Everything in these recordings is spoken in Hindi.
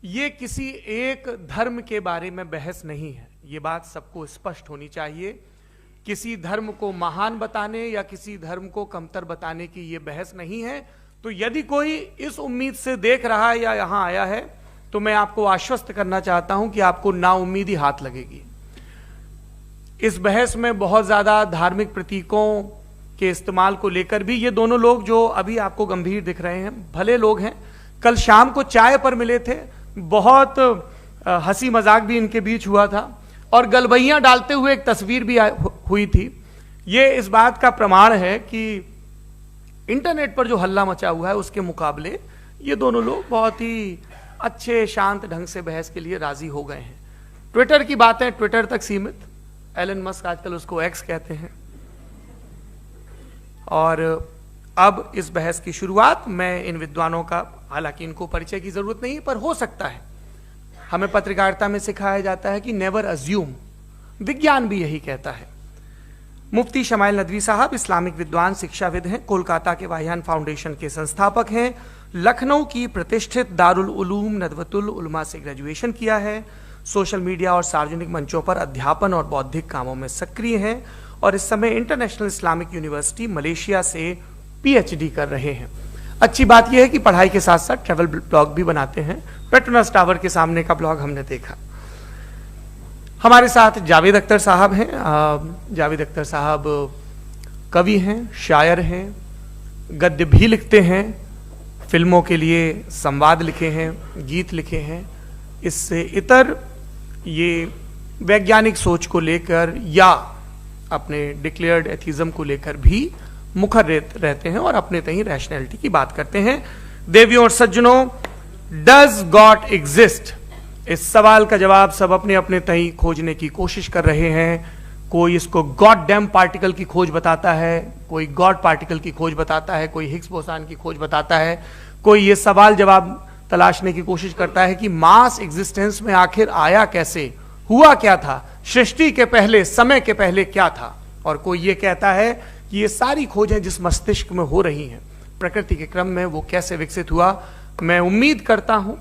ये किसी एक धर्म के बारे में बहस नहीं है, ये बात सबको स्पष्ट होनी चाहिए। किसी धर्म को महान बताने या किसी धर्म को कमतर बताने की ये बहस नहीं है। तो यदि कोई इस उम्मीद से देख रहा है या यहां आया है तो मैं आपको आश्वस्त करना चाहता हूं कि आपको नाउम्मीदी हाथ लगेगी। इस बहस में बहुत ज्यादा धार्मिक प्रतीकों के इस्तेमाल को लेकर भी ये दोनों लोग जो अभी आपको गंभीर दिख रहे हैं भले लोग हैं, कल शाम को चाय पर मिले थे, बहुत हंसी मजाक भी इनके बीच हुआ था और गलबैयां डालते हुए एक तस्वीर भी हुई थी। ये इस बात का प्रमाण है कि इंटरनेट पर जो हल्ला मचा हुआ है उसके मुकाबले ये दोनों लोग बहुत ही अच्छे शांत ढंग से बहस के लिए राजी हो गए हैं। ट्विटर की बातें ट्विटर तक सीमित, एलन मस्क आजकल उसको एक्स कहते हैं। और अब इस बहस की शुरुआत मैं इन विद्वानों का, हालांकि इनको परिचय की जरूरत नहीं है, पर हो सकता है, हमें पत्रकारिता में सिखाया जाता है कि नेवर अज्यूम, विज्ञान भी यही कहता है। मुफ्ती शमाइल नदवी साहब इस्लामिक विद्वान, शिक्षाविद हैं, कोलकाता के वाहियान फाउंडेशन के संस्थापक हैं, लखनऊ की प्रतिष्ठित दारुल उलूम नदवतुल उलमा से ग्रेजुएशन किया है, सोशल मीडिया और सार्वजनिक मंचों पर अध्यापन और बौद्धिक कामों में सक्रिय हैं और इस समय इंटरनेशनल इस्लामिक यूनिवर्सिटी मलेशिया से पीएचडी कर रहे हैं। अच्छी बात यह है कि पढ़ाई के साथ साथ ट्रैवल ब्लॉग भी बनाते हैं। पेट्रोनस टावर के सामने का ब्लॉग हमने देखा। हमारे साथ जावेद अख्तर साहब हैं। जावेद अख्तर साहब कवि हैं, शायर हैं, गद्य भी लिखते हैं, फिल्मों के लिए संवाद लिखे हैं, गीत लिखे हैं। इससे इतर ये वैज्ञानिक सोच को लेकर या अपने डिक्लेयर्ड एथिज्म को लेकर भी मुखर रहते हैं और अपने तहीं रैशनैलिटी की बात करते हैं। देवियों और सज्जनों, डज गॉड एग्जिस्ट? इस सवाल का जवाब सब अपने अपने तहीं खोजने की कोशिश कर रहे हैं। कोई इसको गॉड डैम पार्टिकल की खोज बताता है, कोई गॉड पार्टिकल की खोज बताता है, कोई हिग्स बोसान की खोज बताता है, कोई ये सवाल जवाब तलाशने की कोशिश करता है कि मास एग्जिस्टेंस में आखिर आया कैसे, हुआ क्या था, सृष्टि के पहले, समय के पहले क्या था। और कोई ये कहता है कि ये सारी खोजें जिस मस्तिष्क में हो रही हैं प्रकृति के क्रम में, वो कैसे विकसित हुआ। मैं उम्मीद करता हूं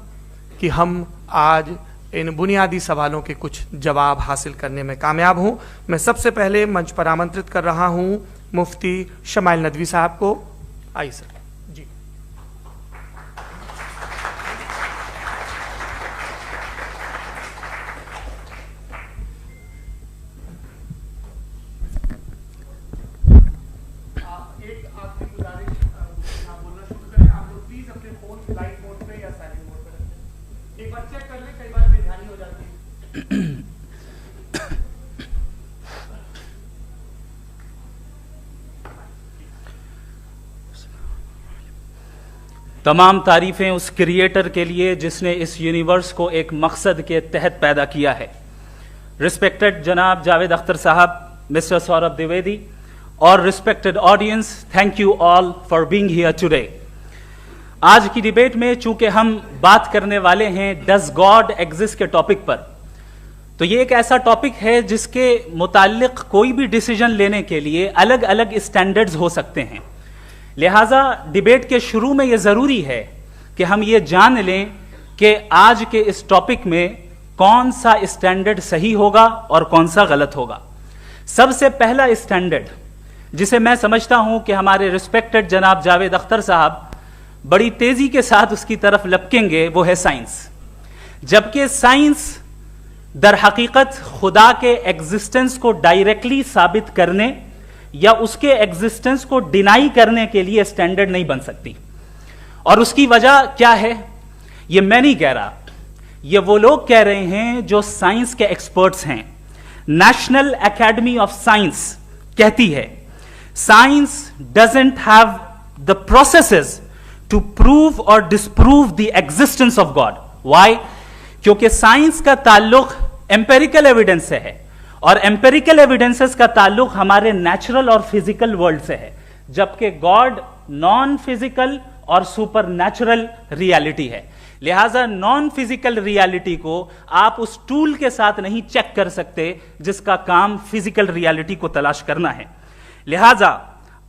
कि हम आज इन बुनियादी सवालों के कुछ जवाब हासिल करने में कामयाब हों। मैं सबसे पहले मंच पर आमंत्रित कर रहा हूं मुफ्ती शमाइल नदवी साहब को। आइए सर। जी, एक आखिरी गुजारिश, आप बोलना शुरू करें। आप लोग प्लीज अपने फोन फ्लाइट मोड पे या साइलेंट मोड पे रखें। एक बार चेक कर लें, कई बार बेध्यानी हो जाती है। तमाम तारीफें उस क्रिएटर के लिए जिसने इस यूनिवर्स को एक मकसद के तहत पैदा किया है। रिस्पेक्टेड जनाब जावेद अख्तर साहब, मिस्टर सौरभ द्विवेदी और respected audience, thank you all for being here today. आज की डिबेट में चूंकि हम बात करने वाले हैं डज गॉड एग्जिस्ट के टॉपिक पर, तो ये एक ऐसा टॉपिक है जिसके मुताल्लिक कोई भी डिसीजन लेने के लिए अलग अलग स्टैंडर्ड्स हो सकते हैं। लिहाजा डिबेट के शुरू में यह जरूरी है कि हम ये जान लें कि आज के इस टॉपिक में कौन सा स्टैंडर्ड सही होगा और कौन सा गलत होगा। सबसे पहला स्टैंडर्ड जिसे मैं समझता हूं कि हमारे रिस्पेक्टेड जनाब जावेद अख्तर साहब बड़ी तेजी के साथ उसकी तरफ लपकेंगे, वो है साइंस। जबकि साइंस दर हकीकत खुदा के एग्जिस्टेंस को डायरेक्टली साबित करने या उसके एग्जिस्टेंस को डिनाई करने के लिए स्टैंडर्ड नहीं बन सकती। और उसकी वजह क्या है, ये मैं नहीं कह रहा, ये वो लोग कह रहे हैं जो साइंस के एक्सपर्ट्स हैं। नेशनल एकेडमी ऑफ साइंस कहती है science doesn't have the processes to prove और disprove the existence of God. Why? क्योंकि साइंस का ताल्लुक एम्पेरिकल एविडेंस से है और एम्पेरिकल एविडेंसेस का ताल्लुक हमारे नेचुरल और फिजिकल वर्ल्ड से है, जबकि गॉड नॉन फिजिकल और सुपर नेचुरल रियलिटी है। लिहाजा नॉन फिजिकल रियलिटी को आप उस टूल के साथ नहीं चेक कर सकते जिसका काम फिजिकल रियलिटी को तलाश करना है। लिहाजा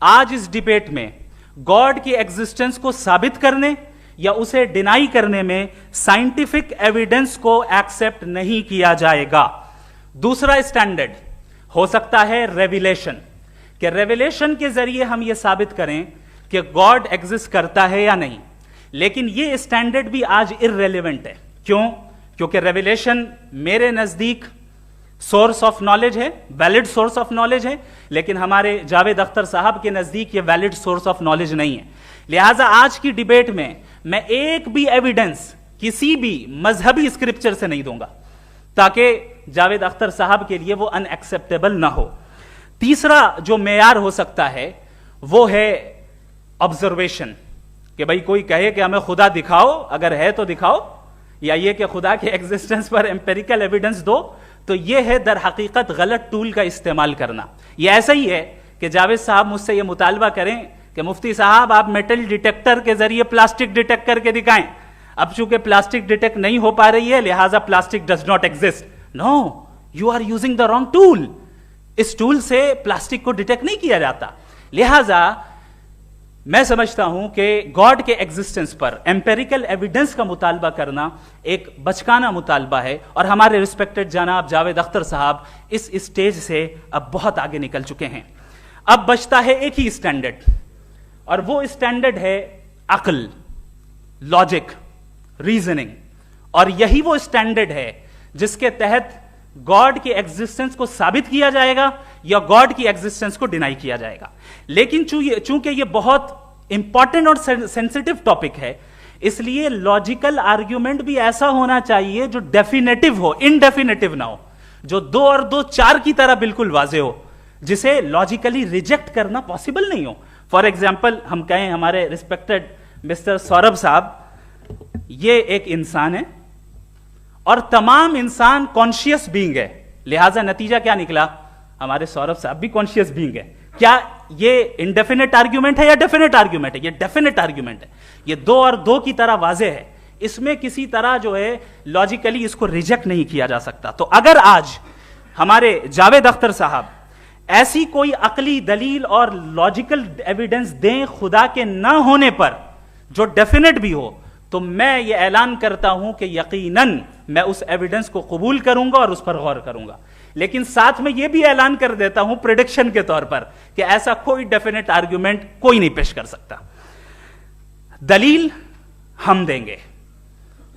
आज इस डिबेट में गॉड की एग्जिस्टेंस को साबित करने या उसे डिनाई करने में साइंटिफिक एविडेंस को एक्सेप्ट नहीं किया जाएगा। दूसरा स्टैंडर्ड हो सकता है रेविलेशन, कि रेविलेशन के जरिए हम यह साबित करें कि गॉड एग्जिस्ट करता है या नहीं। लेकिन यह स्टैंडर्ड भी आज इररेलेवेंट है। क्यों? क्योंकि रेविलेशन मेरे नजदीक सोर्स ऑफ नॉलेज है, वैलिड सोर्स ऑफ नॉलेज है, लेकिन हमारे जावेद अख्तर साहब के नजदीक ये वैलिड सोर्स ऑफ नॉलेज नहीं है। लिहाजा आज की डिबेट में मैं एक भी एविडेंस किसी भी मजहबी स्क्रिप्चर से नहीं दूंगा, ताकि जावेद अख्तर साहब के लिए वो अनएक्सेप्टेबल ना हो। तीसरा जो मेयार हो सकता है वो है ऑब्जर्वेशन, कि भाई कोई कहे कि हमें खुदा दिखाओ, अगर है तो दिखाओ, या ये कि खुदा के एग्जिस्टेंस पर एम्पेरिकल एविडेंस दो, तो ये है दर हकीकत गलत टूल का इस्तेमाल करना। ये ऐसा ही है कि जावेद साहब मुझसे ये मुतालबा करें कि मुफ्ती साहब आप मेटल डिटेक्टर के जरिए प्लास्टिक डिटेक्ट करके दिखाएं। अब चूंकि प्लास्टिक डिटेक्ट नहीं हो पा रही है, लिहाजा plastic does not exist. No, you are using the wrong tool. इस टूल से प्लास्टिक को डिटेक्ट नहीं किया जाता। लिहाजा मैं समझता हूं कि गॉड के एग्जिस्टेंस पर एम्पेरिकल एविडेंस का मुतालबा करना एक बचकाना मुतालबा है, और हमारे रिस्पेक्टेड जनाब जावेद अख्तर साहब इस स्टेज से अब बहुत आगे निकल चुके हैं। अब बचता है एक ही स्टैंडर्ड, और वो स्टैंडर्ड है अक्ल, लॉजिक, रीजनिंग। और यही वो स्टैंडर्ड है जिसके तहत गॉड की एग्जिस्टेंस को साबित किया जाएगा या गॉड की एग्जिस्टेंस को डिनाई किया जाएगा। लेकिन चूंकि ये बहुत इंपॉर्टेंट और सेंसिटिव टॉपिक है, इसलिए लॉजिकल आर्ग्यूमेंट भी ऐसा होना चाहिए जो डेफिनेटिव हो, इनडेफिनेटिव ना हो, जो 2 और 2 4 की तरह बिल्कुल वाजे हो, जिसे लॉजिकली रिजेक्ट करना पॉसिबल नहीं हो। फॉर एग्जाम्पल हम कहें हमारे रिस्पेक्टेड मिस्टर सौरभ साहब, ये एक इंसान है और तमाम इंसान कॉन्शियस बीइंग है, लिहाजा नतीजा क्या निकला? हमारे सौरभ साहब भी कॉन्शियस बीइंग है। क्या ये इनडेफिनेट आर्ग्यूमेंट है या डेफिनेट आर्ग्यूमेंट है? ये डेफिनेट आर्ग्यूमेंट है। ये 2 और 2 की तरह वाजे है, इसमें किसी तरह जो है लॉजिकली इसको रिजेक्ट नहीं किया जा सकता। तो अगर आज हमारे जावेद अख्तर साहब ऐसी कोई अकली दलील और लॉजिकल एविडेंस दें खुदा के ना होने पर जो डेफिनेट भी हो, तो मैं ये ऐलान करता हूं कि यकीनन मैं उस एविडेंस को कबूल करूंगा और उस पर गौर करूंगा। लेकिन साथ में यह भी ऐलान कर देता हूं प्रेडिक्शन के तौर पर कि ऐसा कोई डेफिनेट आर्ग्यूमेंट कोई नहीं पेश कर सकता। दलील हम देंगे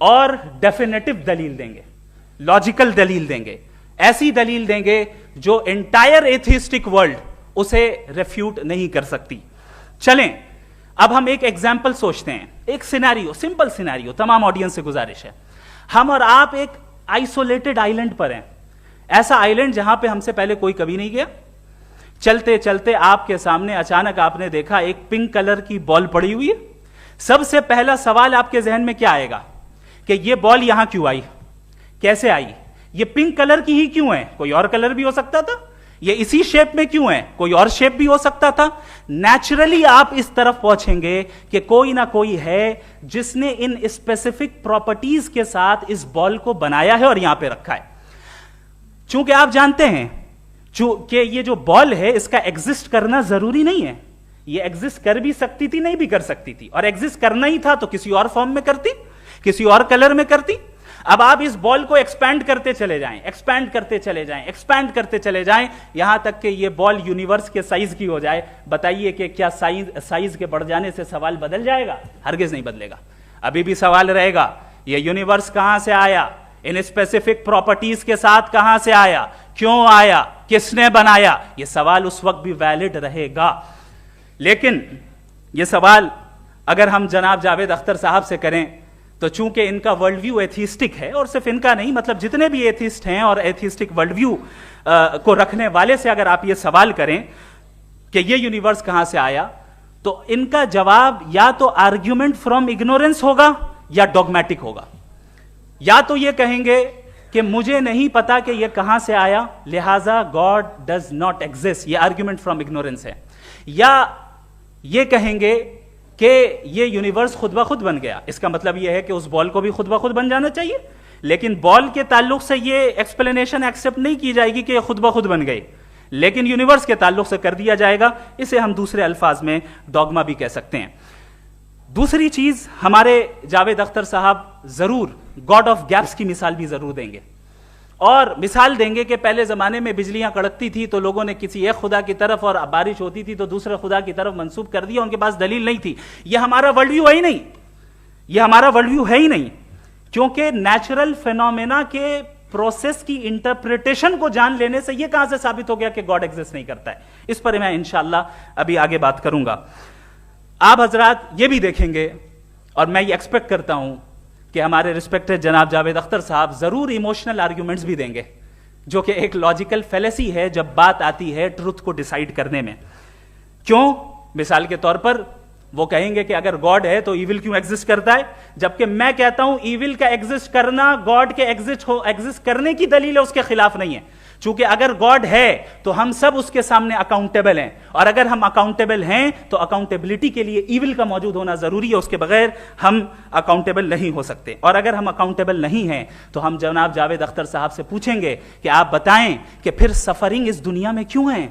और डेफिनेटिव दलील देंगे, लॉजिकल दलील देंगे, ऐसी दलील देंगे जो एंटायर एथिस्टिक वर्ल्ड उसे रेफ्यूट नहीं कर सकती। चलें अब हम एक एग्जाम्पल सोचते हैं, एक सिनेरियो, सिंपल सिनेरियो, तमाम ऑडियंस से गुजारिश है, हम और आप एक आइसोलेटेड आइलैंड पर हैं, ऐसा आइलैंड जहां पे हमसे पहले कोई कभी नहीं गया। चलते चलते आपके सामने अचानक आपने देखा एक पिंक कलर की बॉल पड़ी हुई है। सबसे पहला सवाल आपके जहन में क्या आएगा कि ये बॉल यहां क्यों आई, कैसे आई, ये पिंक कलर की ही क्यों है, कोई और कलर भी हो सकता था, ये इसी शेप में क्यों है, कोई और शेप भी हो सकता था। नेचुरली आप इस तरफ पहुंचेंगे कि कोई ना कोई है जिसने इन स्पेसिफिक प्रॉपर्टीज के साथ इस बॉल को बनाया है और यहां पे रखा है। चूंकि आप जानते हैं कि ये जो बॉल है इसका एग्जिस्ट करना जरूरी नहीं है, ये एग्जिस्ट कर भी सकती थी, नहीं भी कर सकती थी, और एग्जिस्ट करना ही था तो किसी और फॉर्म में करती, किसी और कलर में करती। अब आप इस बॉल को एक्सपैंड करते चले जाएं, एक्सपैंड करते चले जाएं, एक्सपैंड करते चले जाएं, यहां तक कि ये बॉल यूनिवर्स के साइज की हो जाए। बताइए कि क्या साइज के बढ़ जाने से सवाल बदल जाएगा? हरगिज नहीं बदलेगा। अभी भी सवाल रहेगा, ये यूनिवर्स कहां से आया, इन स्पेसिफिक प्रॉपर्टीज के साथ कहां से आया, क्यों आया, किसने बनाया, यह सवाल उस वक्त भी वैलिड रहेगा। लेकिन यह सवाल अगर हम जनाब जावेद अख्तर साहब से करें तो चूंकि इनका वर्ल्ड व्यू एथिस्टिक है, और सिर्फ इनका नहीं, मतलब जितने भी एथिस्ट हैं और एथिस्टिक वर्ल्ड व्यू को रखने वाले से अगर आप ये सवाल करें कि ये यूनिवर्स कहां से आया, तो इनका जवाब या तो आर्ग्यूमेंट फ्रॉम इग्नोरेंस होगा या डॉगमेटिक होगा। या तो ये कहेंगे कि मुझे नहीं पता कि ये कहां से आया, लिहाजा गॉड डज नॉट एग्जिस्ट, ये आर्ग्यूमेंट फ्रॉम इग्नोरेंस है, या ये कहेंगे कि ये यूनिवर्स खुद ब खुद बन गया। इसका मतलब यह है कि उस बॉल को भी खुद ब खुद बन जाना चाहिए, लेकिन बॉल के ताल्लुक से ये एक्सप्लेनेशन एक्सेप्ट नहीं की जाएगी कि ये खुद ब खुद बन गई, लेकिन यूनिवर्स के ताल्लुक से कर दिया जाएगा। इसे हम दूसरे अल्फाज में डॉगमा भी कह सकते हैं। दूसरी चीज, हमारे जावेद अख्तर साहब जरूर गॉड ऑफ गैप्स की मिसाल भी जरूर देंगे और मिसाल देंगे कि पहले जमाने में बिजलियां कड़कती थी तो लोगों ने किसी एक खुदा की तरफ और बारिश होती थी तो दूसरे खुदा की तरफ मंसूब कर दिया, उनके पास दलील नहीं थी। यह हमारा वर्ल्ड व्यू है ही नहीं, यह हमारा वर्ल्ड व्यू है ही नहीं, क्योंकि नेचुरल फिनोमेना के प्रोसेस की इंटरप्रिटेशन को जान लेने से यह कहां से साबित हो गया कि गॉड एग्जिस्ट नहीं करता है। इस पर मैं इंशाअल्लाह अभी आगे बात करूंगा। आप हजरात ये भी देखेंगे और मैं ये एक्सपेक्ट करता हूं कि हमारे रिस्पेक्टेड जनाब जावेद अख्तर साहब जरूर इमोशनल आर्ग्यूमेंट्स भी देंगे, जो कि एक लॉजिकल फेलेसी है जब बात आती है ट्रुथ को डिसाइड करने में। क्यों? मिसाल के तौर पर वो कहेंगे कि अगर गॉड है तो इविल क्यों एग्जिस्ट करता है, जबकि मैं कहता हूं इविल का एग्जिस्ट करना गॉड के एग्जिस्ट करने की दलील है, उसके खिलाफ नहीं है। चूंकि अगर गॉड है तो हम सब उसके सामने अकाउंटेबल हैं, और अगर हम अकाउंटेबल हैं तो अकाउंटेबिलिटी के लिए इविल का मौजूद होना जरूरी है, उसके बगैर हम अकाउंटेबल नहीं हो सकते। और अगर हम अकाउंटेबल नहीं हैं तो हम जनाब जावेद अख्तर साहब से पूछेंगे कि आप बताएं कि फिर सफरिंग इस दुनिया में क्यों है?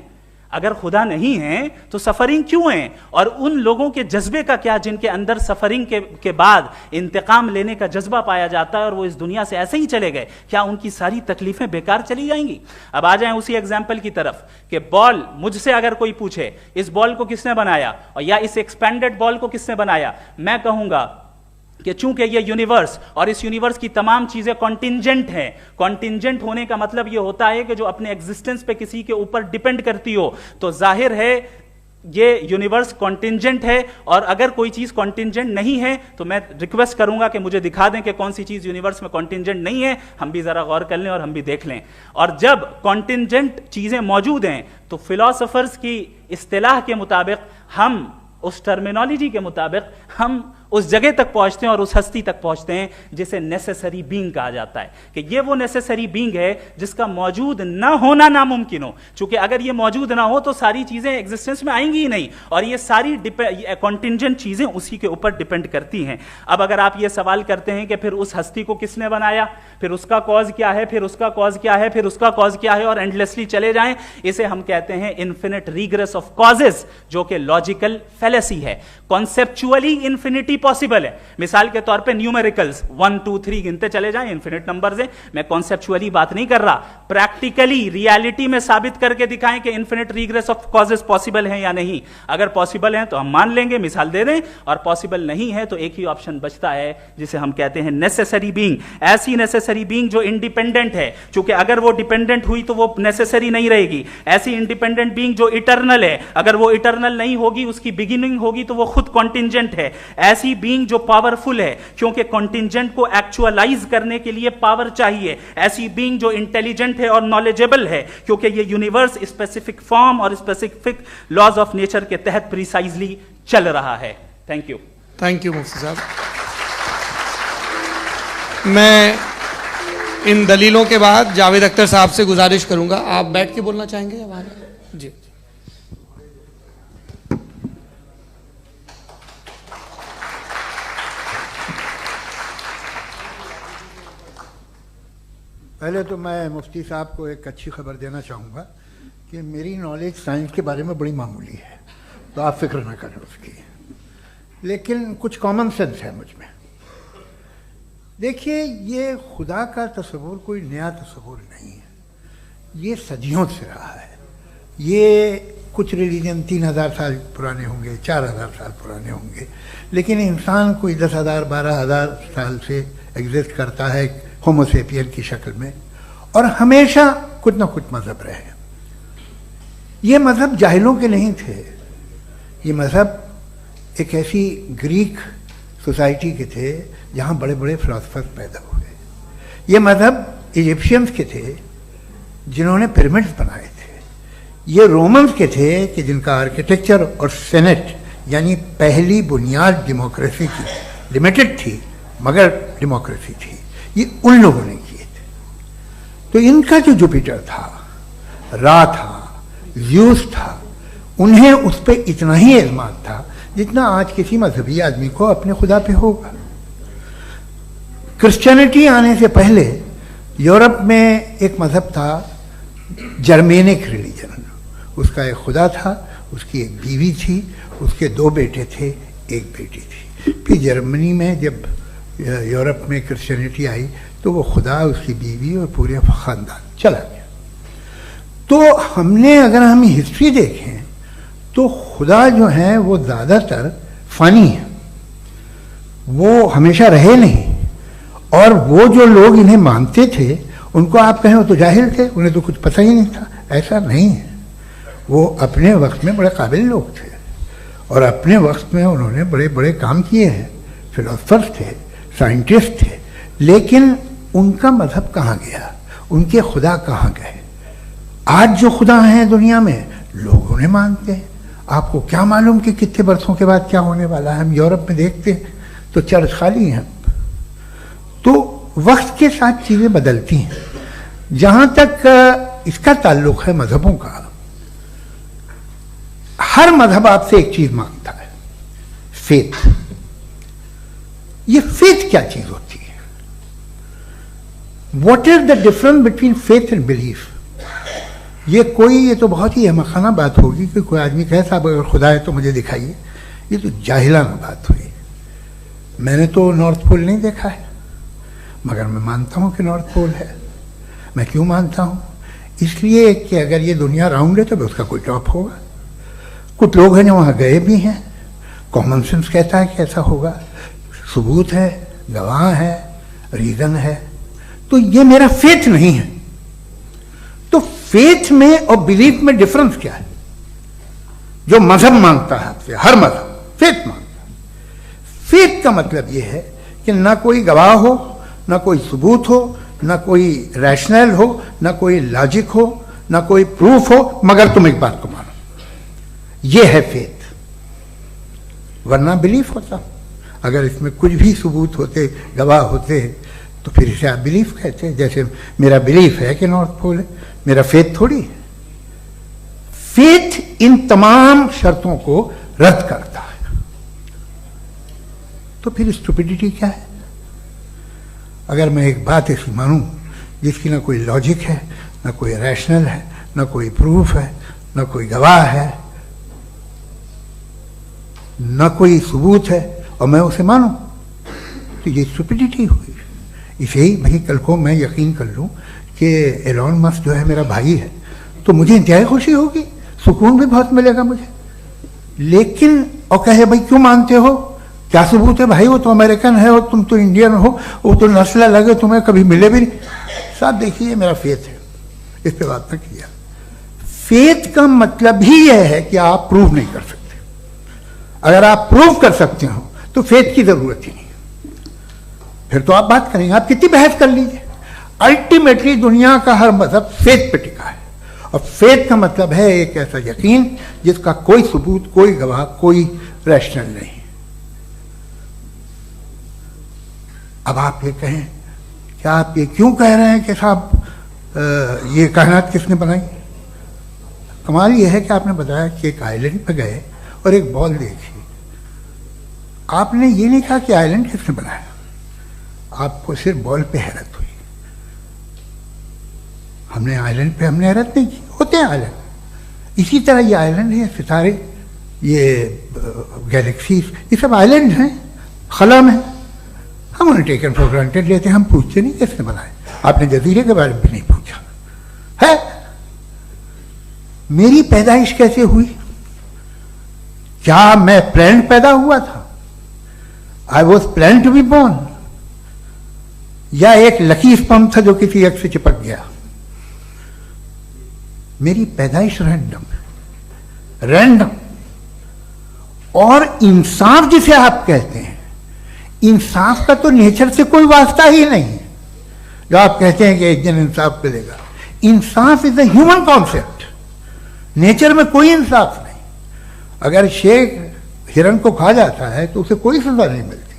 अगर खुदा नहीं है तो सफरिंग क्यों है? और उन लोगों के जज्बे का क्या जिनके अंदर सफरिंग के बाद इंतकाम लेने का जज्बा पाया जाता है और वो इस दुनिया से ऐसे ही चले गए, क्या उनकी सारी तकलीफें बेकार चली जाएंगी? अब आ जाएं उसी एग्जाम्पल की तरफ कि बॉल, मुझसे अगर कोई पूछे इस बॉल को किसने बनाया और या इस एक्सपेंडेड बॉल को किसने बनाया, मैं कहूंगा कि चूंकि ये यूनिवर्स और इस यूनिवर्स की तमाम चीजें कॉन्टिंजेंट हैं। कॉन्टिंजेंट होने का मतलब ये होता है कि जो अपने एग्जिस्टेंस पे किसी के ऊपर डिपेंड करती हो, तो जाहिर है ये यूनिवर्स कॉन्टिंजेंट है। और अगर कोई चीज कॉन्टिंजेंट नहीं है तो मैं रिक्वेस्ट करूंगा कि मुझे दिखा दें कि कौन सी चीज यूनिवर्स में कॉन्टिंजेंट नहीं है, हम भी जरा गौर कर लें और हम भी देख लें। और जब कॉन्टिंजेंट चीजें मौजूद हैं तो फिलोसोफर्स की इस्तिलाह के मुताबिक, हम उस टर्मिनोलॉजी के मुताबिक हम उस जगह तक पहुंचते हैं और उस हस्ती तक पहुंचते हैं जिसे नेसेसरी बीइंग कहा जाता है, कि ये वो नेसेसरी बीइंग है जिसका मौजूद ना होना नामुमकिन हो। क्योंकि अगर ये मौजूद ना हो तो सारी चीजें एग्जिस्टेंस में आएंगी ही नहीं, और ये सारी कॉन्टिंजेंट चीजें उसी के ऊपर डिपेंड करती हैं। अब अगर आप ये सवाल करते हैं कि फिर उस हस्ती को किसने बनाया, फिर उसका कॉज क्या है, फिर उसका कॉज क्या है, फिर उसका कॉज क्या है, और एंडलेसली चले जाएं, इसे हम कहते हैं इन्फिनिट रीग्रेस ऑफ कॉजेस, जो कि लॉजिकल फेलेसी है। कॉन्सेप्चुअली इन्फिनिटी पॉसिबल है। मिसाल के तौर पे न्यूमेरिकल्स 1 2 3 गिनते चले जाएं, इन्फिनिट नंबर्स हैं। मैं कॉन्सेप्चुअली बात नहीं कर रहा, प्रैक्टिकली रियलिटी में साबित करके दिखाएं कि infinite regress of causes possible हैं या नहीं। अगर पॉसिबल हैं तो हम मान लेंगे, मिसाल दे दें, और पॉसिबल नहीं है तो एक ही ऑप्शन बचता है जिसे हम कहते हैं नेसेसरी बीइंग। ऐसी नेसेसरी बीइंग जो इंडिपेंडेंट है, क्योंकि अगर वो डिपेंडेंट हुई तो वो नेसेसरी नहीं रहेगी। ऐसी इंडिपेंडेंट बीइंग जो इटर्नल है, अगर वो इटर्नल नहीं होगी, उसकी बिगिनिंग होगी तो वो खुद कॉन्टिंजेंट है। ऐसी बीइंग जो पावरफुल है, क्योंकि कॉन्टिंजेंट को एक्चुअलाइज करने के लिए पावर चाहिए। ऐसी बीइंग जो इंटेलिजेंट है और नॉलेजेबल है, क्योंकि ये यूनिवर्स स्पेसिफिक फॉर्म और स्पेसिफिक लॉज ऑफ नेचर के तहत प्रिसाइजली चल रहा है। थैंक यू मुफ्ती साहब। मैं इन दलीलों के बाद जावेद अख्तर साहब से गुजारिश करूंगा, आप बैठ के बोलना चाहेंगे या बाहर? जी। पहले तो मैं मुफ्ती साहब को एक अच्छी खबर देना चाहूँगा कि मेरी नॉलेज साइंस के बारे में बड़ी मामूली है, तो आप फिक्र ना करें उसकी, लेकिन कुछ कॉमन सेंस है मुझ में। देखिए, ये खुदा का तस्वुर कोई नया तस्वुर नहीं है, ये सदियों से रहा है। ये कुछ रिलीजन 3000 साल पुराने होंगे, 4000 साल पुराने होंगे, लेकिन इंसान कोई 10,000 12,000 साल से एग्जिस्ट करता है होमोसेपियन की शक्ल में, और हमेशा कुछ ना कुछ मजहब रहे। ये मजहब जाहिलों के नहीं थे, ये मजहब एक ऐसी ग्रीक सोसाइटी के थे जहाँ बड़े बड़े फिलोसफर पैदा हुए। ये मजहब इजिप्शियंस के थे जिन्होंने पिरामिड्स बनाए थे। ये रोमन्स के थे कि जिनका आर्किटेक्चर और सेनेट यानी पहली बुनियाद डेमोक्रेसी की, लिमिटेड थी मगर डेमोक्रेसी थी, ये उन लोगों ने किए थे। तो इनका जो जुपिटर था, रा था, ज़्यूस था, उन्हें उस पर इतना ही एतमाद था जितना आज किसी मजहबी आदमी को अपने खुदा पे होगा। क्रिश्चियनिटी आने से पहले यूरोप में एक मजहब था, जर्मेनिक रिलीजन। उसका एक खुदा था, उसकी एक बीवी थी, उसके 2 बेटे थे, एक बेटी थी। फिर जर्मनी में जब यूरोप में क्रिश्चियनिटी आई तो वो खुदा, उसकी बीवी और पूरे ख़ानदान चला गया। तो हमने, अगर हम हिस्ट्री देखें तो खुदा जो है वो ज़्यादातर फ़नी है, वो हमेशा रहे नहीं। और वो जो लोग इन्हें मानते थे उनको आप कहें वो तो जाहिल थे, उन्हें तो कुछ पता ही नहीं था, ऐसा नहीं है। वो अपने वक्त में बड़े काबिल लोग थे और अपने वक्त में उन्होंने बड़े बड़े काम किए हैं, फिलोसफर्स थे, साइंटिस्ट थे, लेकिन उनका मजहब कहाँ गया, उनके खुदा कहाँ गए? आज जो खुदा हैं दुनिया में लोग उन्हें मानते हैं। आपको क्या मालूम कि कितने बरसों के बाद क्या होने वाला है? हम यूरोप में देखते हैं तो चर्च खाली हैं। तो वक्त के साथ चीज़ें बदलती हैं। जहाँ तक इसका ताल्लुक है मजहबों का, हर मजहब आपसे एक चीज मांगता है, फेथ। ये फेथ क्या चीज होती है? What is the difference between faith and belief? ये तो बहुत ही अहमखाना बात होगी कि कोई आदमी कहे साहब अगर खुदा है तो मुझे दिखाइए। ये तो जाहिलाना बात हुई। मैंने तो नॉर्थ पोल नहीं देखा है, मगर मैं मानता हूं कि नॉर्थ पोल है। मैं क्यों मानता हूं? इसलिए कि अगर ये दुनिया राउंड है तो उसका कोई टॉप होगा। कुछ लोग हैं जो वहाँ गए भी हैं, कॉमन सेंस कहता है कि ऐसा होगा, सबूत है, गवाह है, रीजन है। तो ये मेरा फेथ नहीं है। तो फेथ में और बिलीफ में डिफरेंस क्या है? जो मजहब मांगता है आपसे, हर मजहब फेथ मांगता है। फेथ का मतलब ये है कि ना कोई गवाह हो, ना कोई सबूत हो, ना कोई रैशनल हो, ना कोई लॉजिक हो, ना कोई प्रूफ हो, मगर तुम एक बात को मानो। ये है फेथ। वरना बिलीफ होता। अगर इसमें कुछ भी सबूत होते, गवाह होते, तो फिर इसे आप बिलीफ कहते। जैसे मेरा बिलीफ है कि नॉर्थ पोल है, मेरा फेथ थोड़ी है। फेथ इन तमाम शर्तों को रद्द करता है। तो फिर स्टुपिडिटी क्या है? अगर मैं एक बात ऐसी मानूं जिसकी ना कोई लॉजिक है, ना कोई रैशनल है, ना कोई प्रूफ है, ना कोई गवाह है, ना कोई सबूत है, और मैं उसे मानूं, तो ये स्टुपिडिटी हुई। इसे ही भाई कल को मैं यकीन कर लूं कि एलोन मस्क जो है मेरा भाई है, तो मुझे इंतहाई खुशी होगी, सुकून भी बहुत मिलेगा मुझे। लेकिन और कहे भाई क्यों मानते हो, क्या सबूत है भाई, वो तो अमेरिकन है और तुम तो इंडियन हो, वो तो नस्ल लगे, तुम्हें कभी मिले भी नहीं। साहब देखिए मेरा फेथ है, इस पर बात न किया। फेथ का मतलब ही यह है कि आप प्रूव नहीं कर सकते। अगर आप प्रूव कर सकते हो तो फेथ की जरूरत ही नहीं, फिर तो आप बात करेंगे, आप कितनी बहस कर लीजिए। अल्टीमेटली दुनिया का हर मजहब फेथ पे टिका है, और फेथ का मतलब है एक ऐसा यकीन जिसका कोई सबूत, कोई गवाह, कोई रैशनल नहीं। अब आप ये कहें, क्या आप ये क्यों कह रहे हैं कि साहब ये कायनात किसने बनाई? कमाल ये है कि आपने बताया कि एक आइलैंड पे गए और एक बॉल देखी। आपने ये नहीं कहा कि आइलैंड किसने बनाया, आपको सिर्फ बॉल पे हैरत हुई। हमने आइलैंड पे हमने हैरत नहीं की, होते हैं आइलैंड। इसी तरह ये आइलैंड है, सितारे, ये गैलेक्सीज, ये सब आइलैंड हैं, खला में। हम उन्हें टेकन फॉर ग्रांटेड लेते हैं, हम पूछते नहीं किसने बनाए। आपने जजीरे के बारे में भी नहीं पूछा है। मेरी पैदाइश कैसे हुई? क्या मैं प्लान पैदा हुआ था? I was plan to be born, या एक लकी स्पर्म था जो किसी एक से चिपक गया? मेरी पैदाइश रैंडम। और इंसाफ जिसे आप कहते हैं, इंसाफ का तो नेचर से कोई वास्ता ही नहीं है। जो आप कहते हैं कि एक दिन इंसाफ मिलेगा, इंसाफ is a human concept. Nature में कोई इंसाफ नहीं। अगर शेर हिरन को खा जाता है तो उसे कोई सजा नहीं मिलती।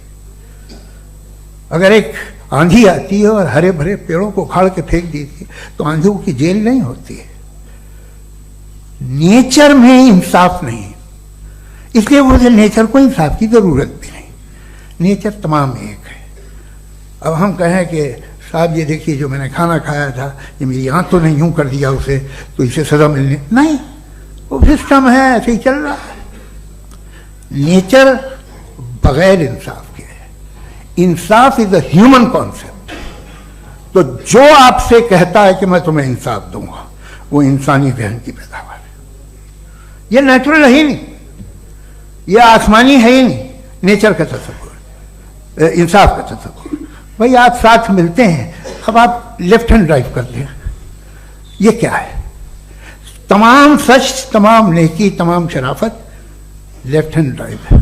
अगर एक आंधी आती है और हरे भरे पेड़ों को उखाड़ के फेंक देती है तो आंधियों की जेल नहीं होती है। नेचर में इंसाफ नहीं, इसलिए मुझे नेचर को इंसाफ की जरूरत भी नहीं। नेचर तमाम एक है। अब हम कहें कि साहब ये देखिए जो मैंने खाना खाया था, ये मेरी आंख तो नहीं यूं कर दिया उसे, तो इसे सजा मिलने नहीं, वो सिस्टम है, ऐसे ही चल रहा है। नेचर बगैर इंसाफ के है। इंसाफ इज अ ह्यूमन कॉन्सेप्ट। तो जो आपसे कहता है कि मैं तुम्हें इंसाफ दूंगा, वो इंसानी जहन की पैदावार है। ये नेचुरल है ही नहीं, ये आसमानी है ही नहीं, नेचर का तसव्वुर, इंसाफ का तसव्वुर। भाई आप साथ मिलते हैं, अब आप लेफ्ट हैंड ड्राइव करते हैं, ये क्या है? तमाम सच, तमाम नेकी, तमाम शराफत लेफ्ट हैंड ड्राइव है।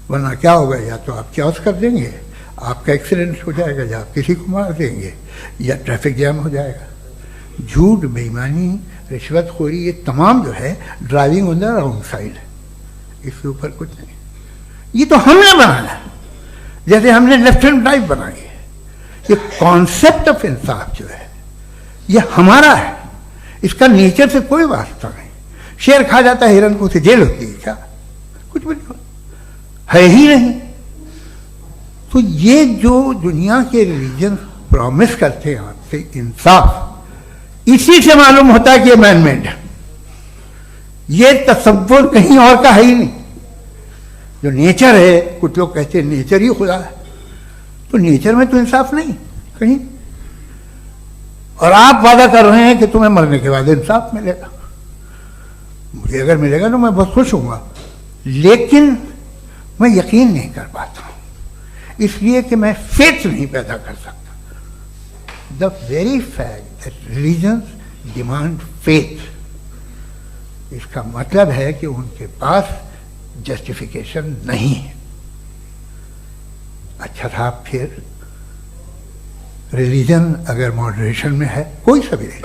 वरना क्या होगा, या तो आप क्रॉस कर देंगे, आपका एक्सीडेंट हो जाएगा, या आप किसी को मार देंगे, या ट्रैफिक जैम हो जाएगा। झूठ, बेईमानी, रिश्वतखोरी, ये तमाम जो है driving on the wrong side है, इसके ऊपर कुछ नहीं। ये तो हमने बनाया, जैसे हमने लेफ्ट हैंड ड्राइव बनाई है। ये कॉन्सेप्ट ऑफ इंसाफ जो है ये हमारा है, इसका नेचर से कोई वास्ता नहीं। शेर खा जाता है हिरन को, उसे जेल होती है क्या? कुछ भी नहीं है ही नहीं। तो ये जो दुनिया के रिलीजन प्रॉमिस करते हैं आपसे इंसाफ, इसी से मालूम होता है कि ये मैनमेड है। ये तसव्वुर कहीं और का है ही नहीं। जो नेचर है, कुछ लोग कहते हैं नेचर ही खुदा है, तो नेचर में तो इंसाफ नहीं कहीं। और आप वादा कर रहे हैं कि तुम्हें मरने के बाद इंसाफ मिलेगा। मुझे अगर मिलेगा तो मैं बहुत खुश होऊंगा, लेकिन मैं यकीन नहीं कर पाता हूं, इसलिए कि मैं फेथ नहीं पैदा कर सकता। The very fact that religions demand faith, इसका मतलब है कि उनके पास जस्टिफिकेशन नहीं है। अच्छा था, फिर रिलीजन अगर मॉडरेशन में है, कोई सा भी नहीं,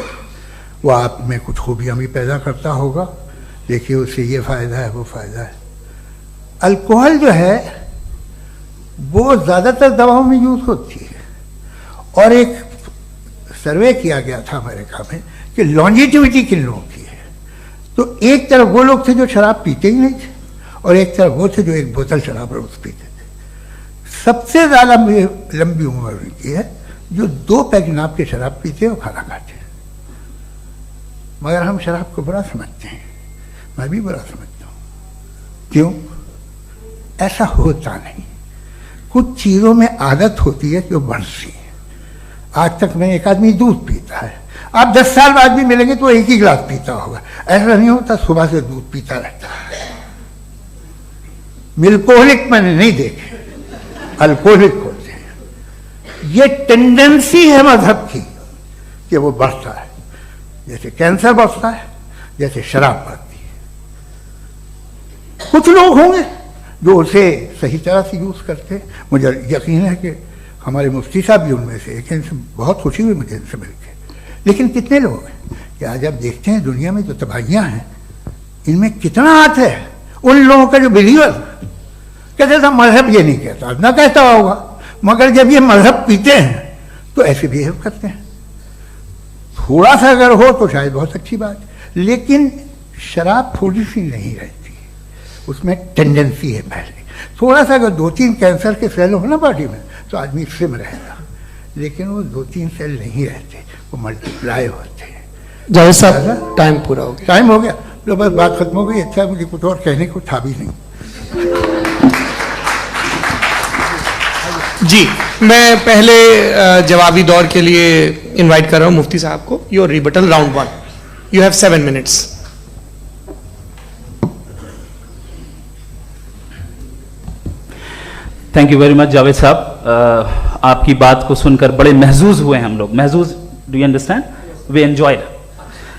वो आप में कुछ खूबियां भी पैदा करता होगा, देखिए उससे ये फायदा है, वो फायदा है। अल्कोहल जो है वो ज़्यादातर दवाओं में यूज होती है, और एक सर्वे किया गया था अमेरिका में कि लॉन्जिटिविटी किन लोगों की है। तो एक तरफ वो लोग थे जो शराब पीते ही नहीं थे, और एक तरफ वो थे जो एक बोतल शराब रोज पीते थे। सबसे ज़्यादा लंबी उम्र की है जो 2 पैक नाप के शराब पीते हैं और खाना खाते हैं। मगर हम शराब को बुरा समझते हैं, मैं भी बुरा समझता हूँ। क्यों? ऐसा होता नहीं। कुछ चीज़ों में आदत होती है कि वो बढ़ती है। आज तक में एक आदमी दूध पीता है, आप 10 साल बाद भी मिलेंगे तो एक ही गिलास पीता होगा। ऐसा नहीं होता, सुबह से दूध पीता रहता है। मिल्कोहलिक मैंने नहीं देखे, अल्कोहलिक होते हैं। ये टेंडेंसी है मजहब की कि वो बढ़ता है, जैसे कैंसर बढ़ता है, जैसे शराब बढ़ती है। कुछ लोग होंगे जो उसे सही तरह से यूज करते हैं। मुझे यकीन है कि हमारे मुफ्ती साहब भी उनमें से एक, इनसे बहुत खुशी हुई मुझे इनसे मिलकर। लेकिन कितने लोग हैं कि आज आप देखते हैं दुनिया में जो तबाहियां हैं, इनमें कितना हाथ है उन लोगों का जो बिलीवर कहते था मजहब ये नहीं कहता, ना कहता होगा, मगर जब ये मजहब पीते हैं तो ऐसे बिहेव करते हैं। थोड़ा सा अगर हो तो शायद बहुत अच्छी बात, लेकिन शराब थोड़ी सी नहीं रहती, उसमें टेंडेंसी है। पहले थोड़ा सा अगर 2-3 कैंसर के सेल हो ना बॉडी में तो आदमी सिम रहेगा, लेकिन वो 2-3 सेल नहीं रहते, वो मल्टीप्लाई होते हैं। जावेद साहब, टाइम पूरा हो गया। टाइम हो गया, तो बस बात खत्म हो गई। अच्छा, मुझे कुछ और कहने को था भी नहीं। जी, मैं पहले जवाबी दौर के लिए इनवाइट कर रहा हूं मुफ्ती साहब को। Your rebuttal round 1, you have 7 minutes. Thank you very much Javed साहब, आपकी बात को सुनकर बड़े महजूज हुए हम लोग। महजूज, do you understand? We enjoyed.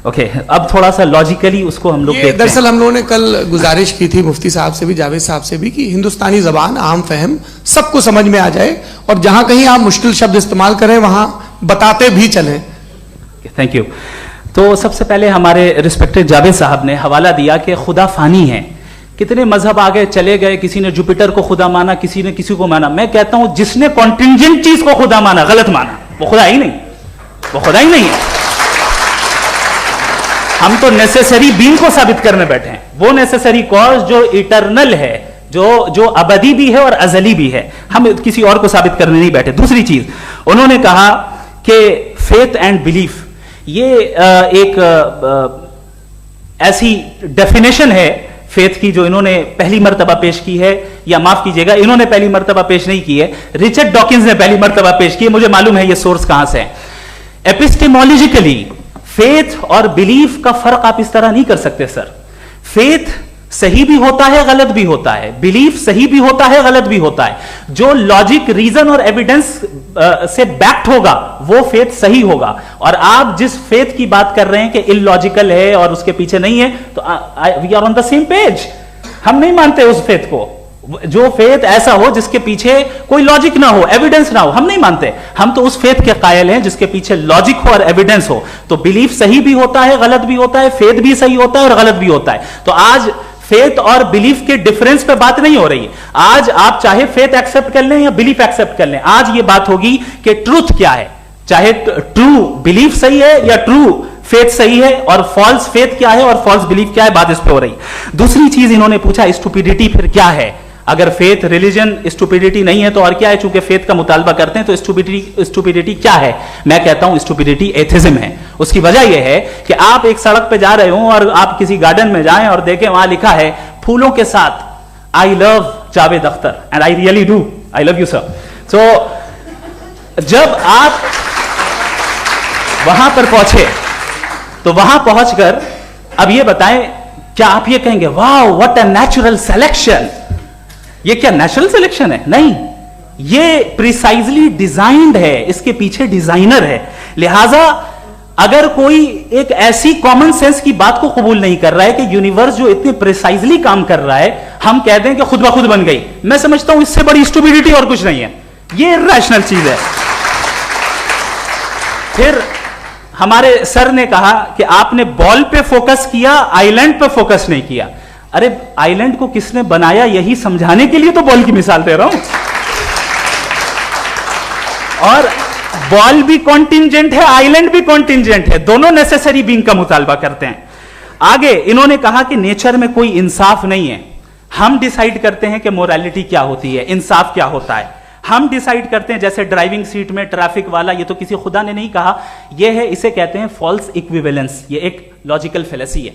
Okay, अब थोड़ा सा लॉजिकली उसको हम लोग देखते हैं। दरअसल हम लोगों ने कल गुजारिश की थी मुफ्ती साहब से भी, जावेद साहब से भी, कि हिंदुस्तानी जबान आम फहम सबको समझ में आ जाए, और जहां कहीं आप मुश्किल शब्द इस्तेमाल करें वहां बताते भी चलें। Thank you. तो सबसे पहले हमारे रिस्पेक्टेड जावेद साहब ने हवाला दिया कि खुदा फानी है। कितने मजहब आगे चले गए, किसी ने जुपिटर को खुदा माना, किसी ने किसी को माना। मैं कहता हूं जिसने कॉन्टिंजेंट चीज को खुदा माना, गलत माना, वो खुदा ही नहीं, वो खुदा ही नहीं है। हम तो नेसेसरी बीन को साबित करने बैठे हैं, वो नेसेसरी कॉज जो इटरनल है, जो अबदी भी है और अजली भी है। हम किसी और को साबित करने नहीं बैठे। दूसरी चीज उन्होंने कहा कि फेथ एंड बिलीफ, ये एक ऐसी डेफिनेशन है फेथ की जो इन्होंने पहली मर्तबा पेश की है, या माफ कीजिएगा इन्होंने पहली मर्तबा पेश नहीं की है, रिचर्ड डॉकिंस ने पहली मर्तबा पेश की है। मुझे मालूम है ये सोर्स कहां से है। एपिस्टेमोलॉजिकली फेथ और बिलीफ का फर्क आप इस तरह नहीं कर सकते सर। फेथ सही भी होता है, गलत भी होता है, बिलीफ सही भी होता है, गलत भी होता है। जो लॉजिक, रीजन और एविडेंस से बैक्ड होगा वो फेथ सही होगा। और आप जिस फेथ की बात कर रहे हैं कि इलॉजिकल है और उसके पीछे नहीं है, तो we are on the same page. हम नहीं मानते उस फेथ को, जो फेथ ऐसा हो जिसके पीछे कोई लॉजिक ना हो, एविडेंस ना हो, हम नहीं मानते। हम तो उस फेथ के कायल हैं जिसके पीछे लॉजिक हो और एविडेंस हो। तो बिलीफ सही भी होता है, गलत भी होता है, फेथ भी सही होता है और गलत भी होता है। तो आज फेथ और बिलीफ के डिफरेंस पे बात नहीं हो रही है। आज आप चाहे फेथ एक्सेप्ट कर लें या बिलीफ एक्सेप्ट कर लें, आज ये बात होगी कि ट्रूथ क्या है, चाहे ट्रू बिलीफ सही है या ट्रू फेथ सही है, और फॉल्स फेथ क्या है और फॉल्स बिलीफ क्या है, बात इस पे हो रही। दूसरी चीज इन्होंने पूछा, स्टुपिडिटी फिर क्या है? अगर फेथ, रिलीजन स्टुपिडिटी नहीं है तो और क्या है? चूंकि फेथ का मुतालबा करते हैं तो स्टुपिडिटी क्या है? मैं कहता हूं स्टुपिडिटी एथिज्म है। उसकी वजह यह है कि आप एक सड़क पे जा रहे हो और आप किसी गार्डन में जाएं और देखें वहां लिखा है फूलों के साथ, I love Javed Akhtar and I really do, I love you sir. So जब आप वहां पर पहुंचे तो वहां पहुंचकर अब ये बताएं, क्या आप ये कहेंगे वाह व्हाट अ नेचुरल सिलेक्शन? ये क्या नेचुरल सिलेक्शन है? नहीं, ये प्रिसाइजली डिजाइंड है, इसके पीछे डिजाइनर है। लिहाजा अगर कोई एक ऐसी कॉमन सेंस की बात को कबूल नहीं कर रहा है कि यूनिवर्स जो इतने प्रिसाइजली काम कर रहा है, हम कह दें कि खुद ब खुद बन गई, मैं समझता हूं इससे बड़ी स्टुपिडिटी और कुछ नहीं है। ये इरैशनल चीज है। फिर हमारे सर ने कहा कि आपने बॉल पे फोकस किया, आइलैंड पे फोकस नहीं किया। अरे आइलैंड को किसने बनाया यही समझाने के लिए तो बॉल की मिसाल दे रहा हूं। और बॉल भी कॉन्टिंजेंट है, आइलैंड भी कॉन्टिंजेंट है, दोनों नेसेसरी बीइंग का मुतालबा करते हैं। आगे इन्होंने कहा कि नेचर में कोई इंसाफ नहीं है, हम डिसाइड करते हैं कि मोरालिटी क्या होती है, इंसाफ क्या होता है, हम डिसाइड करते हैं। जैसे ड्राइविंग सीट में ट्रैफिक वाला, ये तो किसी खुदा ने नहीं कहा, ये है, इसे कहते हैं फॉल्स इक्विवेलेंस। ये एक लॉजिकल फेलेसी है।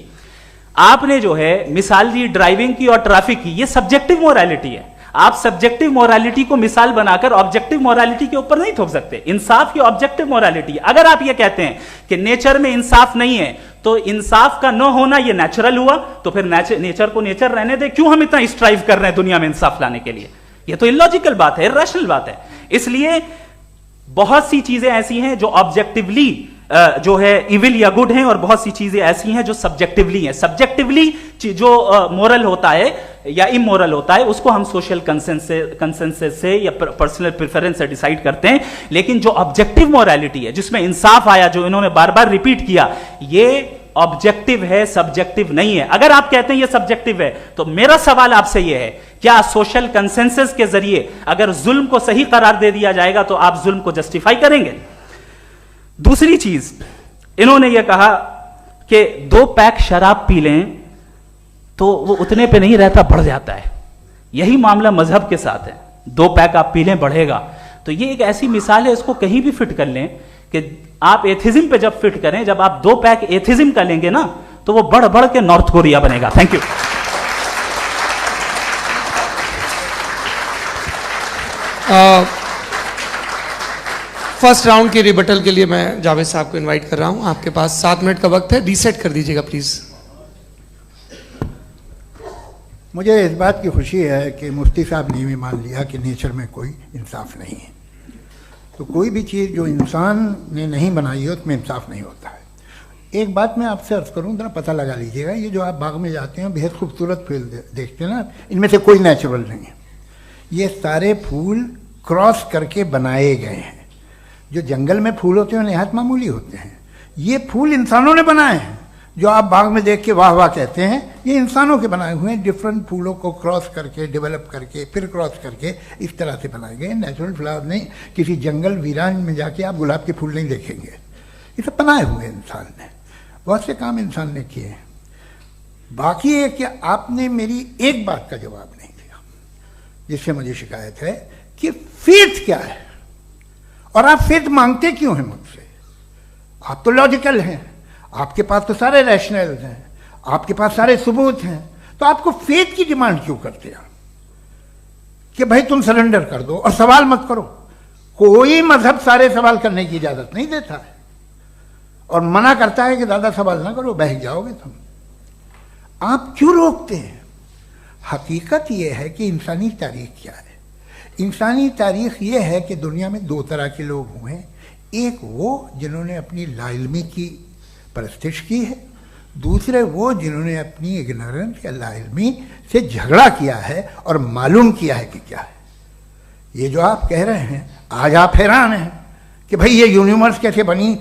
आपने जो है मिसाल दी ड्राइविंग की और ट्रैफिक की, ये सब्जेक्टिव मोरालिटी है। आप सब्जेक्टिव मोरालिटी को मिसाल बनाकर ऑब्जेक्टिव मोरालिटी के ऊपर नहीं थोप सकते। इंसाफ की ऑब्जेक्टिव मोरालिटी। अगर आप ये कहते हैं कि नेचर में इंसाफ नहीं है, तो इंसाफ का न होना ये नेचुरल हुआ, तो फिर नेचर को नेचर रहने दे, क्यों हम इतना स्ट्राइव कर रहे हैं दुनिया में इंसाफ लाने के लिए? ये तो इलॉजिकल बात है, इरैशनल बात है। इसलिए बहुत सी चीजें ऐसी हैं जो ऑब्जेक्टिवली जो है इविल या गुड हैं, और बहुत सी चीजें ऐसी हैं जो सब्जेक्टिवली हैं। सब्जेक्टिवली जो मोरल होता है या इमोरल होता है, उसको हम सोशल कंसेंसस से या पर्सनल प्रेफरेंस से डिसाइड करते हैं। लेकिन जो ऑब्जेक्टिव मोरालिटी है, जिसमें इंसाफ आया, जो इन्होंने बार बार रिपीट किया, ये ऑब्जेक्टिव है, सब्जेक्टिव नहीं है। अगर आप कहते हैं ये सब्जेक्टिव है, तो मेरा सवाल आपसे यह है, क्या सोशल कंसेंसस के जरिए अगर जुल्म को सही करार दे दिया जाएगा तो आप जुल्म को जस्टिफाई करेंगे? दूसरी चीज इन्होंने यह कहा कि 2 पैक शराब पी लें तो वो उतने पे नहीं रहता, बढ़ जाता है। यही मामला मजहब के साथ है। 2 पैक आप पी लें, बढ़ेगा। तो ये एक ऐसी मिसाल है, इसको कहीं भी फिट कर लें कि आप एथिज्म पे जब फिट करें, जब आप 2 पैक एथिज्म का लेंगे ना, तो वो बढ़ बढ़ के नॉर्थ कोरिया बनेगा। Thank you. फर्स्ट राउंड के रिबटल के लिए मैं जावेद साहब को इनवाइट कर रहा हूं। आपके पास 7 मिनट का वक्त है, रीसेट कर दीजिएगा प्लीज। मुझे इस बात की खुशी है कि मुफ्ती साहब ने भी मान लिया कि नेचर में कोई इंसाफ नहीं है। तो कोई भी चीज़ जो इंसान ने नहीं बनाई है उसमें इंसाफ नहीं होता है। एक बात मैं आपसे अर्ज करूं, जरा पता लगा लीजिएगा, ये जो आप बाग में जाते हैं बेहद खूबसूरत फूल देखते हैं ना, इनमें से कोई नेचुरल नहीं है। ये सारे फूल क्रॉस करके बनाए गए हैं। जो जंगल में फूल होते हैं निहायत मामूली होते हैं, ये फूल इंसानों ने बनाए हैं। जो आप बाग में देख के वाह वाह कहते हैं, ये इंसानों के बनाए हुए हैं। डिफरेंट फूलों को क्रॉस करके, डेवलप करके, फिर क्रॉस करके इस तरह से बनाए गए। नेचुरल फ्लावर नहीं। किसी जंगल वीरान में जाके आप गुलाब के फूल नहीं देखेंगे। ये सब बनाए हुए इंसान ने, बहुत से काम इंसान ने किए हैं। बाकी है कि आपने मेरी एक बात का जवाब नहीं दिया, जिससे मुझे शिकायत है कि फेथ क्या है और आप फेथ मांगते क्यों हैं मुझसे? आप तो लॉजिकल हैं, आपके पास तो सारे रैशनल हैं, आपके पास सारे सबूत हैं, तो तो आपको फेथ की डिमांड क्यों करते हैं कि भाई तुम सरेंडर कर दो और सवाल मत करो? कोई मजहब सारे सवाल करने की इजाजत नहीं देता है और मना करता है कि ज्यादा सवाल ना करो, बह जाओगे तुम। आप क्यों रोकते हैं? हकीकत यह है कि इंसानी तारीख क्या है? इंसानी तारीख यह है कि दुनिया में दो तरह के लोग हुए हैं। एक वो जिन्होंने अपनी लाइल्मी की परस्तिश की है, दूसरे वो जिन्होंने अपनी इग्नोरेंस या लाइल्मी से झगड़ा किया है और मालूम किया है कि क्या है। ये जो आप कह रहे हैं, आज आप हैरान हैं कि भाई ये यूनिवर्स कैसे बनी।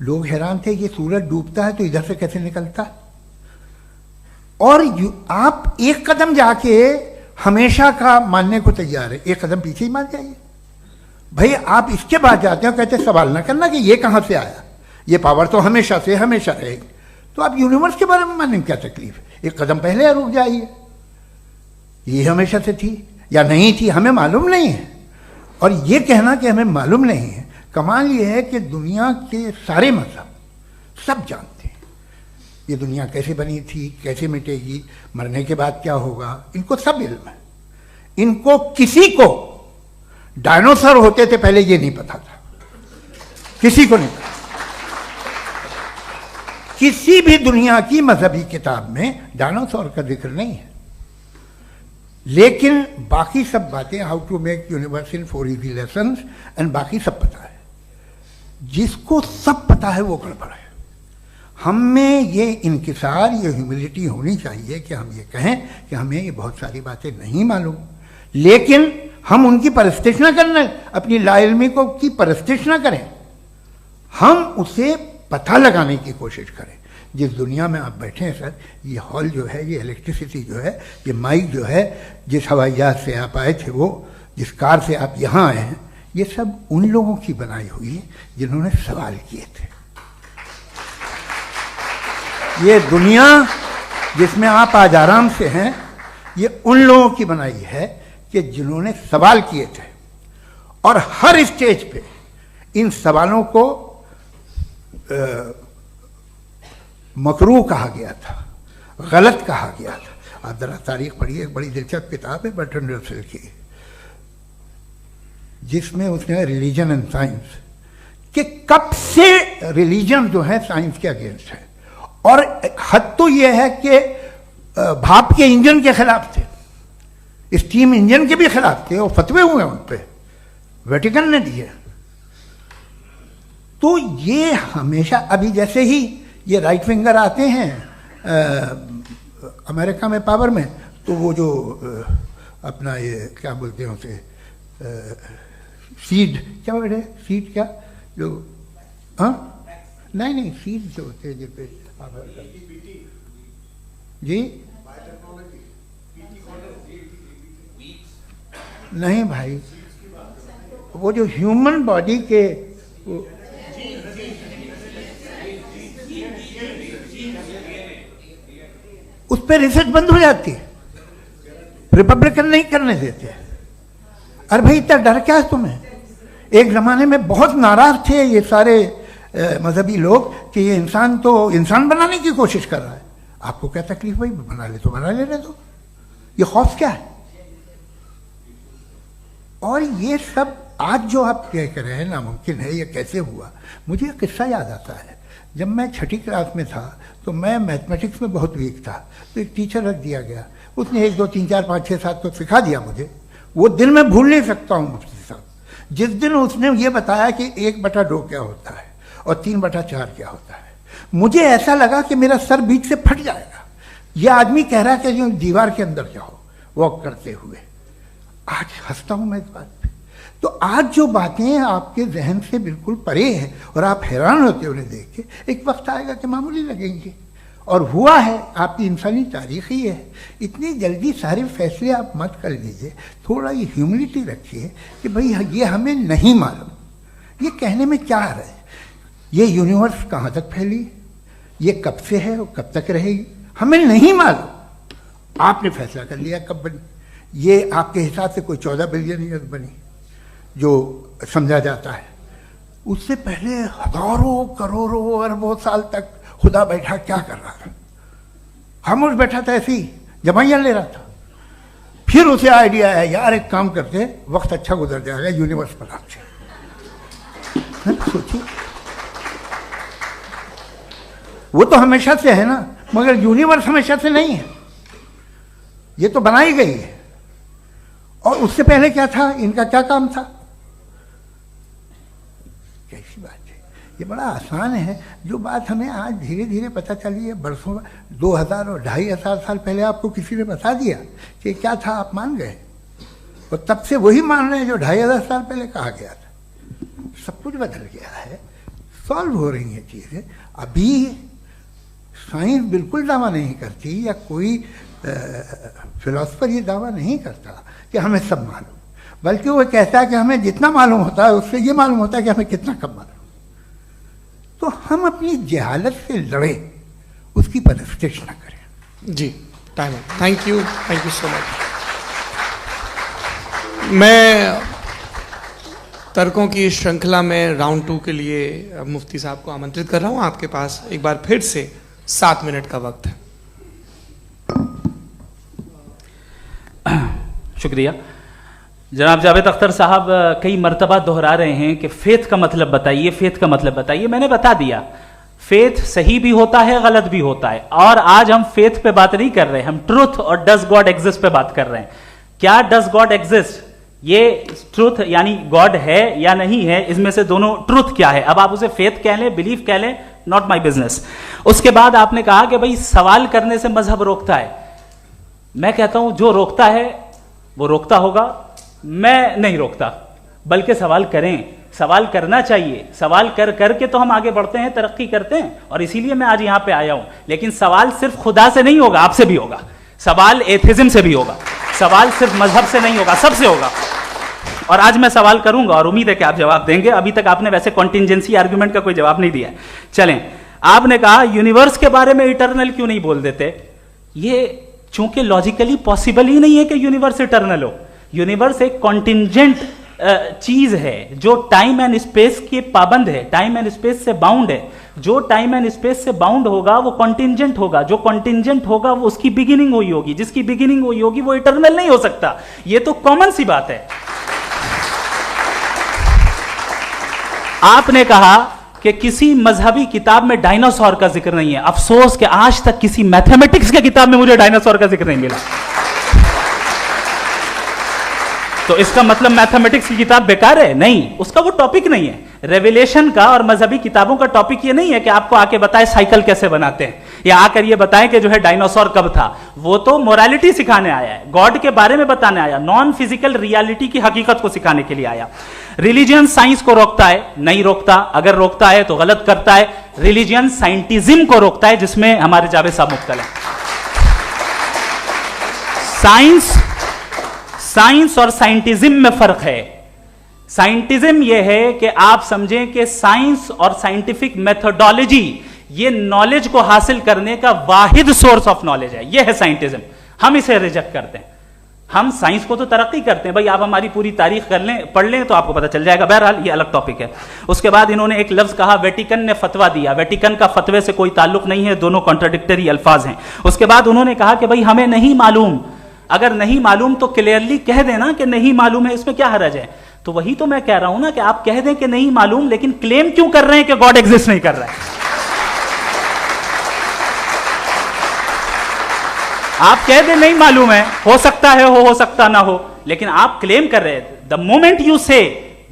लोग हैरान थे कि सूरज डूबता है तो इधर से कैसे निकलता है। और आप एक कदम जाके हमेशा का मानने को तैयार है, एक कदम पीछे ही मान जाइए। भाई आप इसके बाद जाते हो, कहते सवाल ना करना कि ये कहां से आया, ये पावर तो हमेशा से हमेशा रहेगी। तो आप यूनिवर्स के बारे में मानने में क्या तकलीफ है? एक कदम पहले रुक जाइए, ये हमेशा से थी या नहीं थी हमें मालूम नहीं है। और ये कहना कि हमें मालूम नहीं है, कमाल ये है कि दुनिया के सारे मजहब सब जानते हैं ये दुनिया कैसे बनी थी, कैसे मिटेगी, मरने के बाद क्या होगा, इनको सब इल्म है। इनको किसी को डायनासोर होते थे पहले ये नहीं पता था, किसी को नहीं पता। किसी भी दुनिया की मजहबी किताब में डायनासोर का जिक्र नहीं है। लेकिन बाकी सब बातें, how to make universe in 4 easy lessons and बाकी सब पता है। जिसको सब पता है वो गड़बड़ है। हम में ये इंकिसार, ये ह्यूमिलिटी होनी चाहिए कि हम ये कहें कि हमें ये बहुत सारी बातें नहीं मालूम, लेकिन हम उनकी परस्तिश ना करना, अपनी लाइल्मी को की परस्तिश ना करें, हम उसे पता लगाने की कोशिश करें। जिस दुनिया में आप बैठे हैं सर, ये हॉल जो है, ये इलेक्ट्रिसिटी जो है, ये माइक जो है, जिस हवाई जहाज से आप आए थे, वो जिस कार से आप यहाँ आए हैं, ये सब उन लोगों की बनाई हुई है जिन्होंने सवाल किए थे। ये दुनिया जिसमें आप आज आराम से हैं, ये उन लोगों की बनाई है कि जिन्होंने सवाल किए थे। और हर स्टेज पे इन सवालों को मकरूह कहा गया था, गलत कहा गया था। आप जरा तारीख पढ़िए, एक बड़ी दिलचस्प किताब है बर्ट्रैंड रसेल की, जिसमें उसने रिलीजन एंड साइंस कि कब से रिलीजन जो है साइंस के अगेंस्ट है। और हद तो यह है कि भाप के इंजन के खिलाफ थे, स्टीम इंजन के भी खिलाफ थे, और फतवे हुए उन पे, वेटिकन ने दिए। तो ये हमेशा, अभी जैसे ही ये राइट विंगर आते हैं अमेरिका में पावर में, तो वो जो अपना ये क्या बोलते हैं उसे, सीड क्या वर्ड है, सीड क्या जो, हाँ नहीं सीड जो होते हैं जिस पे जी, नहीं भाई, वो जो ह्यूमन बॉडी के उस पर रिसर्च बंद हो जाती है, रिपब्लिकन नहीं करने देते। अरे भाई इतना डर क्या है तुम्हें? एक जमाने में बहुत नाराज थे ये सारे मजहबी लोग कि ये इंसान तो इंसान बनाने की कोशिश कर रहा है। आपको क्या तकलीफ भाई, बना ले तो बना लेने दो, ये खौफ क्या है? और ये सब आज जो आप कह रहे हैं नामुमकिन है, ये कैसे हुआ? मुझे एक किस्सा याद आता है। जब मैं 6ठी क्लास में था तो मैं मैथमेटिक्स में बहुत वीक था, तो एक टीचर रख दिया गया, उसने 1 2 3 4 5 6 7 तो सिखा दिया मुझे। वो दिन मैं भूल नहीं सकता हूँ मुफ्ती साहब, जिस दिन उसने ये बताया कि 1/2 क्या होता है और 3/4 क्या होता है, मुझे ऐसा लगा कि मेरा सर बीच से फट जाएगा। यह आदमी कह रहा है कि जो दीवार के अंदर जाओ वॉक करते हुए। आज हंसता हूं मैं इस बात पे। तो आज जो बातें आपके जहन से बिल्कुल परे हैं और आप हैरान होते हो उन्हें देख के, एक वक्त आएगा कि मामूली लगेंगे। और हुआ है, आपकी इंसानी तारीख ही है। इतनी जल्दी सारे फैसले आप मत कर लीजिए, थोड़ा ये ह्यूमिलिटी रखिए कि भाई ये हमें नहीं मालूम। ये कहने में क्या आ रहा है? ये यूनिवर्स कहाँ तक फैली, ये कब से है और कब तक रहेगी, हमें नहीं मालूम। आपने फैसला कर लिया कब बनी। ये आपके हिसाब से कोई 14 बिलियन ईयर बनी जो समझा जाता है। उससे पहले हजारों करोड़ों अरबों साल तक खुदा बैठा क्या कर रहा था? खामोश बैठा था ऐसे ही, जमाइयाँ ले रहा था। फिर उसे आइडिया आया, यार एक काम करते, वक्त अच्छा गुजर जाएगा, यूनिवर्स पर नाम से। सोचिए, वो तो हमेशा से है ना, मगर यूनिवर्स हमेशा से नहीं है, ये तो बनाई गई है। और उससे पहले क्या था, इनका क्या काम था? कैसी बात है, ये बड़ा आसान है। जो बात हमें आज धीरे धीरे पता चली है, बरसों 2000 और 2500 साल पहले आपको किसी ने बता दिया कि क्या था, आप मान गए, और तब से वही मान रहे हैं जो 2500 साल पहले कहा गया था। सब कुछ बदल गया है, सॉल्व हो रही हैं चीज़ें। अभी साइंस बिल्कुल दावा नहीं करती, या कोई फिलोसफर ये दावा नहीं करता कि हमें सब मालूम, बल्कि वो कहता है कि हमें जितना मालूम होता है उससे ये मालूम होता है कि हमें कितना कम मालूम। तो हम अपनी जहालत से लड़े, उसकी परस्तिश न करें। जी, time, thank you so much. मैं तर्कों की श्रृंखला में राउंड 2 के लिए मुफ्ती साहब को आमंत्रित कर रहा हूं। आपके पास एक बार फिर से 7 मिनट का वक्त है। शुक्रिया। जनाब जावेद अख्तर साहब कई मर्तबा दोहरा रहे हैं कि फेथ का मतलब बताइए, फेथ का मतलब बताइए। मैंने बता दिया, फेथ सही भी होता है, गलत भी होता है। और आज हम फेथ पे बात नहीं कर रहे, हम ट्रूथ और डज गॉड एग्जिस्ट पे बात कर रहे हैं। क्या डज गॉड एग्जिस्ट, ये ट्रूथ यानी गॉड है या नहीं है, इसमें से दोनों ट्रूथ क्या है। अब आप उसे फेथ कह लें, बिलीफ कह लें, नॉट माई बिजनेस। उसके बाद आपने कहा कि भाई सवाल करने से मजहब रोकता है। मैं कहता हूं जो रोकता है वो रोकता होगा, मैं नहीं रोकता, बल्कि सवाल करें, सवाल करना चाहिए। सवाल कर करके तो हम आगे बढ़ते हैं, तरक्की करते हैं, और इसीलिए मैं आज यहां पे आया हूं। लेकिन सवाल सिर्फ खुदा से नहीं होगा, आपसे भी होगा। सवाल एथिज्म से भी होगा, सवाल सिर्फ मजहब से नहीं होगा, सबसे होगा। और आज मैं सवाल करूंगा और उम्मीद है कि आप जवाब देंगे। अभी तक आपने वैसे कॉन्टिंजेंसी आर्गुमेंट का कोई जवाब नहीं दिया। चलें, आपने कहा यूनिवर्स के बारे में इटर्नल क्यों नहीं बोल देते। ये चूंकि लॉजिकली पॉसिबल ही नहीं है कि यूनिवर्स इटर्नल हो। यूनिवर्स एक कॉन्टिंजेंट चीज है जो टाइम एंड स्पेस के पाबंद है, टाइम एंड स्पेस से बाउंड है। जो टाइम एंड स्पेस से बाउंड होगा वो कॉन्टिंजेंट होगा, जो कॉन्टिंजेंट होगा वो उसकी बिगिनिंग हुई होगी, जिसकी बिगिनिंग हुई होगी वो इटर्नल नहीं हो सकता। ये तो कॉमन सी बात है। आपने कहा कि किसी मजहबी किताब में डायनासोर का जिक्र नहीं है। अफसोस कि आज तक किसी मैथमेटिक्स की किताब में मुझे डायनासोर का जिक्र नहीं मिला। तो इसका मतलब मैथमेटिक्स की किताब बेकार है? नहीं, उसका वो टॉपिक नहीं है। रेवलेशन का और मजहबी किताबों का टॉपिक ये नहीं है कि आपको आके बताए साइकिल कैसे बनाते हैं, या आकर ये बताएं कि जो है डायनासोर कब था। वो तो मोरालिटी सिखाने आया है, गॉड के बारे में बताने आया, नॉन फिजिकल रियलिटी की हकीकत को सिखाने के लिए आया। रिलीजियन साइंस को रोकता है? नहीं रोकता। अगर रोकता है तो गलत करता है। रिलीजियन साइंटिज्म को रोकता है, जिसमें हमारे जावेद साहब मुब्तला है। साइंस और साइंटिज्म में फर्क है। साइंटिज्म यह है कि आप समझें कि साइंस और साइंटिफिक मेथोडोलॉजी ये नॉलेज को हासिल करने का वाहिद सोर्स ऑफ नॉलेज है। यह है साइंटिज्म। हम इसे रिजेक्ट करते हैं। हम साइंस को तो तरक्की करते हैं, भाई आप हमारी पूरी तारीख कर लें, पढ़ लें तो आपको पता चल जाएगा। बहरहाल ये अलग टॉपिक है। उसके बाद इन्होंने एक लफ्ज कहा, वेटिकन ने फतवा दिया। वेटिकन का फतवे से कोई ताल्लुक नहीं है, दोनों कॉन्ट्राडिक्टरी अल्फाज हैं। उसके बाद उन्होंने कहा कि भाई हमें नहीं मालूम। अगर नहीं मालूम तो क्लियरली कह देना कि नहीं मालूम है, इसमें क्या हरज है। तो वही तो मैं कह रहा हूं ना कि आप कह दें कि नहीं मालूम, लेकिन क्लेम क्यों कर रहे हैं कि गॉड एग्जिस्ट नहीं कर रहा है। आप कह दें नहीं मालूम है, हो सकता है हो सकता ना हो, लेकिन आप क्लेम कर रहे हैं। The moment you say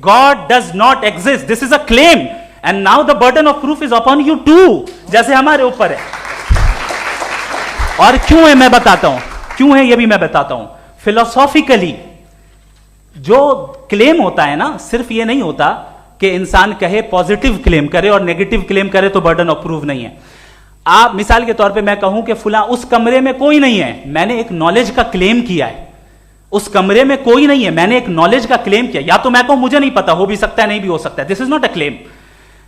God does not exist, this is a claim, and now the burden of proof is upon you too, जैसे हमारे ऊपर है। और क्यों है मैं बताता हूं, क्यों है ये भी मैं बताता हूं। फिलोसॉफिकली जो क्लेम होता है ना, सिर्फ ये नहीं होता कि इंसान कहे पॉजिटिव क्लेम करे और नेगेटिव क्लेम करे तो बर्डन ऑफ प्रूफ नहीं है। आप मिसाल के तौर पे मैं कहूं कि फुला उस कमरे में कोई नहीं है, मैंने एक नॉलेज का क्लेम किया है। उस कमरे में कोई नहीं है, मैंने एक नॉलेज का क्लेम किया। या तो मैं कहूं मुझे नहीं पता, हो भी सकता है नहीं भी हो सकता है, this is not a claim.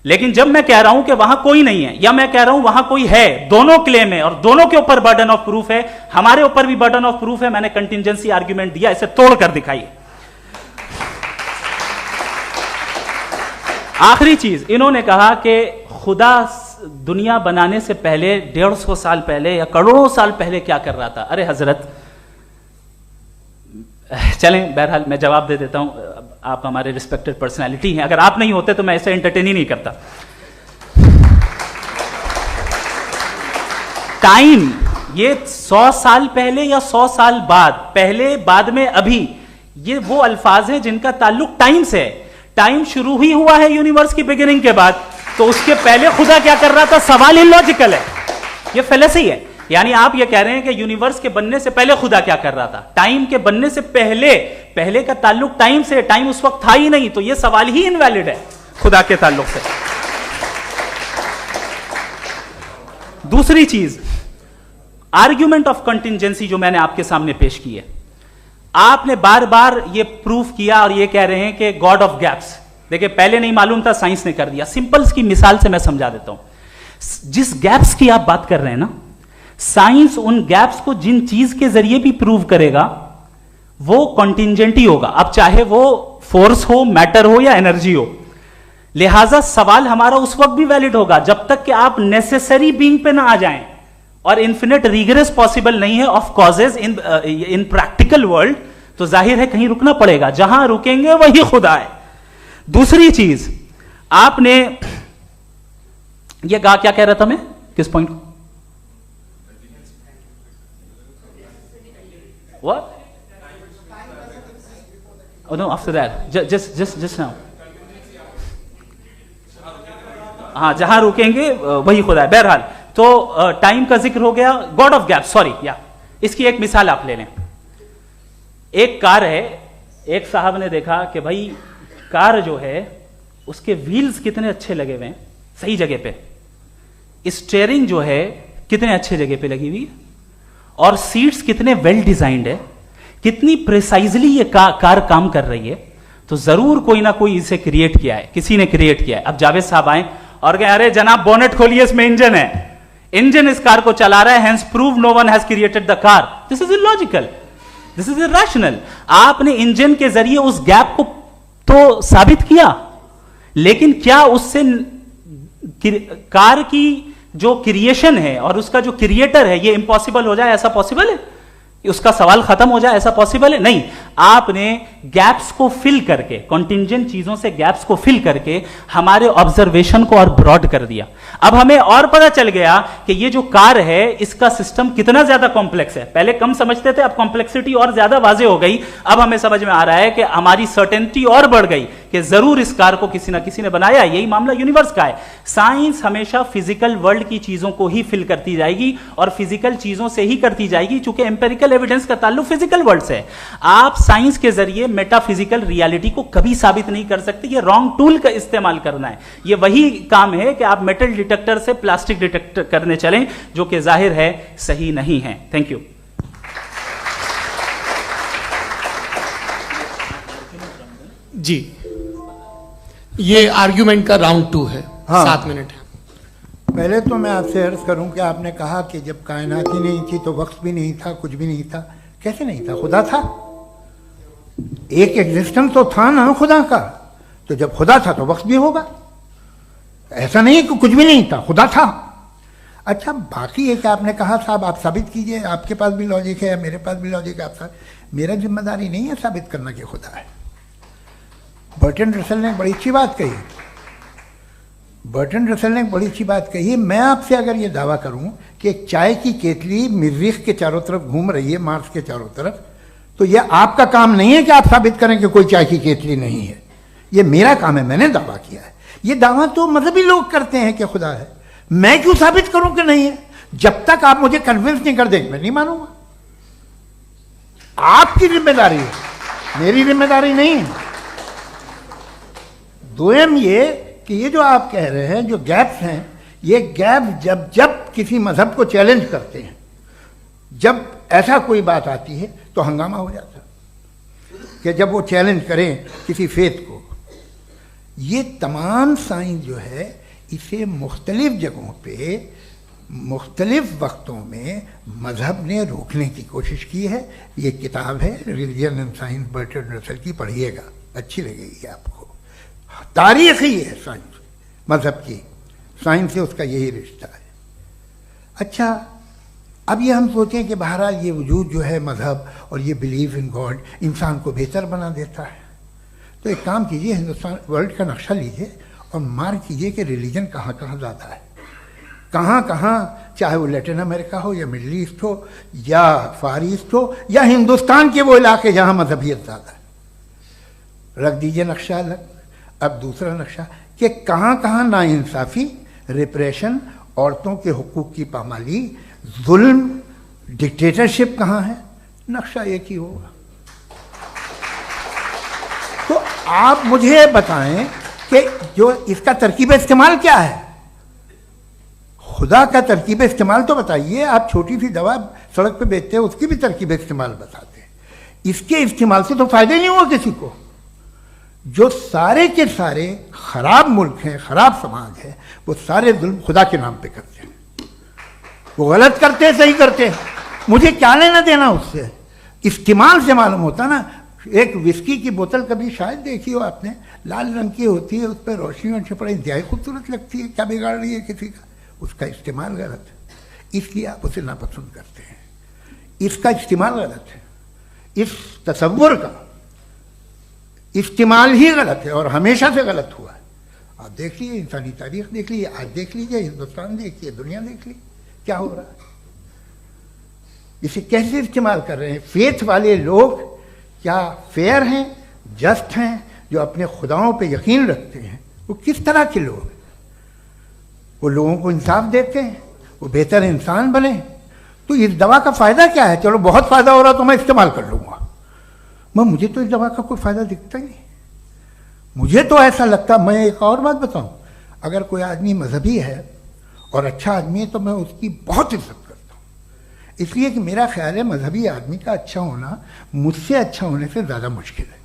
लेकिन जब मैं कह रहा हूं कि वहां कोई नहीं है, या मैं कह रहा हूं वहां कोई है, दोनों क्लेम है और दोनों के ऊपर बर्डन ऑफ प्रूफ है। हमारे ऊपर भी बर्डन ऑफ प्रूफ है। मैंने कंटिजेंसी आर्ग्यूमेंट दिया, इसे तोड़कर दिखाइए। आखिरी चीज इन्होंने कहा कि खुदा दुनिया बनाने से पहले 150 साल पहले या करोड़ों साल पहले क्या कर रहा था? अरे हजरत, चलें, बहरहाल मैं जवाब दे देता हूं, आप हमारे रिस्पेक्टेड पर्सनालिटी हैं, अगर आप नहीं होते तो मैं ऐसे एंटरटेन ही नहीं करता। टाइम, ये 100 साल पहले या 100 साल बाद, पहले बाद में अभी, ये वो अल्फाज हैं जिनका ताल्लुक टाइम से है। टाइम शुरू ही हुआ है यूनिवर्स की बिगिनिंग के बाद, तो उसके पहले खुदा क्या कर रहा था? सवाल इलॉजिकल है, ये फेलेसी है। यानी आप ये कह रहे हैं कि यूनिवर्स के बनने से पहले खुदा क्या कर रहा था? टाइम के बनने से पहले, पहले का ताल्लुक टाइम से, टाइम उस वक्त था ही नहीं, तो ये सवाल ही इनवैलिड है खुदा के ताल्लुक से। दूसरी चीज, आर्ग्यूमेंट ऑफ कंटिंजेंसी जो मैंने आपके सामने पेश की है, आपने बार बार ये प्रूफ किया और ये कह रहे हैं कि गॉड ऑफ गैप्स। देखिए, पहले नहीं मालूम था, साइंस ने कर दिया। सिंपल्स की मिसाल से मैं समझा देता हूं। जिस गैप्स की आप बात कर रहे हैं ना, साइंस उन गैप्स को जिन चीज के जरिए भी प्रूव करेगा वो कॉन्टिंजेंट ही होगा, अब चाहे वो फोर्स हो, मैटर हो या एनर्जी हो। लिहाजा सवाल हमारा उस वक्त भी वैलिड होगा जब तक कि आप नेसेसरी बीइंग पे ना आ जाएं, और इन्फिनिट रिग्रेस पॉसिबल नहीं है of causes in practical world, तो जाहिर है कहीं रुकना पड़ेगा, जहां रुकेंगे वही खुदा है। दूसरी चीज, आपने ये कहा, क्या कह रहा था मैं, किस पॉइंट को? What? Oh no, after that. Just now. हाँ, जहां रुकेंगे वही खुदा है। बहरहाल, तो टाइम का जिक्र हो गया, गॉड ऑफ गैप, सॉरी, या इसकी एक मिसाल आप ले लें। एक कार है, एक साहब ने देखा कि भाई कार जो है उसके व्हील्स कितने अच्छे लगे हुए हैं सही जगह पे, स्टीयरिंग जो है कितने अच्छे जगह पे लगी हुई है, और सीट्स कितने वेल डिजाइंड है, कितनी प्रिसाइजली ये कार काम कर रही है, तो जरूर कोई ना कोई इसे क्रिएट किया है, किसी ने क्रिएट किया है। अब जावेद साहब आए और कहे, अरे जनाब बोनेट खोलिए, इसमें इंजन है, इंजन इस कार को चला रहा है, hence prove no one has created the car. This is illogical, this is irrational. आपने इंजन के जरिए उस गैप को तो साबित किया, लेकिन क्या उससे कार की जो क्रिएशन है और उसका जो क्रिएटर है ये इम्पॉसिबल हो जाए? ऐसा पॉसिबल है? उसका सवाल खत्म हो जाए, ऐसा पॉसिबल है? नहीं। आपने गैप्स को फिल करके, कॉन्टिंजेंट चीजों से गैप्स को फिल करके हमारे ऑब्जर्वेशन को और ब्रॉड कर दिया। अब हमें और पता चल गया कि ये जो कार है इसका सिस्टम कितना ज्यादा कॉम्प्लेक्स है। पहले कम समझते थे, अब कॉम्प्लेक्सिटी और ज्यादा वाजे हो गई। अब हमें समझ में आ रहा है कि हमारी सर्टेनिटी और बढ़ गई कि जरूर इस कार को किसी ना किसी ने बनाया। यही मामला यूनिवर्स का है। साइंस हमेशा फिजिकल वर्ल्ड की चीजों को ही फिल करती जाएगी और फिजिकल चीजों से ही करती जाएगी, चूंकि एम्पेरिकल एविडेंस का ताल्लुक फिजिकल वर्ल्ड से है। आप साइंस के जरिए मेटाफिजिकल रियलिटी को कभी साबित नहीं कर सकते। ये रॉन्ग टूल का इस्तेमाल करना है। ये वही काम है कि आप मेटल डिटेक्टर से प्लास्टिक डिटेक्टर करने चलें, जो कि जाहिर है सही नहीं है। Thank you. जी, ये आर्ग्यूमेंट का राउंड 2 है। हाँ। 7 मिनट है। पहले तो मैं आपसे अर्ज करूं कि आपने कहा कि जब कायनात ही नहीं थी तो वक्त भी नहीं था, कुछ भी नहीं था। कैसे नहीं था? खुदा था, एक एग्जिस्टेंस तो था ना खुदा का। तो जब खुदा था तो वक्त भी होगा। ऐसा नहीं कि कुछ भी नहीं था, खुदा था। अच्छा, बाकी एक आपने कहा साहब आप साबित कीजिए, आपके पास भी लॉजिक है, मेरे पास भी लॉजिक है। आप मेरा जिम्मेदारी नहीं है साबित करना कि खुदा है। बर्टन रसल ने बड़ी अच्छी बात कही। बर्टन रसल ने बड़ी अच्छी बात कही। मैं आपसे अगर ये दावा करूं कि एक चाय की केतली मरीख के चारों तरफ घूम रही है, मार्स के चारों तरफ, तो यह आपका काम नहीं है कि आप साबित करें कि कोई चाय की केतली नहीं है। यह मेरा काम है, मैंने दावा किया है। यह दावा तो मजहबी लोग करते हैं कि खुदा है। मैं क्यों साबित करूं कि नहीं है? जब तक आप मुझे कन्विंस नहीं कर देंगे मैं नहीं मानूंगा। आपकी जिम्मेदारी है, मेरी जिम्मेदारी नहीं है। दोयम ये कि ये जो आप कह रहे हैं, जो गैप्स हैं, ये गैप जब जब किसी मजहब को चैलेंज करते हैं, जब ऐसा कोई बात आती है तो हंगामा हो जाता है कि जब वो चैलेंज करें किसी फेथ को। ये तमाम साइंस जो है इसे मुख्तलिफ जगहों पे मुख्तलिफ वक्तों में मजहब ने रोकने की कोशिश की है। ये किताब है religion and science, Burton Russell की, पढ़िएगा, अच्छी लगेगी आपको। तारीख ही है साइंस, मजहब की साइंस से उसका यही रिश्ता है। अच्छा, अब ये हम सोचें कि बहरहाल ये वजूद जो है मज़हब और ये बिलीव इन गॉड इंसान को बेहतर बना देता है, तो एक काम कीजिए, हिंदुस्तान वर्ल्ड का नक्शा लीजिए और मार्क कीजिए कि रिलीजन कहाँ कहाँ ज़्यादा है, कहाँ कहाँ, चाहे वो लैटिन अमेरिका हो या मिडल ईस्ट हो या फार ईस्ट हो या हिंदुस्तान के वो इलाके जहाँ मजहबियत ज़्यादा है। रख दीजिए नक्शा अलग। अब दूसरा नक्शा कि कहाँ कहाँ नाइंसाफ़ी, रिप्रेशन, औरतों के हुकूक की पामाली, जुल्म, डिक्टेटरशिप कहाँ है, नक्शा एक ही होगा। तो आप मुझे बताएं कि जो इसका तरकीब इस्तेमाल क्या है, खुदा का तरकीब इस्तेमाल तो बताइए। आप छोटी सी दवा सड़क पे बेचते हैं उसकी भी तरकीब इस्तेमाल बताते हैं, इसके इस्तेमाल से तो फायदे नहीं हुआ किसी को। जो सारे के सारे खराब मुल्क हैं, खराब समाज है, वो सारे जुल्म खुदा के नाम पे करते हैं। वो गलत करते हैं, सही करते हैं, मुझे क्या लेना देना उससे। इस्तेमाल से मालूम होता ना। एक विस्की की बोतल कभी शायद देखी हो आपने, लाल रंग की होती है, उस पर रोशनी और छपड़ा इंतहाई खूबसूरत लगती है, क्या बिगाड़ रही है किसी का, उसका इस्तेमाल गलत है, इसलिए आप उसे नापसंद करते हैं। इसका इस्तेमाल गलत है, इस तसव्वुर का इस्तेमाल ही गलत है और हमेशा से गलत हुआ है। आप देख लीजिए, इंसानी तारीख देख लीजिए, आज देख लीजिए, हिंदुस्तान देखिए, दुनिया देख लीजिए क्या हो रहा है। इसे कैसे इस्तेमाल कर रहे हैं फेथ वाले लोग, क्या फेयर हैं, जस्ट हैं, जो अपने खुदाओं पे यकीन रखते हैं, वो किस तरह के लोग हैं। वो लोगों को इंसाफ देते हैं, वो बेहतर इंसान बने। तो इस दवा का फ़ायदा क्या है? चलो बहुत फ़ायदा हो रहा तो मैं इस्तेमाल कर लूँगा, मुझे तो इस दवा का कोई फ़ायदा दिखता ही नहीं। मुझे तो ऐसा लगता, मैं एक और बात बताऊं, अगर कोई आदमी मजहबी है और अच्छा आदमी है तो मैं उसकी बहुत इज्जत करता हूँ, इसलिए कि मेरा ख्याल है मजहबी आदमी का अच्छा होना मुझसे अच्छा होने से ज़्यादा मुश्किल है।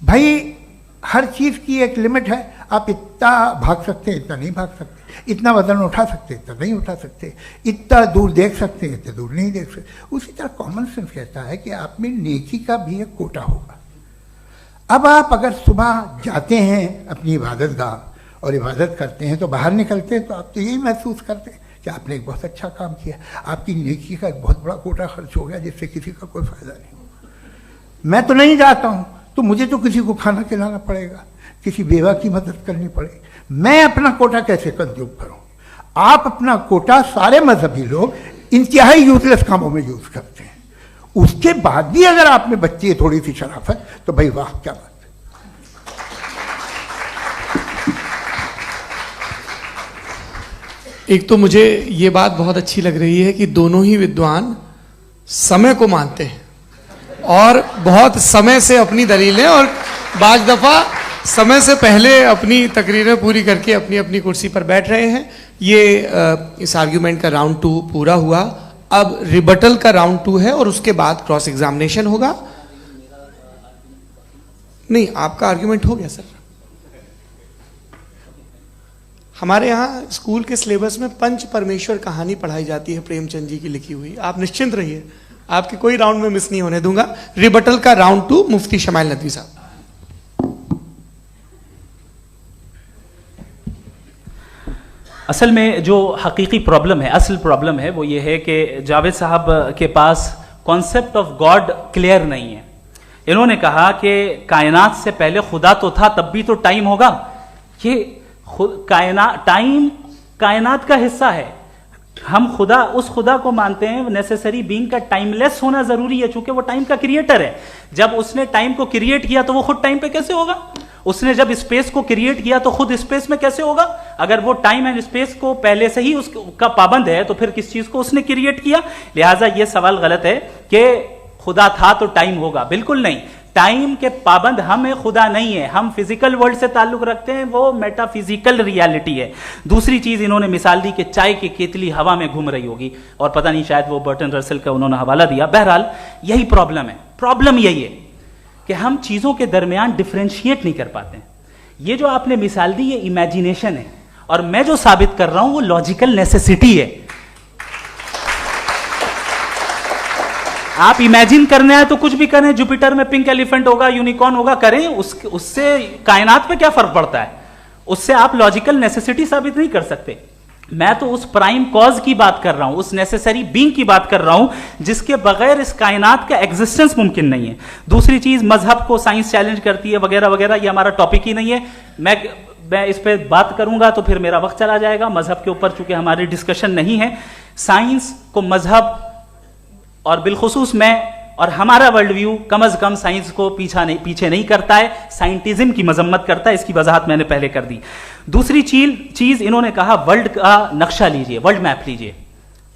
भाई हर चीज़ की एक लिमिट है, आप इतना भाग सकते हैं, इतना नहीं भाग सकते, इतना वजन उठा सकते, इतना नहीं उठा सकते, इतना दूर देख सकते हैं, इतना दूर नहीं देख सकते। उसी तरह कॉमन सेंस कहता है कि आप में नेकी का भी एक कोटा होगा। अब आप अगर सुबह जाते हैं अपनी इबादत गाह और इबादत करते हैं तो बाहर निकलते हैं तो आप तो यही महसूस करते हैं कि आपने एक बहुत अच्छा काम किया, आपकी नेकी का एक बहुत बड़ा कोटा खर्च हो गया जिससे किसी का कोई फ़ायदा नहीं होगा। मैं तो नहीं जाता हूँ तो मुझे तो किसी को खाना खिलाना पड़ेगा, किसी बेवा की मदद करनी पड़ेगी, मैं अपना कोटा कैसे कंज्यूम करूं? आप अपना कोटा सारे मजहबी लोग इंतहाई यूजलेस कामों में यूज करते हैं, उसके बाद भी अगर आप में बच्ची है थोड़ी सी शराफत तो भाई वाह क्या बात है। एक तो मुझे ये बात बहुत अच्छी लग रही है कि दोनों ही विद्वान समय को मानते हैं और बहुत समय से अपनी दलीलें और बाज दफा समय से पहले अपनी तकरीरें पूरी करके अपनी अपनी कुर्सी पर बैठ रहे हैं। ये इस आर्ग्यूमेंट का राउंड 2 पूरा हुआ। अब रिबटल का राउंड 2 है और उसके बाद क्रॉस एग्जामिनेशन होगा। नहीं, आपका आर्ग्यूमेंट हो गया सर। हमारे यहाँ स्कूल के सिलेबस में पंच परमेश्वर कहानी पढ़ाई जाती है, प्रेमचंद जी की लिखी हुई। आप निश्चिंत रहिए, आपके कोई राउंड में मिस नहीं होने दूंगा। रिबटल का राउंड 2 मुफ्ती शमाइल नदवी साहब। असल में जो हकीकी प्रॉब्लम है, असल प्रॉब्लम है वो ये है कि जावेद साहब के पास कॉन्सेप्ट ऑफ गॉड क्लियर नहीं है। इन्होंने कहा कि कायनात से पहले खुदा तो था, तब भी तो टाइम होगा। ये टाइम कायनात का हिस्सा है। हम खुदा, उस खुदा को मानते हैं नेसेसरी बीइंग का टाइमलेस होना जरूरी है, चूंकि वो टाइम का क्रिएटर है। जब उसने टाइम को क्रिएट किया तो वो खुद टाइम पे कैसे होगा? उसने जब स्पेस को क्रिएट किया तो खुद स्पेस में कैसे होगा? अगर वो टाइम एंड स्पेस को पहले से ही उसका पाबंद है तो फिर किस चीज को उसने क्रिएट किया? लिहाजा ये सवाल गलत है कि खुदा था तो टाइम होगा। बिल्कुल नहीं, टाइम के पाबंद हम है, खुदा नहीं है। हम फिजिकल वर्ल्ड से ताल्लुक रखते हैं, वो मेटाफिजिकल रियलिटी है। दूसरी चीज इन्होंने मिसाल दी कि चाय की केतली हवा में घूम रही होगी, और पता नहीं शायद वो बर्टन रसल का उन्होंने हवाला दिया। बहरहाल यही प्रॉब्लम है। प्रॉब्लम यही है कि हम चीजों के दरमियान डिफरेंशिएट नहीं कर पाते। ये जो आपने मिसाल दी ये इमेजिनेशन है, और मैं जो साबित कर रहा हूं वो लॉजिकल नेसेसिटी है। आप इमेजिन करने आए तो कुछ भी करें, जुपिटर में पिंक एलिफेंट होगा, यूनिकॉर्न होगा, करें, उससे कायनात पे क्या फर्क पड़ता है? उससे आप लॉजिकल नेसेसिटी साबित नहीं कर सकते। मैं तो उस प्राइम कॉज की बात कर रहा हूं, उस नेसेसरी बीइंग की बात कर रहा हूं जिसके बगैर इस कायनात का एग्जिस्टेंस मुमकिन नहीं है। दूसरी चीज, मजहब को साइंस चैलेंज करती है वगैरह वगैरह, ये हमारा टॉपिक ही नहीं है। मैं इस पे बात करूंगा तो फिर मेरा वक्त चला जाएगा। मजहब के ऊपर चूंकि हमारी डिस्कशन नहीं है, साइंस को मजहब और बिलखुसूस मैं और हमारा वर्ल्ड व्यू कम से कम साइंस को पीछे नहीं करता है, साइंटिज्म की मजम्मत करता है। इसकी वजाहत मैंने पहले कर दी। दूसरी चीज इन्होंने कहा वर्ल्ड का नक्शा लीजिए, वर्ल्ड मैप लीजिए,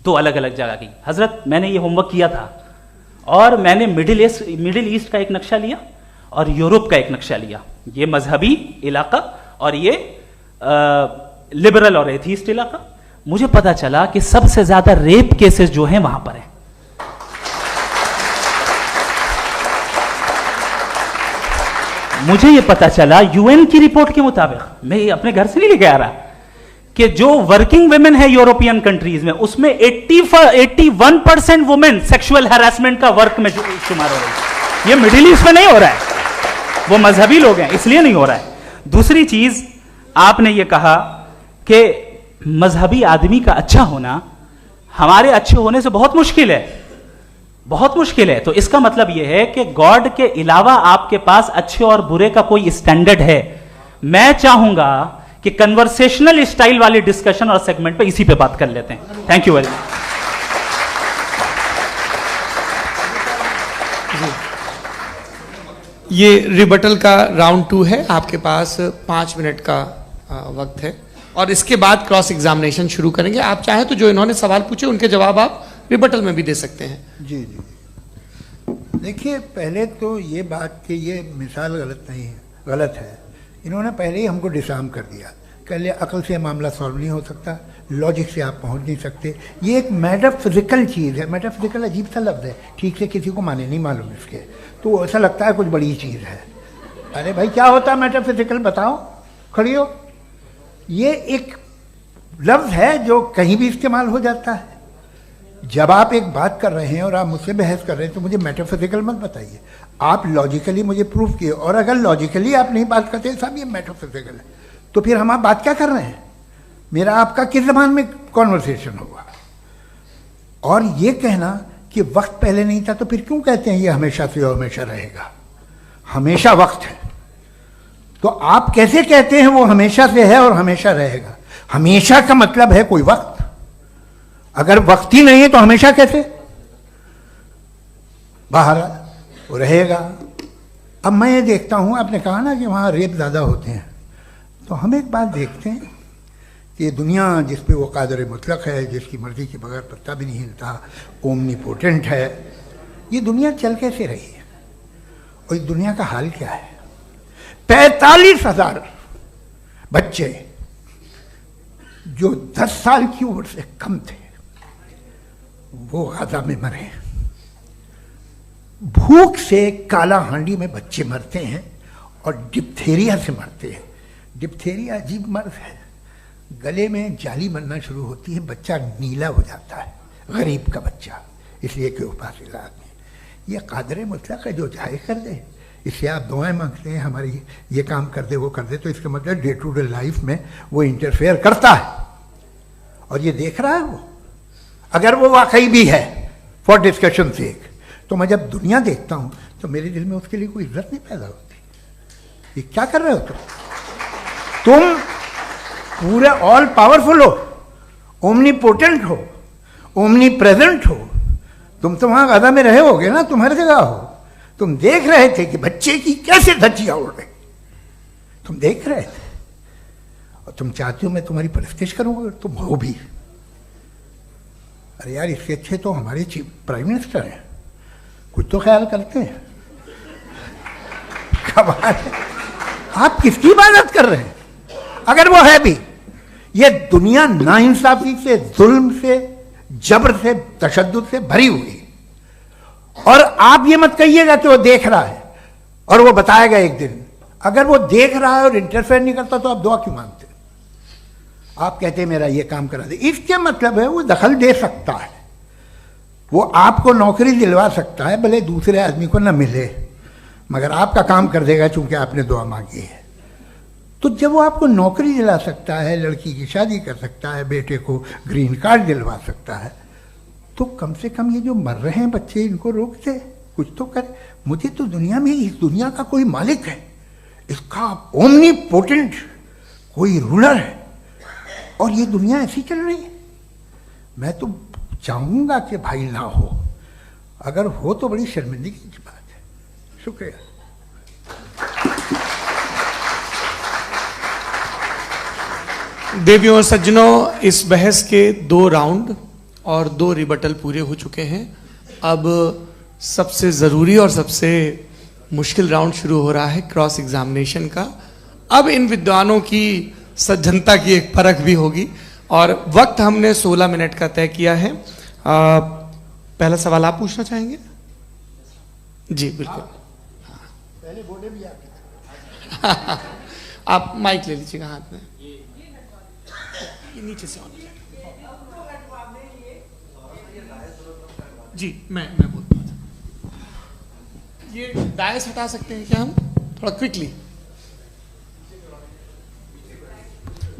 दो अलग अलग जगह की। हजरत मैंने ये होमवर्क किया था और मैंने मिडिल ईस्ट का एक नक्शा लिया और यूरोप का एक नक्शा लिया, ये मजहबी इलाका और ये लिबरल और एथीस्ट इलाका। मुझे पता चला कि सबसे ज्यादा रेप केसेस जो हैं वहां पर है। मुझे यह पता चला यूएन की रिपोर्ट के मुताबिक, मैं ये अपने घर से नहीं लेके आ रहा, कि जो वर्किंग वुमेन है यूरोपियन कंट्रीज में, उसमें 81% वुमेन सेक्सुअल हैरेसमेंट का वर्क में शुमार हो रही है। ये मिडिल ईस्ट में नहीं हो रहा है, वो मजहबी लोग हैं इसलिए नहीं हो रहा है। दूसरी चीज, आपने ये कहा कि मजहबी आदमी का अच्छा होना हमारे अच्छे होने से बहुत मुश्किल है, बहुत मुश्किल है। तो इसका मतलब यह है कि गॉड के अलावा आपके पास अच्छे और बुरे का कोई स्टैंडर्ड है। मैं चाहूंगा कि कन्वर्सेशनल स्टाइल वाली डिस्कशन और सेगमेंट पे इसी पे बात कर लेते हैं। Thank you very much. ये रिबटल का राउंड 2 है, आपके पास 5 मिनट का वक्त है और इसके बाद क्रॉस एग्जामिनेशन शुरू करेंगे। आप चाहें तो जो इन्होंने सवाल पूछे उनके जवाब आप रिबटल में भी दे सकते हैं। जी जी, देखिए पहले तो ये बात कि ये मिसाल गलत नहीं है, गलत है। इन्होंने पहले ही हमको डिसार्म कर दिया, कह लिया अकल से मामला सॉल्व नहीं हो सकता, लॉजिक से आप पहुंच नहीं सकते। ये एक मेटाफिजिकल चीज़ है। मेटाफिजिकल अजीब सा लफ्ज़ है, ठीक से किसी को माने नहीं मालूम इसके, तो ऐसा लगता है कुछ बड़ी चीज़ है। अरे भाई क्या होता है मेटाफिजिकल, बताओ, खड़ी हो। ये एक लफ्ज़ है जो कहीं भी इस्तेमाल हो जाता है। जब आप एक बात कर रहे हैं और आप मुझसे बहस कर रहे हैं तो मुझे मेटाफिजिकल मत बताइए, आप लॉजिकली मुझे प्रूफ किए। और अगर लॉजिकली आप नहीं बात करते साहब ये मेटाफिजिकल है, तो फिर हम आप बात क्या कर रहे हैं? मेरा आपका किस ज़बान में कॉन्वर्सेशन होगा? और ये कहना कि वक्त पहले नहीं था, तो फिर क्यों कहते हैं ये हमेशा से और हमेशा रहेगा? हमेशा वक्त है, तो आप कैसे कहते हैं वो हमेशा से है और हमेशा रहेगा? हमेशा का मतलब है कोई वक्त, अगर वक्त ही नहीं है तो हमेशा कैसे? बाहर वो रहेगा। अब मैं ये देखता हूँ, आपने कहा ना कि वहाँ रेप ज़्यादा होते हैं, तो हम एक बात देखते हैं कि ये दुनिया जिस पे वो कादर मुतलक है, जिसकी मर्जी के बगैर पत्ता भी नहीं हिलता, ओमनीपोटेंट है, ये दुनिया चल कैसे रही है? और इस दुनिया का हाल क्या है? 45,000 बच्चे जो 10 साल की उम्र से कम थे वो गाजा में मरे। भूख से काला हांडी में बच्चे मरते हैं और डिप्थेरिया से मरते हैं। डिप्थेरिया अजीब मर्ज है, गले में जाली बनना शुरू होती है, बच्चा नीला हो जाता है, गरीब का बच्चा, इसलिए कि उपास आदमी। ये कादर मुतलक है जो चाहे कर दे, इससे आप दुआएं मांगते हैं हमारी ये काम कर दे वो कर दे, तो इसका मतलब डे टू डे लाइफ में वो इंटरफेयर करता है और ये देख रहा है वो। अगर वो वाकई भी है फॉर डिस्कशन से, तो मैं जब दुनिया देखता हूं तो मेरे दिल में उसके लिए कोई इज्जत नहीं पैदा होती। ये क्या कर रहे हो तुम पूरे ऑल पावरफुल हो, ओमनीपोटेंट हो, ओमनी प्रेजेंट हो। तुम तो वहां गाजा में रहे होगे ना, तुम हर जगह हो। तुम देख रहे थे कि बच्चे की कैसे धज्जियां उड़ रही, तुम देख रहे थे और तुम चाहते हो मैं तुम्हारी परस्तिश करूंगा, तुम हो भी। अरे यार, इसके अच्छे तो हमारे चीफ प्राइम मिनिस्टर हैं, कुछ तो ख्याल करते हैं। कमाल है, आप किसकी इबादत कर रहे हैं? अगर वो है भी, ये दुनिया नाइंसाफी से, जुल्म से, जबर से, तशद्दुद से भरी हुई। और आप ये मत कहिएगा कि वो देख रहा है और वो बताएगा एक दिन। अगर वो देख रहा है और इंटरफेयर नहीं करता तो आप दुआ क्यों मांगते? आप कहते हैं मेरा ये काम करा दे, इसके मतलब है वो दखल दे सकता है, वो आपको नौकरी दिलवा सकता है, भले दूसरे आदमी को न मिले, मगर आपका काम कर देगा चूंकि आपने दुआ मांगी है। तो जब वो आपको नौकरी दिला सकता है, लड़की की शादी कर सकता है, बेटे को ग्रीन कार्ड दिलवा सकता है, तो कम से कम ये जो मर रहे हैं बच्चे, इनको रोक दे, कुछ तो करे। मुझे तो दुनिया में, इस दुनिया का कोई मालिक है, इसका ओमनीपोटेंट कोई रूलर है, और ये दुनिया ऐसी चल रही है। मैं तो चाहूँगा कि भाई ना हो, अगर हो तो बड़ी शर्मिंदगी की बात है। शुक्रिया। देवियों और सज्जनों, इस बहस के 2 राउंड और 2 रिबटल पूरे हो चुके हैं। अब सबसे ज़रूरी और सबसे मुश्किल राउंड शुरू हो रहा है, क्रॉस एग्जामिनेशन का। अब इन विद्वानों की सज्जनता की एक परख भी होगी, और वक्त हमने 16 मिनट का तय किया है। पहला सवाल आप पूछना चाहेंगे? जी बिल्कुल। पहले बोले भी आपके आप माइक ले लीजिएगा हाथ में, ये नीचे से ऑन जी। मैं बोलता हूँ, ये दाएं से हटा सकते हैं क्या हम, थोड़ा क्विकली?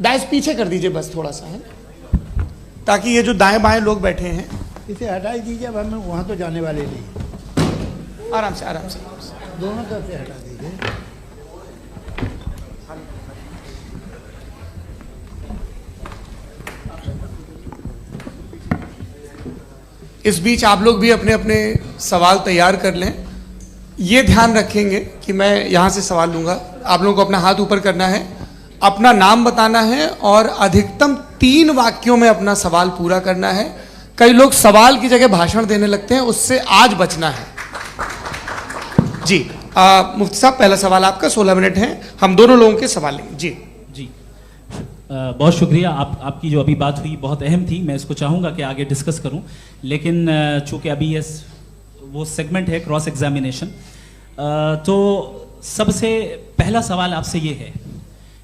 दाएं से पीछे कर दीजिए बस थोड़ा सा, है, ताकि ये जो दाएं बाएं लोग बैठे हैं, इसे हटा ही दीजिए। अब हम वहाँ तो जाने वाले नहीं। आराम से आराम से आराम से। दोनों तरफ से हटा दीजिए। इस बीच आप लोग भी अपने अपने सवाल तैयार कर लें। ये ध्यान रखेंगे कि मैं यहाँ से सवाल लूँगा, आप लोगों को अपना हाथ ऊपर करना है, अपना नाम बताना है, और अधिकतम 3 वाक्यों में अपना सवाल पूरा करना है। कई लोग सवाल की जगह भाषण देने लगते हैं, उससे आज बचना है। जी मुफ्ती साहब, पहला सवाल आपका, 16 मिनट हैं, हम दोनों लोगों के सवाल लेंगे। जी जी बहुत शुक्रिया। आपकी जो अभी बात हुई बहुत अहम थी, मैं इसको चाहूँगा कि आगे डिस्कस करूँ, लेकिन चूँकि अभी ये वो सेगमेंट है क्रॉस एग्जामिनेशन, तो सबसे पहला सवाल आपसे ये है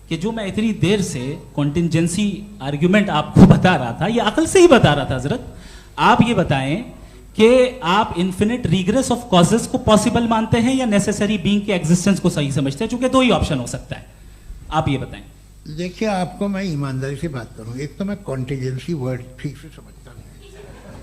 कि जो मैं इतनी देर से कॉन्टिंजेंसी आर्ग्यूमेंट आपको बता रहा था, ये अकल से ही बता रहा था हजरत, आप ये बताएं कि आप इन्फिनिट रिग्रेस ऑफ कॉजेस को पॉसिबल मानते हैं या नेसेसरी बीइंग के एग्जिस्टेंस को सही समझते हैं? चूंकि 2 ही ऑप्शन हो सकता है, आप ये बताएं। देखिए, आपको मैं ईमानदारी से बात करूं, एक तो मैं कॉन्टिजेंसी वर्ड ठीक से समझता नहीं,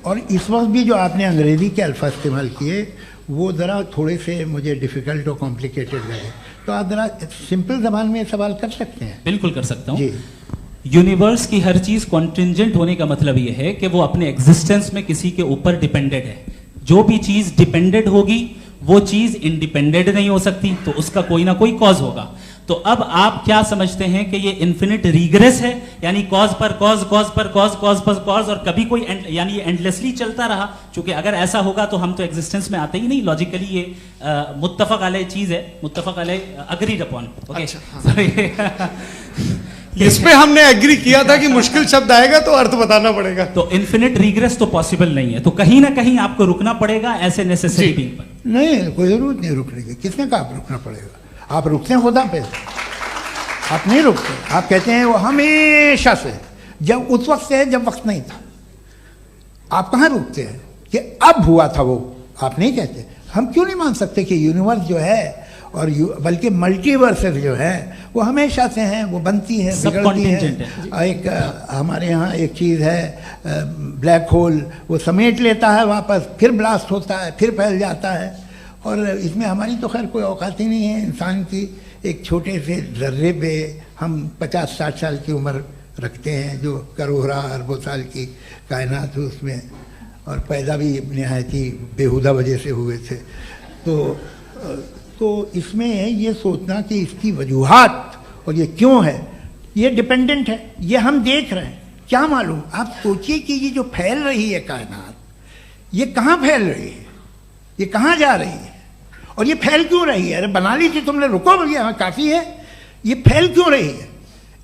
और इस वक्त भी जो आपने अंग्रेजी के अल्फाज इस्तेमाल किए वो ज़रा थोड़े से मुझे डिफ़िकल्ट और कॉम्प्लिकेटेड लगे, तो आप ज़रा सिंपल ज़बान में सवाल कर सकते हैं? बिल्कुल कर सकता हूँ जी। यूनिवर्स की हर चीज कॉन्टिंजेंट होने का मतलब यह है कि वो अपने एग्जिस्टेंस में किसी के ऊपर डिपेंडेड है। जो भी चीज डिपेंडेड होगी वो चीज इंडिपेंडेंट नहीं हो सकती, तो उसका कोई ना कोई कॉज होगा। तो अब आप क्या समझते हैं कि ये इन्फिनिट रिग्रेस है, यानी कॉज पर कॉज, कॉज पर कॉज, कॉज पर कॉज, और कभी कोई यानी ये एंडलेसली चलता रहा? क्योंकि अगर ऐसा होगा तो हम तो एग्जिस्टेंस में आते ही नहीं। लॉजिकली ये मुत्तफक अलैह चीज है, मुत्तफक अलैह, अग्रीड अपॉन। ओके, इस पे हमने एग्री किया था कि मुश्किल शब्द आएगा तो अर्थ बताना पड़ेगा। तो इन्फिनिट रिग्रेस तो पॉसिबल नहीं है, तो कहीं ना कहीं आपको रुकना पड़ेगा ऐसे नेसेसरी बीइंग पर। नहीं, कोई जरूरत नहीं रुकने की। किसने कहा आप रुकना पड़ेगा? आप रुकते हैं खुदा पे, आप नहीं रुकते। आप कहते हैं वो हमेशा से, जब उस वक्त से जब वक्त नहीं था। आप कहाँ रुकते हैं कि अब हुआ था वो? आप नहीं कहते। हम क्यों नहीं मान सकते कि यूनिवर्स जो है और बल्कि मल्टीवर्सेस जो है वो हमेशा से हैं, वो बनती है, बिगड़ती है। एक हमारे यहाँ एक चीज़ है ब्लैक होल, वो समेट लेता है वापस, फिर ब्लास्ट होता है, फिर फैल जाता है। और इसमें हमारी तो खैर कोई औकात ही नहीं है इंसान की। एक छोटे से ज़र्रे पे हम 50-60 साल की उम्र रखते हैं, जो करोड़ों अरबों साल की कायनात है उसमें, और पैदा भी नहायत ही बेहुदा वजह से हुए थे। तो इसमें ये सोचना कि इसकी वजूहात और ये क्यों है, ये डिपेंडेंट है, ये हम देख रहे हैं। क्या मालूम, आप सोचिए कि ये जो फैल रही है कायनात, ये कहाँ फैल रही है, ये कहाँ जा रही है, और ये फैल क्यों रही है? अरे बना ली थी तुमने, रुको भैया, काफ़ी है। ये फैल क्यों रही है?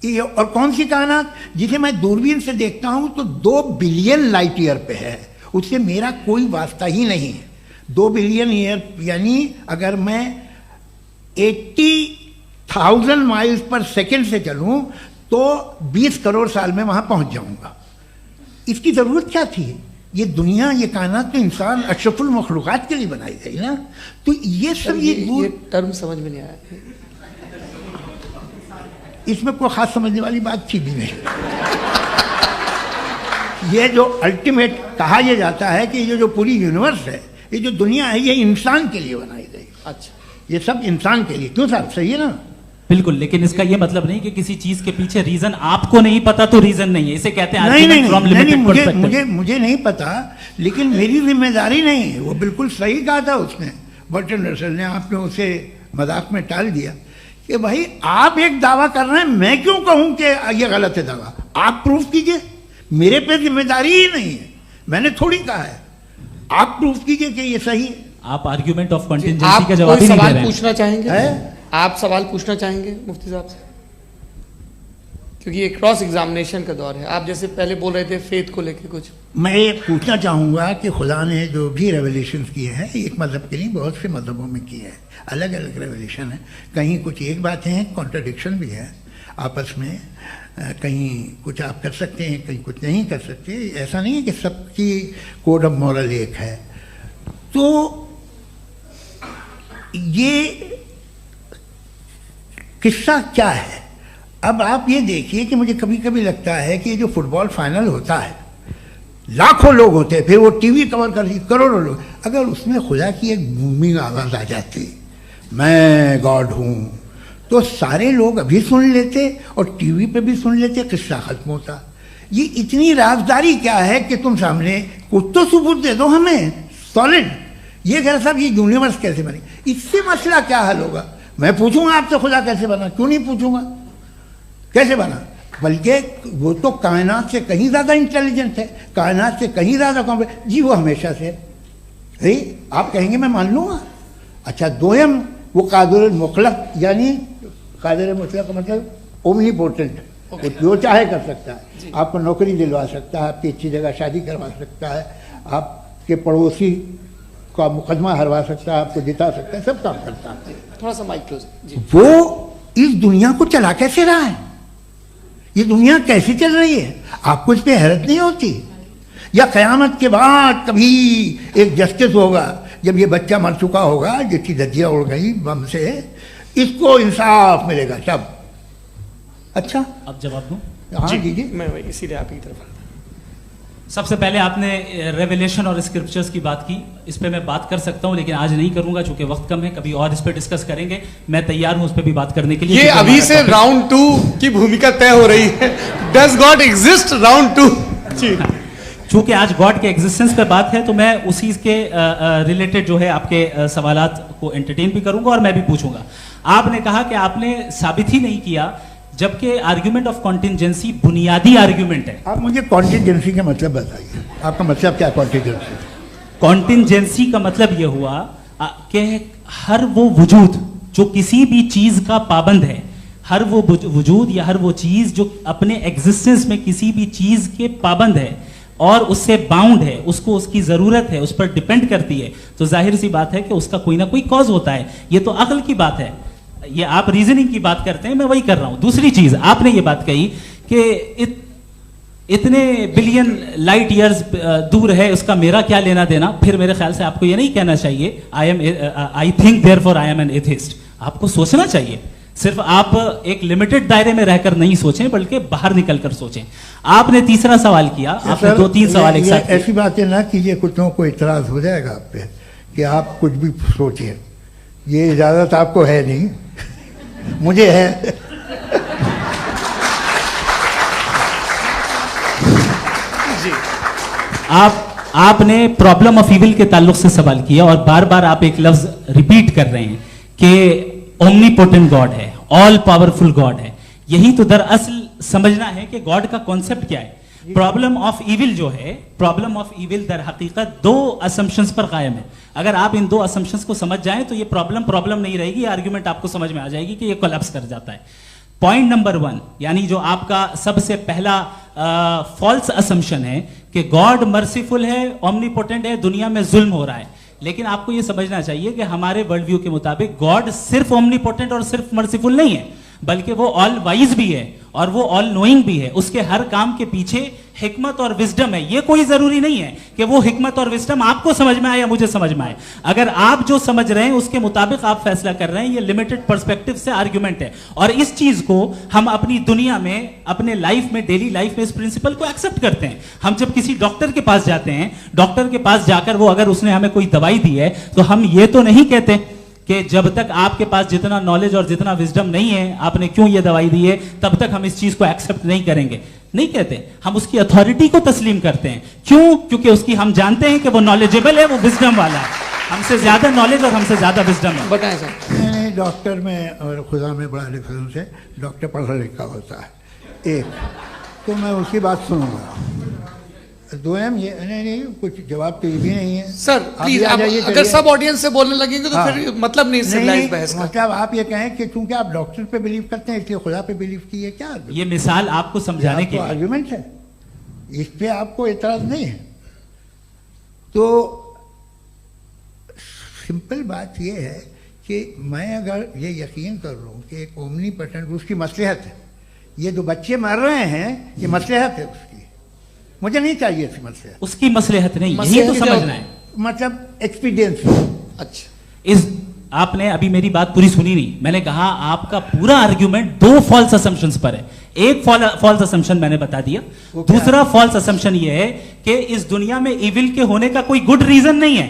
ये और कौन सी कायनात जिसे मैं दूरबीन से देखता हूँ तो 2 बिलियन लाइट ईयर पे है, उससे मेरा कोई वास्ता ही नहीं है। 2 बिलियन ईयर यानी अगर मैं 80,000 माइल्स पर सेकेंड से चलूं तो 20 करोड़ साल में वहां पहुंच जाऊंगा। इसकी जरूरत क्या थी? ये दुनिया, ये कायनात तो इंसान अशरफुल मखलूकात के लिए बनाई गई ना। तो ये सब ये टर्म समझ में नहीं आया। इसमें कोई खास समझने वाली बात थी भी नहीं। ये जो अल्टीमेट कहा यह जाता है कि ये जो पूरी यूनिवर्स है, ये जो दुनिया है, ये इंसान के लिए बनाई गई। अच्छा, ये सब इंसान के लिए। क्यों साहब, सही है ना? बिल्कुल, लेकिन इसका ये मतलब नहीं कि किसी चीज के पीछे रीजन आपको नहीं पता तो रीजन नहीं है, इसे कहते हैं नहीं, नहीं, मुझे नहीं पता, लेकिन मेरी जिम्मेदारी नहीं है। वो बिल्कुल सही कहा था उसने, बर्टन रसल ने। आपने उसे मजाक में टाल दिया कि भाई आप एक दावा कर रहे हैं, मैं क्यों कहूं कि ये गलत है दावा? आप प्रूफ कीजिए, मेरे पे जिम्मेदारी ही नहीं है, मैंने थोड़ी कहा है। आप प्रूफ कीजिए कि ये सही है। आप आर्ग्यूमेंट ऑफ कंटिंजेंसी का जवाब ही नहीं दे रहे हैं। पूछना चाहेंगे है? आप सवाल पूछना चाहेंगे मुफ्ती साहब से? क्योंकि ये क्रॉस एग्जामिनेशन का दौर है। आप जैसे पहले बोल रहे थे फेथ को लेकर कुछ, मैं ये पूछना चाहूँगा कि खुदा ने जो भी रेवलेशन किए हैं, एक मज़हब के नहीं बहुत से मज़हबों में किए हैं, अलग अलग रेवलेशन है। कहीं कुछ एक बातें हैं, कॉन्ट्रडिक्शन भी है आपस में, कहीं कुछ आप कर सकते हैं, कहीं कुछ नहीं कर सकते। ऐसा नहीं है कि सबकी कोड ऑफ मॉरल एक है। तो ये किस्सा क्या है? अब आप ये देखिए कि मुझे कभी कभी लगता है कि जो फुटबॉल फाइनल होता है, लाखों लोग होते हैं, फिर वो टीवी कवर कर करोड़ों लोग, अगर उसमें खुदा की एक बूमिंग आवाज़ आ जाती, मैं गॉड हूँ, तो सारे लोग अभी सुन लेते और टीवी पे भी सुन लेते, किस्सा खत्म होता। ये इतनी राजदारी क्या है कि तुम सामने कुछ तो सबूत दे दो हमें सॉलिड। ये कह साहब ये यूनिवर्स कैसे बनी, इससे मसला क्या हल होगा? मैं पूछूंगा आपसे खुदा कैसे बना? क्यों नहीं पूछूंगा कैसे बना? बल्कि वो तो कायनात से कहीं ज़्यादा इंटेलिजेंट है, कायनात से कहीं ज़्यादा कॉम्प्लेक्स। जी वो हमेशा से है, आप कहेंगे मैं मान लूँगा। अच्छा, दोयम वो कादिर मुतलक, यानी कादिर मुतलक का मतलब ओमनीपोटेंट, वो जो चाहे कर सकता है। आपको नौकरी दिलवा सकता है, आपकी अच्छी जगह शादी करवा सकता है, आपके पड़ोसी का मुकदमा हरवा सकता है, आपको जिता सकता है, सब काम करता है। थोड़ा सा माइक क्लोज जी। वो इस दुनिया को चला कैसे रहा है? ये दुनिया कैसे चल रही है? आपको इस पर हैरत नहीं होती? या क़यामत के बाद कभी एक जस्टिस होगा, जब ये बच्चा मर चुका होगा, जिसकी धज्जियाँ उड़ गई बम से, इसको इंसाफ मिलेगा तब? अच्छा, अब जवाब दूं? हाँ जी, मैं इसीलिए आप की तरफ। सबसे पहले आपने रेवलेशन और स्क्रिप्चर्स की बात की, इस पे मैं बात कर सकता हूं, लेकिन आज नहीं करूंगा चूंकि वक्त कम है। कभी और इस पे डिस्कस करेंगे, मैं तैयार हूं उस पे भी बात करने के लिए। ये अभी से राउंड 2 की भूमिका तय हो रही है। Does God exist round 2? चूंकि आज गॉड के एग्जिस्टेंस पे बात है, तो मैं उसी के रिलेटेड जो है आपके सवालात को एंटरटेन भी करूंगा और मैं भी पूछूंगा। आपने कहा कि आपने साबित ही नहीं किया, जबकि आर्ग्यूमेंट ऑफ कॉन्टिंजेंसी बुनियादी आर्ग्यूमेंट है। आप मुझे कॉन्टिंजेंसी का मतलब बताइए, आपका मतलब क्या? कॉन्टिंजेंसी कॉन्टिंजेंसी का मतलब यह हुआ कि हर वो वजूद जो किसी भी चीज का पाबंद है, हर वो वजूद या हर वो चीज जो अपने एग्जिस्टेंस में किसी भी चीज के पाबंद है और उससे बाउंड है, उसको उसकी जरूरत है, उस पर डिपेंड करती है, तो जाहिर सी बात है कि उसका कोई ना कोई कॉज होता है। ये तो अक्ल की बात है। ये आप रीजनिंग की बात करते हैं, मैं वही कर रहा हूं। दूसरी चीज, आपने ये बात कही कि इतने बिलियन लाइट ईयर्स दूर है, उसका मेरा क्या लेना देना। फिर मेरे ख्याल से आपको ये नहीं कहना चाहिए I think therefore I am an atheist. आपको सोचना चाहिए, सिर्फ आप एक लिमिटेड दायरे में रहकर नहीं सोचें, बल्कि बाहर निकलकर सोचें। आपने तीसरा सवाल किया, आपने 2-3 सवाल एक साथ। ऐसी बातें ना कीजिए, कुछ लोगों को इतराज हो जाएगा आप पे कि आप कुछ भी सोचिए। ये इजाजत आपको है नहीं, मुझे है। जी, आपने प्रॉब्लम ऑफ इविल के ताल्लुक से सवाल किया और बार बार आप एक लफ्ज रिपीट कर रहे हैं कि ओमनीपोटेंट गॉड है, ऑल पावरफुल गॉड है। यही तो दरअसल समझना है कि गॉड का कॉन्सेप्ट क्या है। प्रॉब्लम ऑफ इविल जो है, प्रॉब्लम ऑफ इविल दर हकीकत 2 असम्पशंस पर कायम है। अगर आप इन 2 असम्पशंस को समझ जाएं तो ये प्रॉब्लम नहीं रहेगी, आर्ग्यूमेंट आपको समझ में आ जाएगी कि ये कोलैप्स कर जाता है। पॉइंट नंबर 1, यानी जो आपका सबसे पहला फॉल्स असम्पशन है कि गॉड मर्सीफुल है, ओमनीपोटेंट है, दुनिया में जुल्म हो रहा है। लेकिन आपको यह समझना चाहिए कि हमारे वर्ल्ड व्यू के मुताबिक गॉड सिर्फ ओमनीपोटेंट और सिर्फ मर्सीफुल नहीं है, बल्कि वो ऑल वाइज भी है और वो ऑल नोइंग भी है। उसके हर काम के पीछे हिकमत और विजडम है। ये कोई जरूरी नहीं है कि वो हिकमत और विजडम आपको समझ में आए या मुझे समझ में आए। अगर आप जो समझ रहे हैं उसके मुताबिक आप फैसला कर रहे हैं, ये लिमिटेड पर्सपेक्टिव से आर्ग्यूमेंट है। और इस चीज को हम अपनी दुनिया में, अपने लाइफ में, डेली लाइफ में इस प्रिंसिपल को एक्सेप्ट करते हैं। हम जब किसी डॉक्टर के पास जाते हैं, डॉक्टर के पास जाकर वो अगर उसने हमें कोई दवाई दी है तो हम ये तो नहीं कहते कि जब तक आपके पास जितना नॉलेज और जितना विजडम नहीं है, आपने क्यों ये दवाई दी है, तब तक हम इस चीज को एक्सेप्ट नहीं करेंगे। नहीं कहते, हम उसकी अथॉरिटी को तस्लीम करते हैं। क्यों? क्योंकि उसकी हम जानते हैं कि वो नॉलेजेबल है, वो विजडम वाला है, हमसे ज्यादा नॉलेज और हमसे ज्यादा विजडम है। बताएं सर। नहीं, डॉक्टर में और खुदा में बड़ा डिफरेंस है। डॉक्टर पढ़ा लिखा होता है एक, तो मैं उसकी बात सुनूंगा। दोयम ये नहीं, कुछ जवाब तो ये भी नहीं है सर। प्लीज आप अगर सब ऑडियंस से बोलने लगेंगे तो फिर मतलब नहीं सिविलाइज्ड बहस का। मतलब आप ये कहें कि चूंकि आप डॉक्टर पे बिलीव करते हैं इसलिए खुदा पे बिलीव किए, क्या ये मिसाल आपको समझाने के लिए आर्गुमेंट है, इस पे आपको एतराज नहीं है। तो सिंपल बात ये है कि मैं अगर ये यकीन कर लूँ कि एक ओमनीपोटेंट, उसकी मसलहत है, ये जो बच्चे मर रहे हैं ये मसलहत है उसकी, मुझे नहीं चाहिए थी मसलहत। उसकी मसलहत नहीं, यही तो समझना है, मतलब एक्सपीरियंस। अच्छा, इस आपने अभी मेरी बात पूरी सुनी नहीं। मैंने कहा आपका पूरा आर्ग्यूमेंट दो फॉल्स असम्पशंस पर है। एक फॉल्स असम्पशन मैंने बता दिया, दूसरा फॉल्स असम्पशन ये है कि इस दुनिया में इविल के होने का कोई गुड रीजन नहीं है,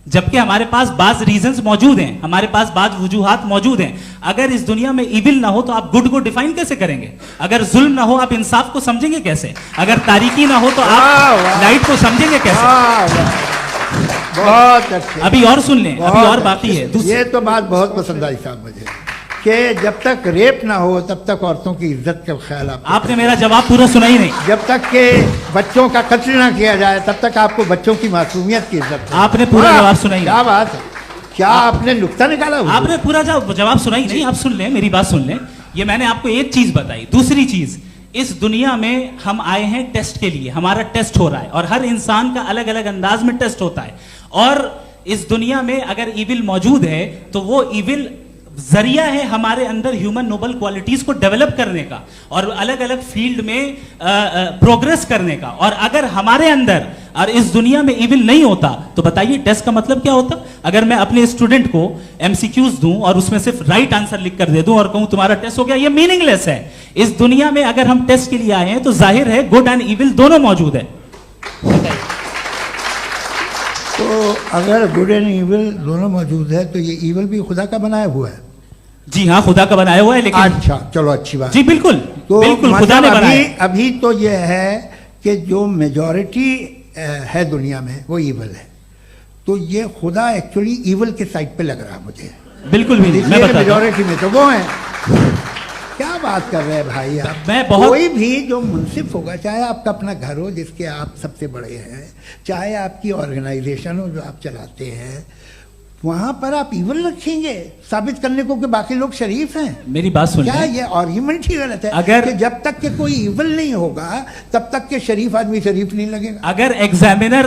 जबकि हमारे पास बाज रीजंस मौजूद हैं, हमारे पास बाज वजूहात मौजूद हैं। अगर इस दुनिया में इविल ना हो तो आप गुड को डिफाइन कैसे करेंगे? अगर जुल्म ना हो आप इंसाफ को समझेंगे कैसे? अगर तारीकी ना हो तो आप लाइट को समझेंगे कैसे? बहुत अच्छे। अभी और सुन लें, अभी और बाकी है। ये तो बात बहुत पसंद आई साहब मुझे, कि जब तक रेप ना हो तब तक औरतों की इज्जत का ख्याल आपने मेरा जवाब पूरा सुना ही नहीं। जब तक के बच्चों का कत्ल ना किया जाए तब तक आपको बच्चों की मासूमियत की इज्जत। आपने पूरा जवाब सुना ही नहीं। क्या बात है, क्या आपने नुक्ता निकाला? आपने पूरा जवाब सुना ही नहीं। आप सुन लें, मेरी बात सुन लें। ये मैंने आपको एक चीज बताई। दूसरी चीज, इस दुनिया में हम आए हैं टेस्ट के लिए, हमारा टेस्ट हो रहा है और हर इंसान का अलग अलग अंदाज में टेस्ट होता है। और इस दुनिया में अगर इविल मौजूद है तो वो इविल जरिया है हमारे अंदर ह्यूमन नोबल क्वालिटीज को डेवलप करने का और अलग अलग फील्ड में प्रोग्रेस करने का। और अगर हमारे अंदर और इस दुनिया में इविल नहीं होता तो बताइए टेस्ट का मतलब क्या होता? अगर मैं अपने स्टूडेंट को एमसीक्यूज दूं और उसमें सिर्फ राइट आंसर लिख कर दे दूं और कहूं तुम्हारा टेस्ट हो गया, ये मीनिंगलेस है। इस दुनिया में अगर हम टेस्ट के लिए आए हैं तो जाहिर है गुड एंड इविल दोनों मौजूद है। तो अगर गुड एंड इविल दोनों मौजूद है तो ये इविल भी खुदा का बनाया हुआ है? जी हाँ, खुदा का बनाया हुआ है। लेकिन अच्छा, चलो अच्छी बात। जी बिल्कुल, तो बिल्कुल खुदा ने बनाया। अभी तो ये है कि जो मेजॉरिटी है दुनिया में वो इविल है, तो ये खुदा एक्चुअली इविल के साइड पे लग रहा है मुझे। बिल्कुल भी नहीं, मैं बता मेजॉरिटी में तो वो है। क्या बात कर रहे हैं भाई आप? मैं बहुत कोई भी जो मुंसिफ होगा, चाहे आपका अपना घर हो जिसके आप सबसे बड़े हैं, चाहे आपकी ऑर्गेनाइजेशन हो जो आप चलाते हैं, वहां पर आप इविल रखेंगे साबित करने को कि बाकी लोग शरीफ हैं? मेरी बात सुनिए, क्या ये आर्ग्यूमेंट ही गलत है? अगर कि जब तक के कोई इविल नहीं होगा तब तक के शरीफ आदमी शरीफ नहीं लगेगा। अगर एग्जामिनर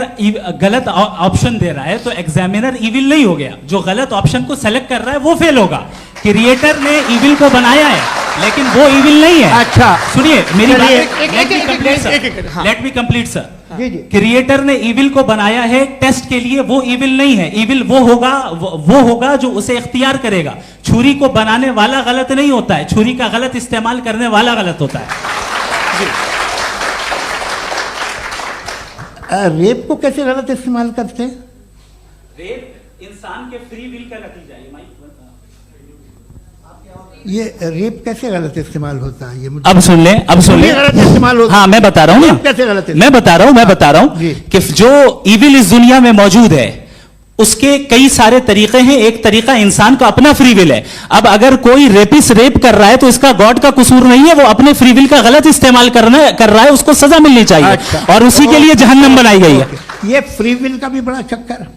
गलत ऑप्शन दे रहा है तो एग्जामिनर इविल नहीं हो गया, जो गलत ऑप्शन को सेलेक्ट कर रहा है वो फेल होगा। क्रिएटर ने इविल को बनाया है लेकिन वो इविल नहीं है। अच्छा सुनिए मेरी बात, लेट मी कंप्लीट सर। जी जी। क्रिएटर ने इविल को बनाया है टेस्ट के लिए, वो इविल नहीं है। इविल वो होगा जो उसे इख्तियार करेगा। छुरी को बनाने वाला गलत नहीं होता है, छुरी का गलत इस्तेमाल करने वाला गलत होता है। रेप को कैसे गलत इस्तेमाल करते हैं? रेप इंसान के फ्री विल का नतीजा है। ये रेप कैसे गलत इस्तेमाल होता है? ये मुझे अब सुन लें, अब सुन लें। गलत इस्तेमाल होता है। हाँ मैं बता रहा हूँ ना, कैसे गलत? मैं बता रहा हूँ कि जो इविल इस दुनिया में मौजूद है उसके कई सारे तरीके हैं। एक तरीका इंसान का अपना फ्री विल है। अब अगर कोई रेपिस्ट रेप कर रहा है तो इसका गॉड का कसूर नहीं है, वो अपने फ्री विल का गलत इस्तेमाल कर रहा है, उसको सजा मिलनी चाहिए। अच्छा, और उसी के लिए जहन्नम बनाई गई है। ये फ्री विल का भी बड़ा चक्कर।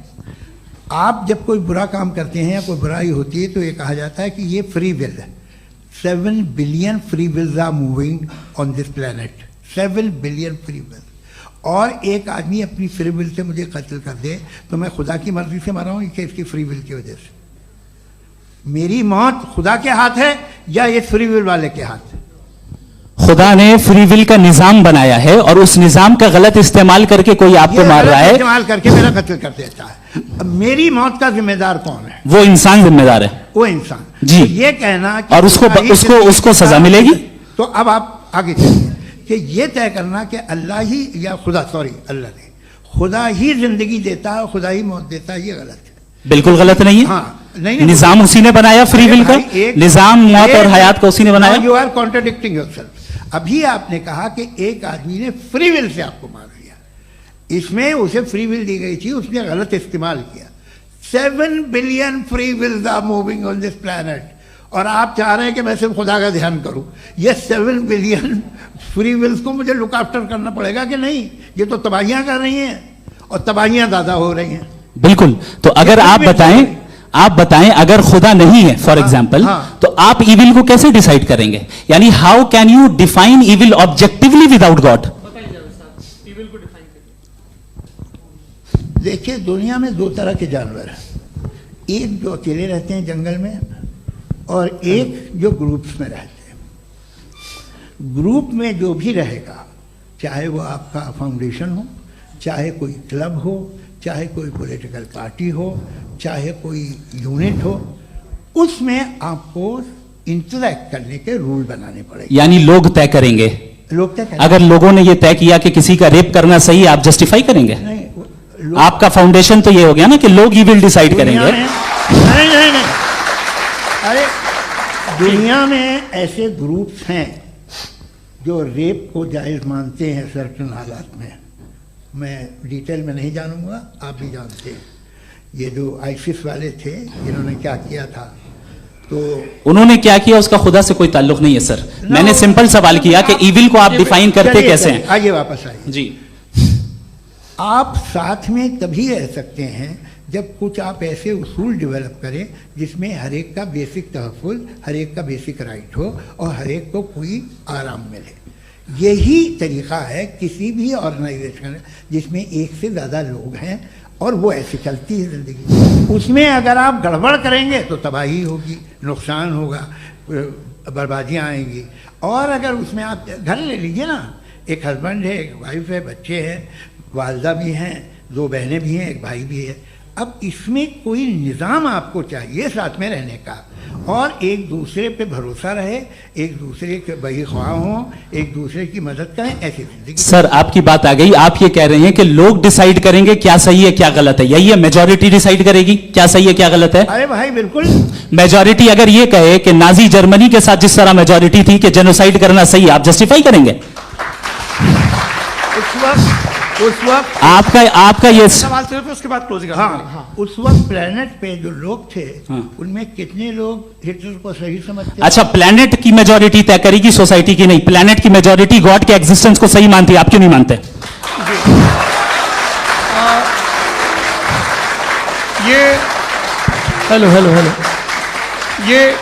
आप जब कोई बुरा काम करते हैं या कोई बुराई होती है तो ये कहा जाता है कि ये फ्री विल है। 7 billion free wills are moving on this planet. 7 billion free will. और एक आदमी अपनी फ्री विल से मुझे कत्ल कर दे तो मैं खुदा की मर्जी से मरा हूं कि इसकी फ्री विल की वजह से? मेरी मौत खुदा के हाथ है या ये फ्री विल वाले के हाथ है? खुदा ने फ्री विल का निजाम बनाया है और उस निजाम का गलत इस्तेमाल करके कोई आपको मार रहा है, इस्तेमाल करके मेरा कत्ल कर देता है। अब मेरी मौत का जिम्मेदार कौन है? वो इंसान जिम्मेदार है। वो इंसान जी। तो ये कहना कि और उसको सजा मिलेगी। तो अब आप आगे चलिए कि ये तय करना कि अल्लाह ही या खुदा, सॉरी अल्लाह ने, खुदा ही जिंदगी देता है, खुदा ही मौत देता है, ये गलत है। बिल्कुल गलत नहीं है। हाँ, नहीं, निजाम उसी ने बनाया फ्री विल का, निजाम मौत और हयात का उसी ने बनाया। You are contradicting yourself. अभी आपने कहा कि एक आदमी ने फ्री विल से आपको मार दिया, इसमें उसे फ्री विल दी गई थी, उसने गलत इस्तेमाल किया। 7 billion free wills are moving on this planet, और आप चाह रहे हैं कि मैं सिर्फ खुदा का ध्यान करूं। ये 7 बिलियन फ्री विल्स को मुझे लुक आफ्टर करना पड़ेगा कि नहीं? ये तो तबाहियां कर रही हैं और तबाहियां ज्यादा हो रही हैं। बिल्कुल। तो अगर आप बताएं अगर खुदा नहीं है फॉर एग्जाम्पल, तो आप इविल को कैसे डिसाइड करेंगे? यानी how can you define evil objectively without God? देखिए, दुनिया में 2 तरह के जानवर हैं, एक जो अकेले रहते हैं जंगल में और एक जो ग्रुप्स में रहते हैं। ग्रुप में जो भी रहेगा, चाहे वो आपका फाउंडेशन हो, चाहे कोई क्लब हो, चाहे कोई पॉलिटिकल पार्टी हो, चाहे कोई यूनिट हो, उसमें आपको इंटरैक्ट करने के रूल बनाने पड़ेंगे। यानी लोग तय करेंगे। लोग तय करेंगे। अगर लोगों ने ये तय किया कि किसी का रेप करना सही है, आप जस्टिफाई करेंगे? नहीं, आपका फाउंडेशन तो ये हो गया ना कि लोग ही विल डिसाइड करेंगे। नहीं, अरे दुनिया में ऐसे ग्रुप्स हैं जो रेप को जायज मानते हैं सर्टेन हालात में। मैं डिटेल में नहीं जानूंगा, आप भी जानते हैं। ये जो आईसिस वाले थे, इन्होंने क्या किया था, तो उन्होंने क्या किया उसका खुदा से कोई ताल्लुक नहीं है सर। मैंने सिंपल सवाल किया कि इविल को आप डिफाइन करते कैसे हैं? आइए वापस आइए जी। आप साथ में तभी रह सकते हैं जब कुछ आप ऐसे उसूल डेवलप करें जिसमें हर एक का बेसिक तहफ़्फ़ुज़, हर एक का बेसिक राइट हो और हर एक को कोई आराम मिले। यही तरीका है किसी भी ऑर्गेनाइजेशन जिसमें एक से ज़्यादा लोग हैं और वो ऐसे चलती है ज़िंदगी। उसमें अगर आप गड़बड़ करेंगे तो तबाही होगी, नुकसान होगा, बर्बादियाँ आएंगी। और अगर उसमें आप घर ले लीजिए ना, एक हस्बैंड है, एक वाइफ है, बच्चे हैं, वालदा भी हैं, 2 बहनें भी हैं, एक भाई भी है। अब इसमें कोई निज़ाम आपको चाहिए साथ में रहने का, और एक दूसरे पे भरोसा रहे, एक दूसरे के बहीख्वाह हों, एक दूसरे की मदद करें, ऐसी जिंदगी। सर आपकी बात आ गई। आप ये कह रहे हैं कि लोग डिसाइड करेंगे क्या सही है क्या गलत है, यही है? मेजॉरिटी डिसाइड करेगी क्या सही है क्या गलत है? अरे भाई बिल्कुल। मेजॉरिटी अगर ये कहे कि नाजी जर्मनी के साथ जिस तरह मेजॉरिटी थी कि जेनोसाइड करना सही, आप जस्टिफाई करेंगे? उस वक्त आपका ये सवाल सिर्फ उसके बाद क्लोजिंग। हाँ, उस वक्त प्लेनेट पे जो लोग थे, उनमें कितने लोग हिटलर को सही समझते? अच्छा, प्लेनेट की मेजॉरिटी तय करेगी, सोसाइटी की नहीं। प्लेनेट की मेजॉरिटी गॉड के एग्जिस्टेंस को सही मानती है, आप क्यों नहीं मानते? हेलो ये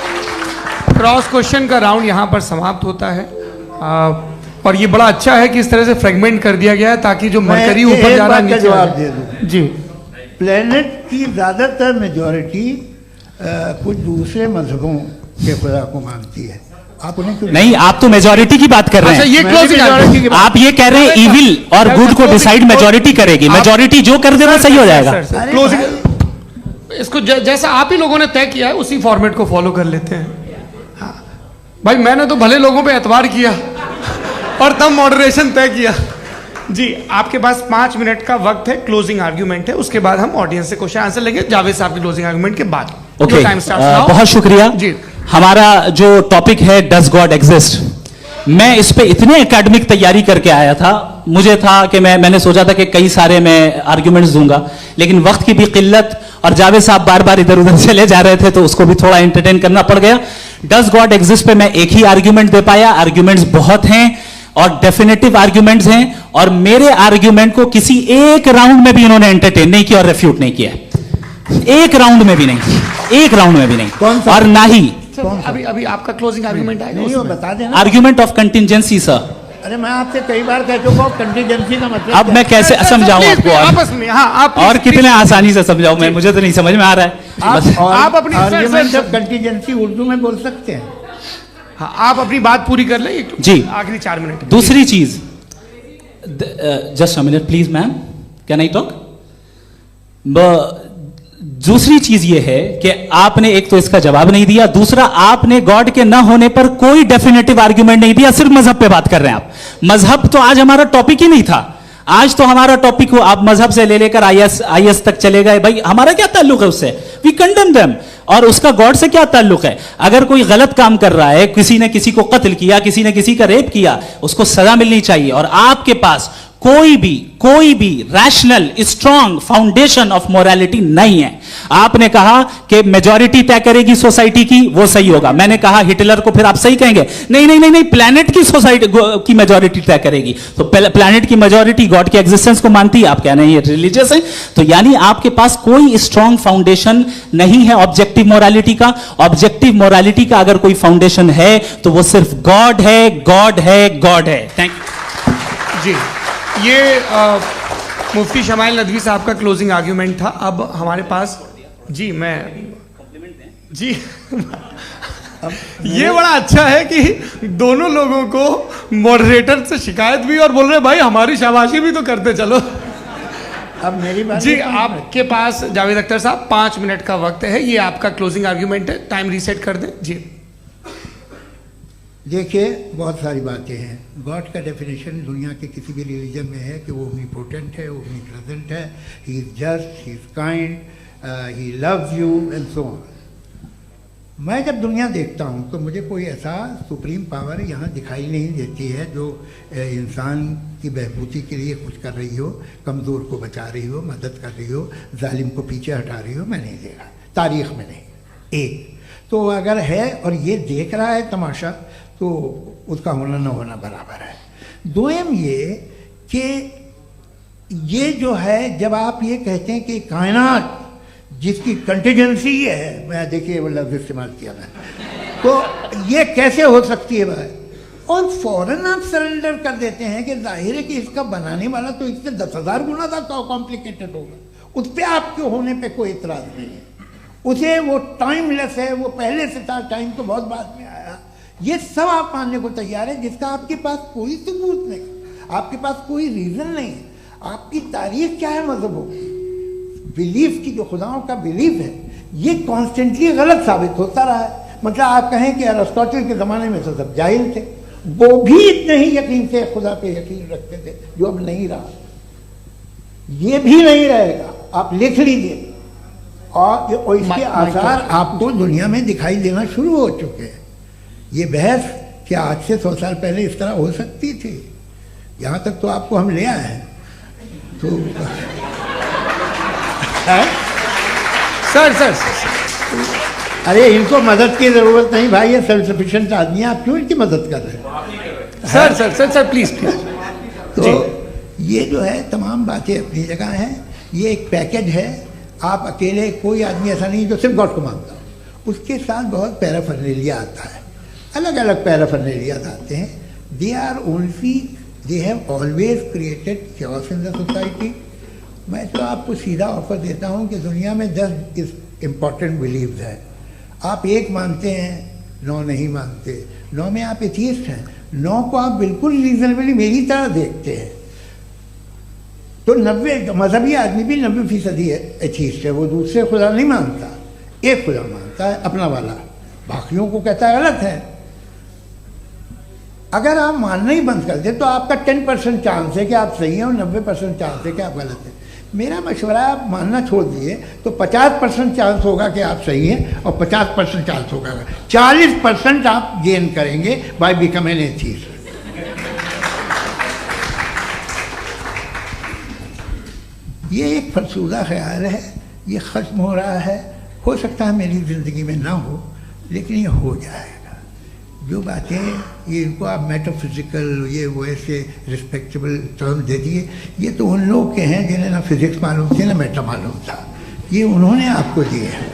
क्रॉस क्वेश्चन का राउंड यहां पर समाप्त होता है। और ये बड़ा अच्छा है कि इस तरह से फ्रेगमेंट कर दिया गया है ताकि जो मरकरी ऊपर जा रहा है नीचे जवाब दे दूं। जी। प्लेनेट की ज़्यादातर मेजॉरिटी कुछ दूसरे मजहबों के खुदा को मानती है। आप उन्हें क्यों नहीं? आप तो मेजॉरिटी की बात कर रहे हैं। अच्छा, ये क्लोजिंग आप ये कह रहे हैं इविल और गुड को डिसाइड मेजॉरिटी करेगी। मेजॉरिटी जो कर दे वो सही हो जाएगा। क्लोजिंग इसको जैसा आप ही लोगों ने तय किया है उसी फॉर्मेट को फॉलो कर लेते हैं। हाँ भाई, मैंने तो भले लोगों पे एतबार किया और तब मॉडरेशन तय किया। जी, आपके पास 5 मिनट का वक्त है, क्लोजिंग आर्ग्यूमेंट है, उसके बाद हम ऑडियंस से क्वेश्चन आंसर लेंगे जावेद साहब की क्लोजिंग आर्ग्यूमेंट के बाद। ओके, बहुत शुक्रिया जी। हमारा जो टॉपिक है डज गॉड एग्जिस्ट, मैं इस पे इतने एकेडमिक तैयारी करके आया था। मुझे था कि मैंने सोचा था कि कई सारे मैं आर्ग्यूमेंट्स दूंगा, लेकिन वक्त की भी किल्लत और जावेद साहब बार बार इधर उधर चले जा रहे थे तो उसको भी थोड़ा एंटरटेन करना पड़ गया। डज गॉड एग्जिस्ट पे मैं एक ही आर्ग्यूमेंट दे पाया। आर्ग्यूमेंट्स बहुत हैं और डेफिनेटिव आर्ग्यूमेंट्स हैं, और मेरे आर्ग्यूमेंट को किसी एक राउंड में भी इन्होंने एंटरटेन नहीं किया और रेफ्यूट नहीं किया। एक राउंड में भी नहीं, एक राउंड में भी नहीं। और ना ही अभी आपका क्लोजिंग आर्ग्यूमेंट आएगा, नहीं, वो बता देना। Argument of contingency sir. अरे मैं आपसे कई बार कह चुका हूं कंटीजेंसी का मतलब अब मैं कैसे समझाऊं आपको? आपस में हाँ, आप और कितने आसानी से समझाऊं मैं, मुझे तो नहीं समझ में आ रहा है। आप अपनी आर्ग्यूमेंट ऑफ कंटीजेंसी उर्दू में बोल सकते हैं। हाँ, आप अपनी बात पूरी कर लें जी, आखिरी 4 मिनट। दूसरी चीज, just a minute please ma'am, can I talk? दूसरी चीज ये है कि आपने एक तो इसका जवाब नहीं दिया, दूसरा आपने गॉड के ना होने पर कोई डेफिनेटिव आर्ग्यूमेंट नहीं दिया, सिर्फ मजहब पे बात कर रहे हैं आप। मजहब तो आज हमारा टॉपिक ही नहीं था। आज तो हमारा टॉपिक हो, आप मजहब से ले लेकर आईएस तक चले गए। भाई हमारा क्या ताल्लुक है उससे? We condemn them. और उसका गॉड से क्या ताल्लुक है? अगर कोई गलत काम कर रहा है, किसी ने किसी को कत्ल किया, किसी ने किसी का रेप किया, उसको सजा मिलनी चाहिए। और आपके पास कोई भी rational strong foundation of morality नहीं है। आपने कहा कि मेजॉरिटी तय करेगी सोसाइटी की, वो सही होगा। मैंने कहा हिटलर को फिर आप सही कहेंगे, नहीं, प्लैनेट की सोसाइटी की मेजॉरिटी तय करेगी। तो प्लैनेट की मेजॉरिटी गॉड के एग्जिस्टेंस को मानती है, आप कह रहे हैं ये रिलीजियस है। तो यानी आपके पास कोई स्ट्रॉन्ग फाउंडेशन नहीं है ऑब्जेक्टिव मोरालिटी का। ऑब्जेक्टिव मोरालिटी का अगर कोई फाउंडेशन है तो वो सिर्फ गॉड है, गॉड है, गॉड है। थैंक यू जी। ये मुफ्ती शमाइल नदवी साहब का क्लोजिंग आर्ग्यूमेंट था। अब हमारे पास जी ये बड़ा अच्छा है कि दोनों लोगों को मॉडरेटर से शिकायत भी और बोल रहे भाई हमारी शाबाशी भी तो करते चलो। अब मेरी बात जी, आपके पास जावेद अख्तर साहब 5 मिनट का वक्त है। ये आपका क्लोजिंग आर्ग्यूमेंट है, टाइम रीसेट कर दें जी। देखिए, बहुत सारी बातें हैं। गॉड का डेफिनेशन दुनिया के किसी भी रिलीजन में है कि वो ओमनीपोटेंट है, ओमनीप्रेजेंट है, he is just, he is kind, he loves you and so on. मैं जब दुनिया देखता हूँ तो मुझे कोई ऐसा सुप्रीम पावर यहाँ दिखाई नहीं देती है जो इंसान की बहबूदी के लिए कुछ कर रही हो, कमज़ोर को बचा रही हो, मदद कर रही हो, जालिम को पीछे हटा रही हो। मैं नहीं देखा, तारीख़ में नहीं। एक तो अगर है और ये देख रहा है तमाशा, तो उसका होना न होना बराबर है। दोयम ये कि ये जो है, जब आप ये कहते हैं कि कायनात जिसकी कंटीजेंसी है, मैं देखिए वो लफ्ज़ इस्तेमाल किया मैं, तो ये कैसे हो सकती है भाई? और फौरन आप सरेंडर कर देते हैं कि जाहिर है कि इसका बनाने वाला तो इससे 10,000 गुना ज़्यादा कॉम्प्लिकेटेड होगा। उस पर आपके होने पे कोई इतराज़ नहीं है। उसे वो टाइमलेस है, वो पहले से था, टाइम तो बहुत बाद में आया। ये सब आप मानने को तैयार है जिसका आपके पास कोई सबूत नहीं, आपके पास कोई रीज़न नहीं। आपकी तारीख क्या है मजहबों की? बिलीफ की, जो खुदाओं का बिलीफ है, ये कॉन्स्टेंटली गलत साबित होता रहा है। मतलब आप कहें कि अरिस्टोटल के ज़माने में तो सब जाहिल थे, वो भी इतने ही यकीन से खुदा पे यकीन रखते थे, जो अब नहीं रहा। ये भी नहीं रहेगा, आप लिख लीजिए। और इसके आसार आपको दुनिया में दिखाई देना शुरू हो चुके हैं। ये बहस क्या आज से 100 साल पहले इस तरह हो सकती थी? यहाँ तक तो आपको हम ले आए हैं। तो सर अरे इनको मदद की जरूरत नहीं भाई, ये सेल्फ सफिशिएंट आदमी है, आप क्यों इनकी मदद कर रहे हैं? Sir please. तो ये जो है तमाम बातें अपनी जगह हैं। ये एक पैकेज है। आप अकेले, कोई आदमी ऐसा नहीं जो सिर्फ गॉड को मानता हो, उसके साथ बहुत पैराफर्नेलिया आता है, अलग अलग पैराफर्नेलियाज आते हैं। They have always created chaos in the society. मैं तो आपको सीधा ऑफर देता हूँ कि दुनिया में 10 इम्पॉर्टेंट बिलीव्स हैं। आप एक मानते हैं, 9 नहीं मानते, 9 में आप एथियस्ट हैं, 9 को आप बिल्कुल रीजनेबली मेरी तरह देखते हैं। तो 90 मजहबी आदमी भी 90% एथियस्ट है। वो दूसरे खुदा नहीं मानता, एक खुदा मानता है, अपना वाला, बाकियों को कहता है गलत है। अगर आप मानना ही बंद कर दे तो आपका 10% चांस है कि आप सही हैं और 90% चांस है कि आप गलत हैं। मेरा मशवरा है, आप मानना छोड़ दिए तो 50% चांस होगा कि आप सही हैं और 50% चांस होगा, 40% आप गेन करेंगे बाय बिकमिंग एथियस्ट। ये एक फरसूदा ख्याल है, ये ख़त्म हो रहा है। हो सकता है मेरी ज़िंदगी में ना हो, लेकिन ये हो जाएगा। जो बातें ये इनको आप मेटाफिजिकल, ये वो ऐसे रिस्पेक्टेबल टर्म दे दिए, ये तो उन लोग के हैं जिन्हें ना फिजिक्स मालूम थी ना मेटा मालूम था, ये उन्होंने आपको दिए हैं।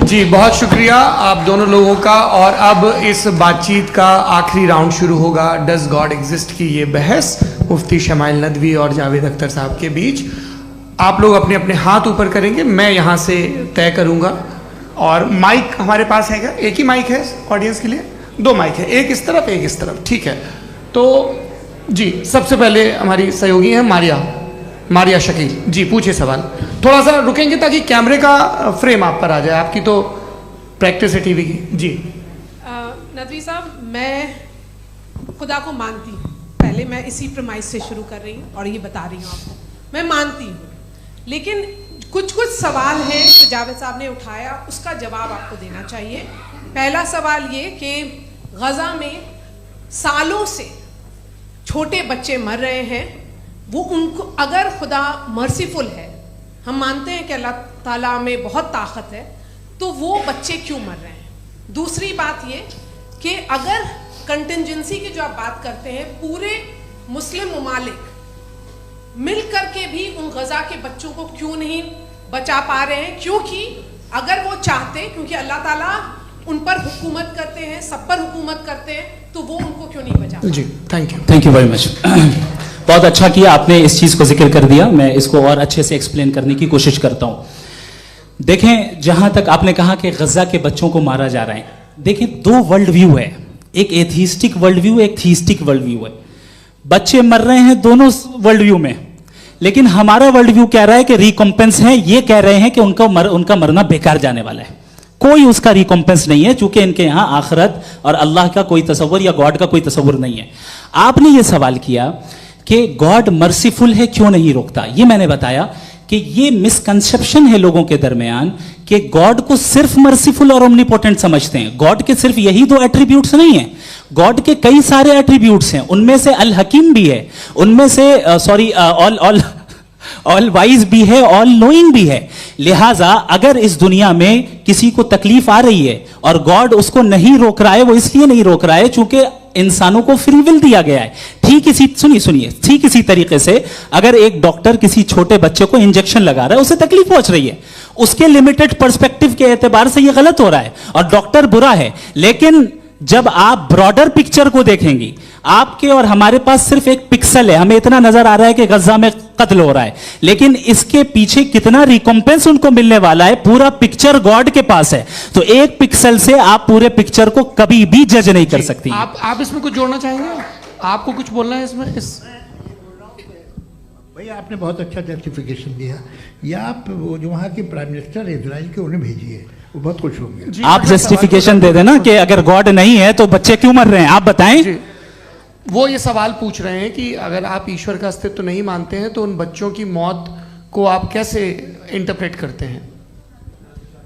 जी बहुत शुक्रिया आप दोनों लोगों का। और अब इस बातचीत का आखिरी राउंड शुरू होगा, डज गॉड एग्जिस्ट की ये बहस मुफ्ती शमाइल नदवी और जावेद अख्तर साहब के बीच। आप लोग अपने अपने हाथ ऊपर करेंगे, मैं यहाँ से तय करूँगा। और माइक हमारे पास है क्या? एक ही माइक है ऑडियंस के लिए? 2 माइक है, एक इस तरफ एक इस तरफ, ठीक है। तो जी सबसे पहले हमारी सहयोगी है मारिया शकील जी, पूछिए सवाल। थोड़ा सा रुकेंगे ताकि कैमरे का फ्रेम आप पर आ जाए, आपकी तो प्रैक्टिस है टीवी की। जी नदवी साहब, मैं खुदा को मानती हूँ, पहले मैं इसी प्रमाइस से शुरू कर रही हूँ और ये बता रही हूँ आपको, मैं मानती हूँ, लेकिन कुछ सवाल हैं जो जावेद साहब ने उठाया, उसका जवाब आपको देना चाहिए। पहला सवाल ये कि गज़ा में सालों से छोटे बच्चे मर रहे हैं, वो उनको, अगर खुदा मर्सीफुल है, हम मानते हैं कि अल्लाह ताला में बहुत ताकत है, तो वो बच्चे क्यों मर रहे हैं? दूसरी बात ये कि अगर कंटिजेंसी की जो आप बात करते हैं, पूरे मुस्लिम ममालिक मिल करके भी उन गज़ा के बच्चों को क्यों नहीं बचा पा रहे हैं? क्योंकि अगर वो चाहते, क्योंकि अल्लाह ताला उन पर हुकूमत करते हैं, सब पर हुकूमत करते हैं, तो वो उनको क्यों नहीं बचा? जी थैंक यू वेरी मच। बहुत अच्छा किया आपने इस चीज को जिक्र कर दिया, मैं इसको और अच्छे से एक्सप्लेन करने की कोशिश करता हूं। देखें, जहां तक आपने कहा कि गजा के बच्चों को मारा जा रहा है, देखें 2 वर्ल्ड व्यू है, एक एथीस्टिक वर्ल्ड व्यू, एक थीस्टिक वर्ल्ड व्यू है। बच्चे मर रहे हैं दोनों वर्ल्ड व्यू में, लेकिन हमारा वर्ल्ड व्यू कह रहा है कि रिकॉम्पेंस है, ये कह रहे हैं कि उनका मरना बेकार जाने वाला है, कोई उसका रिकॉम्पेंस नहीं है, चूंकि इनके यहां आखिरत और अल्लाह का कोई तसव्वुर या गॉड का कोई तसव्वुर नहीं है। आपने ये सवाल किया कि गॉड मर्सीफुल है, क्यों नहीं रोकता? ये मैंने बताया कि ये मिसकंसेप्शन है लोगों के दरमियान कि गॉड को सिर्फ मर्सीफुल और ओमनीपोटेंट समझते हैं। गॉड के सिर्फ यही 2 एट्रीब्यूट्स नहीं है, गॉड के कई सारे एट्रीब्यूट्स हैं, उनमें से अल हकीम भी है, उनमें से ऑल वाइज भी है, ऑल नोइंग भी है। लिहाजा अगर इस दुनिया में किसी को तकलीफ आ रही है और गॉड उसको नहीं रोक रहा है, वो इसलिए नहीं रोक रहा है चूंकि इंसानों को फ्री विल दिया गया है। ठीक इसी तरीके से अगर एक डॉक्टर किसी छोटे बच्चे को इंजेक्शन लगा रहा है, उसे तकलीफ पहुंच रही है, उसके लिमिटेड पर्सपेक्टिव के एतबार से यह गलत हो रहा है और डॉक्टर बुरा है, लेकिन जब आप ब्रॉडर पिक्चर को देखेंगी, आपके और हमारे पास सिर्फ एक पिक्सल है, हमें इतना नजर आ रहा है कि गजा में कत्ल हो रहा है, लेकिन इसके पीछे कितना रिकॉम्पेंस उनको मिलने वाला है, पूरा पिक्चर गॉड के पास है। तो एक पिक्सल से आप पूरे पिक्चर को कभी भी जज नहीं कर सकती। आप इसमें कुछ जोड़ना चाहेंगे? आपको कुछ बोलना है इसमें? भैया आपने बहुत अच्छा जस्टिफिकेशन दिया, या आप वो जो वहाँ के प्राइम मिनिस्टर इजराइल के उन्हें भेजिए, वो बहुत खुश होंगे। आप जस्टिफिकेशन दे देना कि अगर गॉड नहीं है तो बच्चे क्यों मर रहे हैं, आप बताएं। वो ये सवाल पूछ रहे हैं कि अगर आप ईश्वर का अस्तित्व नहीं मानते हैं तो उन बच्चों की मौत को आप कैसे इंटरप्रेट करते हैं?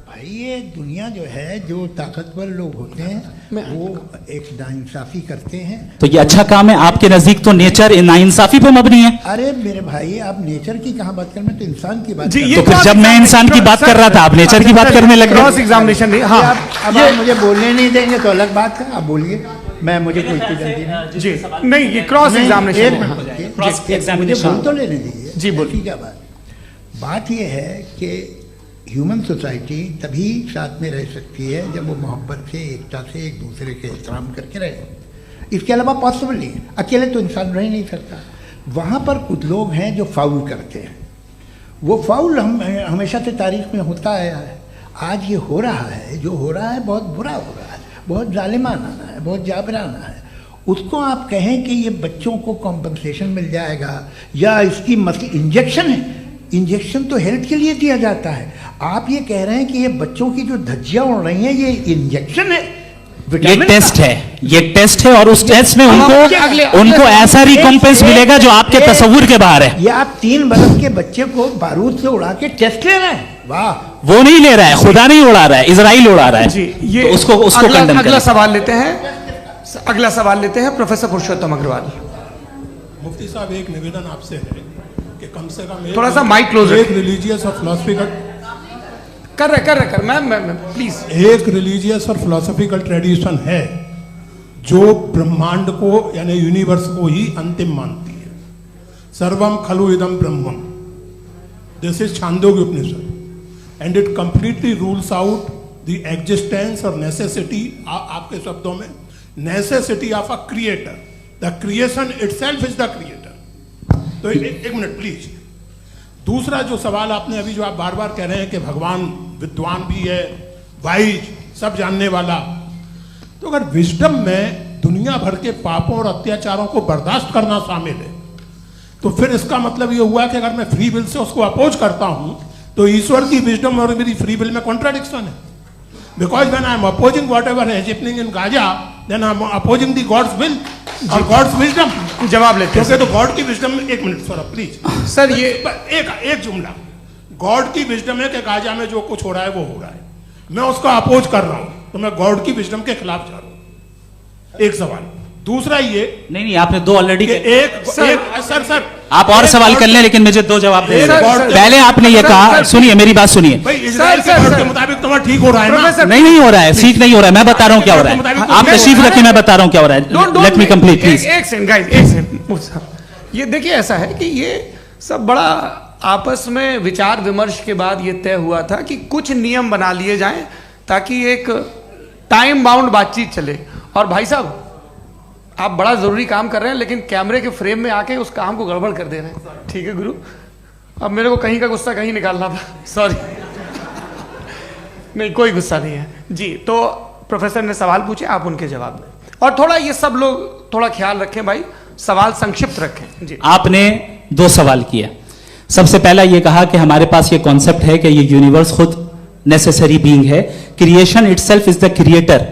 भाई ये दुनिया जो है, जो ताकतवर लोग होते हैं वो एक नाइंसाफी करते हैं। तो ये अच्छा काम है आपके नजदीक, तो नेचर नाइंसाफी पे मबनी है। अरे मेरे भाई, आप नेचर की कहाँ बात कर रहे हैं, तो इंसान की बात। तो फिर जब मैं इंसान की बात कर रहा था, आप नेचर की बात करने लगे। क्रॉस एग्जामिनेशन नहीं। हाँ, अब आप मुझे बोलने नहीं देंगे तो अलग बात है, आप बोलिए, मुझे कोई जल्दी नहीं। जी नहीं, ये क्रॉस एग्जामिनेशन मुझे बोल तो लेने दीजिए। जी बोलिए। क्या बात ये है कि ह्यूमन सोसाइटी तभी साथ में रह सकती है जब वो मोहब्बत से, एकता से, एक दूसरे के एहतराम करके रहे। इसके अलावा पॉसिबल नहीं है, अकेले तो इंसान रह नहीं सकता। वहाँ पर कुछ लोग हैं जो फाउल करते हैं, वो फाउल हमेशा से तारीख में होता आया है। आज ये हो रहा है, जो हो रहा है बहुत बुरा हो रहा है, बहुत जालिमाना है, बहुत जाबराना है। उसको आप कहें कि ये बच्चों को कॉम्पनसेशन मिल जाएगा या इसकी इंजेक्शन है, इंजेक्शन तो हेल्थ के लिए दिया जाता है। आप ये कह रहे हैं कि ये बच्चों की जो धज्जियां उड़ रही हैं ये इंजेक्शन है, ये टेस्ट है, ये टेस्ट है, और उस टेस्ट में उनको ऐसा रिकॉम्पेंस मिलेगा जो आपके तसव्वुर के बाहर है। ये आप 3 बरस के बच्चे को बारूद से उड़ा के टेस्ट ले रहे हैं। वाह, वो नहीं ले रहा है, खुदा नहीं उड़ा रहा है, इजराइल उड़ा रहा है। जी, ये तो उसको अगला सवाल लेते हैं प्रोफेसर पुरुषोत्तम अग्रवाल। मुफ्ती साहब, एक निवेदन आपसे है कि कम से कम थोड़ा सा माइक क्लोज, एक रिलीजियस और फिलोसफिकल कर मैं प्लीज, एक रिलीजियस और फिलोसफिकल ट्रेडिशन है जो ब्रह्मांड को यानी यूनिवर्स को ही अंतिम मानती है। सर्वम खलु इदम ब्रह्मम, this is Chandogya Upanishad, and it completely rules out the existence और नेसेसिटी, आपके शब्दों में necessity of a creator. The creation itself is the creator. तो एक मिनट प्लीज, दूसरा जो सवाल आपने अभी जो आप बार बार कह रहे हैं कि भगवान विद्वान भी है, वाइज, सब जानने वाला, तो अगर विजडम में दुनिया भर के पापों और अत्याचारों को बर्दाश्त करना शामिल है, तो फिर इसका मतलब ये हुआ कि अगर मैं फ्री विल से उसको अपोज करता हूं तो ईश्वर की विजडम और मेरी फ्री विल में कॉन्ट्राडिक्शन है। Because when I am opposing whatever is happening in Gaza, then I am opposing the God's will और गॉड्स विजडम। जवाब लेते हैं क्योंकि तो गॉड की विजडम में, एक मिनट सर प्लीज सर, ये एक जुमला, गॉड की विजडम है कि गाजा में जो कुछ हो रहा है वो हो रहा है, मैं उसका अपोज कर रहा हूं, तो मैं गॉड की विजडम के खिलाफ जा रहा हूं। एक सवाल। दूसरा ये नहीं, आपने दो ऑलरेडी। सर आप और सवाल कर लें, लेकिन मुझे दो जवाब दे। पहले आपने ये कहा, सुनिए मेरी बात सुनिए। इजराइल के गॉड के मुताबिक तुम्हारा ठीक हो रहा है ना? नहीं हो रहा है, ठीक नहीं हो रहा है, मैं बता रहा हूँ क्या हो रहा है। आप तशरीफ रखिए, मैं बता रहा हूँ क्या हो रहा है। Let me complete please. एक सेकंड गाइस, एक सेकंड। ये देखिए, ऐसा है कि ये सब बड़ा आपस में विचार विमर्श के बाद ये तय हुआ था कि कुछ नियम बना लिए जाएं ताकि एक टाइम बाउंड बातचीत चले। और भाई साहब, आप बड़ा जरूरी काम कर रहे हैं, लेकिन कैमरे के फ्रेम में आके उस काम को गड़बड़ कर दे रहे हैं। ठीक है गुरु, अब मेरे को कहीं का गुस्सा कहीं निकालना था, सॉरी। नहीं, कोई गुस्सा नहीं है जी। तो प्रोफेसर ने सवाल पूछे, आप उनके जवाब दें, और थोड़ा ये सब लोग थोड़ा ख्याल रखें भाई, सवाल संक्षिप्त रखें जी। आपने दो सवाल किया। सबसे पहला ये कहा कि हमारे पास ये कॉन्सेप्ट है कि ये यूनिवर्स खुद नेसेसरी बीइंग है, creation itself is the creator.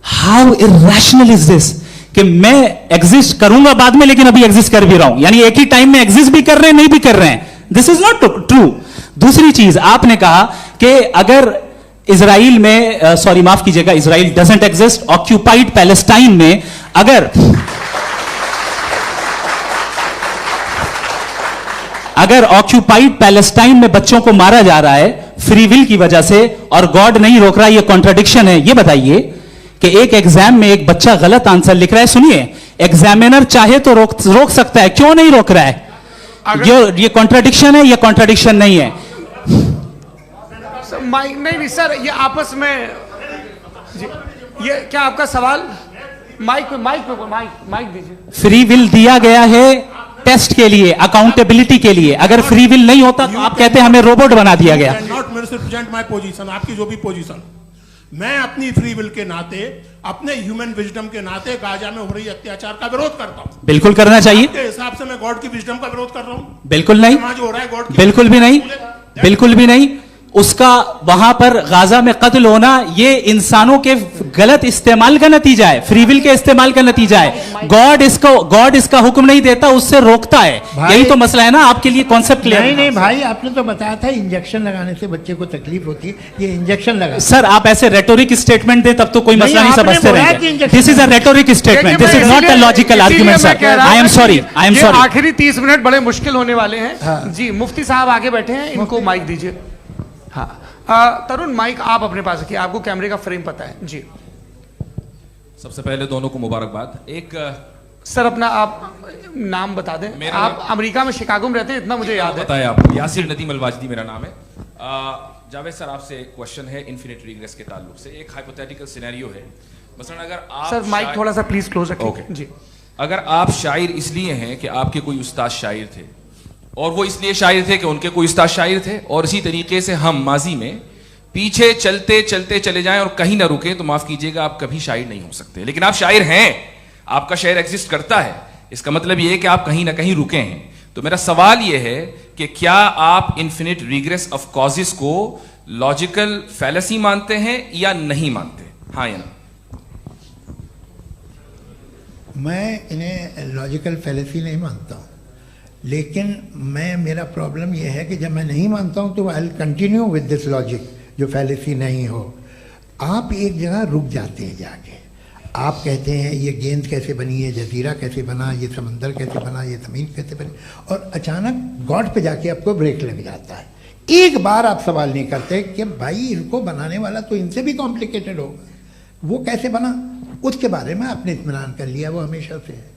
How irrational is this कि मैं एग्जिस्ट करूंगा बाद में, लेकिन अभी एग्जिस्ट कर भी रहा हूं, यानी एक ही टाइम में एग्जिस्ट भी कर रहे हैं, नहीं भी कर रहे हैं। This is not true. दूसरी चीज आपने कहा कि अगर इजराइल में, सॉरी माफ कीजिएगा, Israel doesn't exist, occupied Palestine में अगर ऑक्यूपाइड पैलेस्टाइन में बच्चों को मारा जा रहा है फ्री विल की वजह से और गॉड नहीं रोक रहा, ये कॉन्ट्रडिक्शन है। ये बताइए कि एक एग्जाम में एक बच्चा गलत आंसर लिख रहा है, सुनिए, एग्जामिनर चाहे तो रोक सकता है, क्यों नहीं रोक रहा है? ये कॉन्ट्रडिक्शन है, ये कॉन्ट्रडिक्शन नहीं है। माइक नहीं सर, ये आपस में जी, ये क्या आपका सवाल? माइक दीजिए। फ्री विल दिया गया है टेस्ट के लिए, अकाउंटेबिलिटी के लिए। अगर फ्री विल नहीं होता तो आप कहते हैं हमें रोबोट बना दिया गया। नॉट मिसरिप्रेजेंट माय पोजीशन, आपकी जो भी पोजीशन, मैं अपनी फ्री विल के नाते, अपने ह्यूमन विजडम के नाते गाजा में हो रही अत्याचार का विरोध करता हूं। बिल्कुल करना चाहिए। के हिसाब से मैं गॉड की विजडम का विरोध कर रहा हूं? बिल्कुल नहीं, जो हो रहा है गॉड, बिल्कुल भी नहीं, बिल्कुल भी नहीं। उसका वहां पर गाजा में कत्ल होना ये इंसानों के गलत इस्तेमाल का नतीजा है, फ्री विल के इस्तेमाल का नतीजा है। गॉड इसका हुक्म नहीं देता, उससे रोकता है। यही तो मसला है ना, आपके लिए कॉन्सेप्ट क्लियर नहीं नहीं भाई, आपने तो बताया था इंजेक्शन लगाने से बच्चे को तकलीफ होती है, ये इंजेक्शन लगा। सर आप ऐसे रेटोरिक स्टेटमेंट दे तब तो कोई मसला नहीं समझते रहेंगे। This is a rhetoric statement, this is not a logical argument sir. I am sorry, I am sorry. आखिरी 30 मिनट बड़े मुश्किल होने वाले हैं जी। मुफ्ती साहब आगे बैठे हैं, इनको माइक दीजिए। हाँ तरुण, माइक आप अपने पास रखिए, आपको कैमरे का फ्रेम पता है जी। सबसे पहले दोनों को मुबारकबाद। एक सर अपना आप नाम बता दें। आप अमेरिका में शिकागो में रहते हैं, इतना मुझे याद है। बताया आपको, यासिर नदीम अलवाजदी मेरा नाम है। जावेद सर, आपसे एक क्वेश्चन है इन्फिनिट रिग्रेस के ताल्लुक से। एक हाइपोथेटिकल सिनेरियो है, मसलन अगर आप सर माइक थोड़ा सा प्लीज क्लोज रखिए जी। अगर आप शायर इसलिए हैं कि आपके कोई उस्ताद शायर थे, और वो इसलिए शायर थे कि उनके कोई उस्ताद शायर थे, और इसी तरीके से हम माजी में पीछे चलते चलते चले जाएं और कहीं ना रुके, तो माफ कीजिएगा आप कभी शायर नहीं हो सकते। लेकिन आप शायर हैं, आपका शायर एग्जिस्ट करता है, इसका मतलब ये है कि आप कहीं ना कहीं रुके हैं। तो मेरा सवाल ये है कि क्या आप इन्फिनिट रिग्रेस ऑफ कॉजेस को लॉजिकल फैलेसी मानते हैं या नहीं मानते? हाँ या ना? मैं इन्हें लॉजिकल फैलेसी नहीं मानता हूँ, लेकिन मेरा प्रॉब्लम यह है कि जब मैं नहीं मानता हूँ तो I will continue with this logic जो फैलेसी नहीं हो। आप एक जगह रुक जाते हैं जाके, आप कहते हैं ये गेंद कैसे बनी, ये जजीरा कैसे बना, ये समंदर कैसे बना, ये ज़मीन कैसे बनी, और अचानक गॉड पे जाके आपको ब्रेक लग जाता है। एक बार आप सवाल नहीं करते कि भाई इनको बनाने वाला तो इनसे भी कॉम्प्लिकेटेड होगा, वो कैसे बना, उसके बारे में आपने इत्मीनान कर लिया, वो हमेशा से है।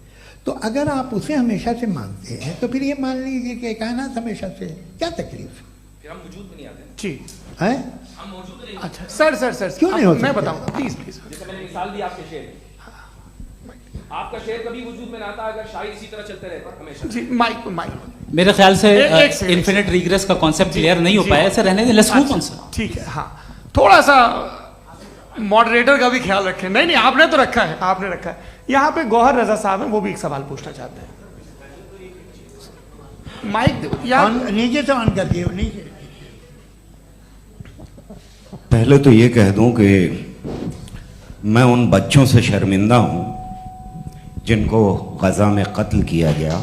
तो अगर आप उसे हमेशा से मानते हैं तो फिर ये मान लीजिए कि कायनात हमेशा से है, क्या तकलीफ है? हम वजूद में नहीं आते जी है? हम मौजूद नहीं। अच्छा सर सर सर क्यों नहीं हो मैं सकते? बताऊं प्लीज प्लीज। जैसे मैंने मिसाल दी आपके शेर, आपका शेर कभी वजूद में ना आता अगर शायर इसी तरह चलते रहते हमेशा। जी माइक मेरे ख्याल से एक सेकंड। इन्फिनिट रिग्रेस का कॉन्सेप्ट क्लियर नहीं हो पाया, ऐसे रहने दें, लेट्स मूव ऑन सर। ठीक है, हाँ थोड़ा सा मॉडरेटर का भी ख्याल रखें। नहीं नहीं, आपने तो रखा है, आपने रखा है। यहाँ पे गौहर रजा साहब हैं, वो भी एक सवाल पूछना चाहते हैं। माइक नीचे से ऑन कर दिए, नीचे। पहले तो ये कह दूं कि मैं उन बच्चों से शर्मिंदा हूं जिनको गजा में कत्ल किया गया,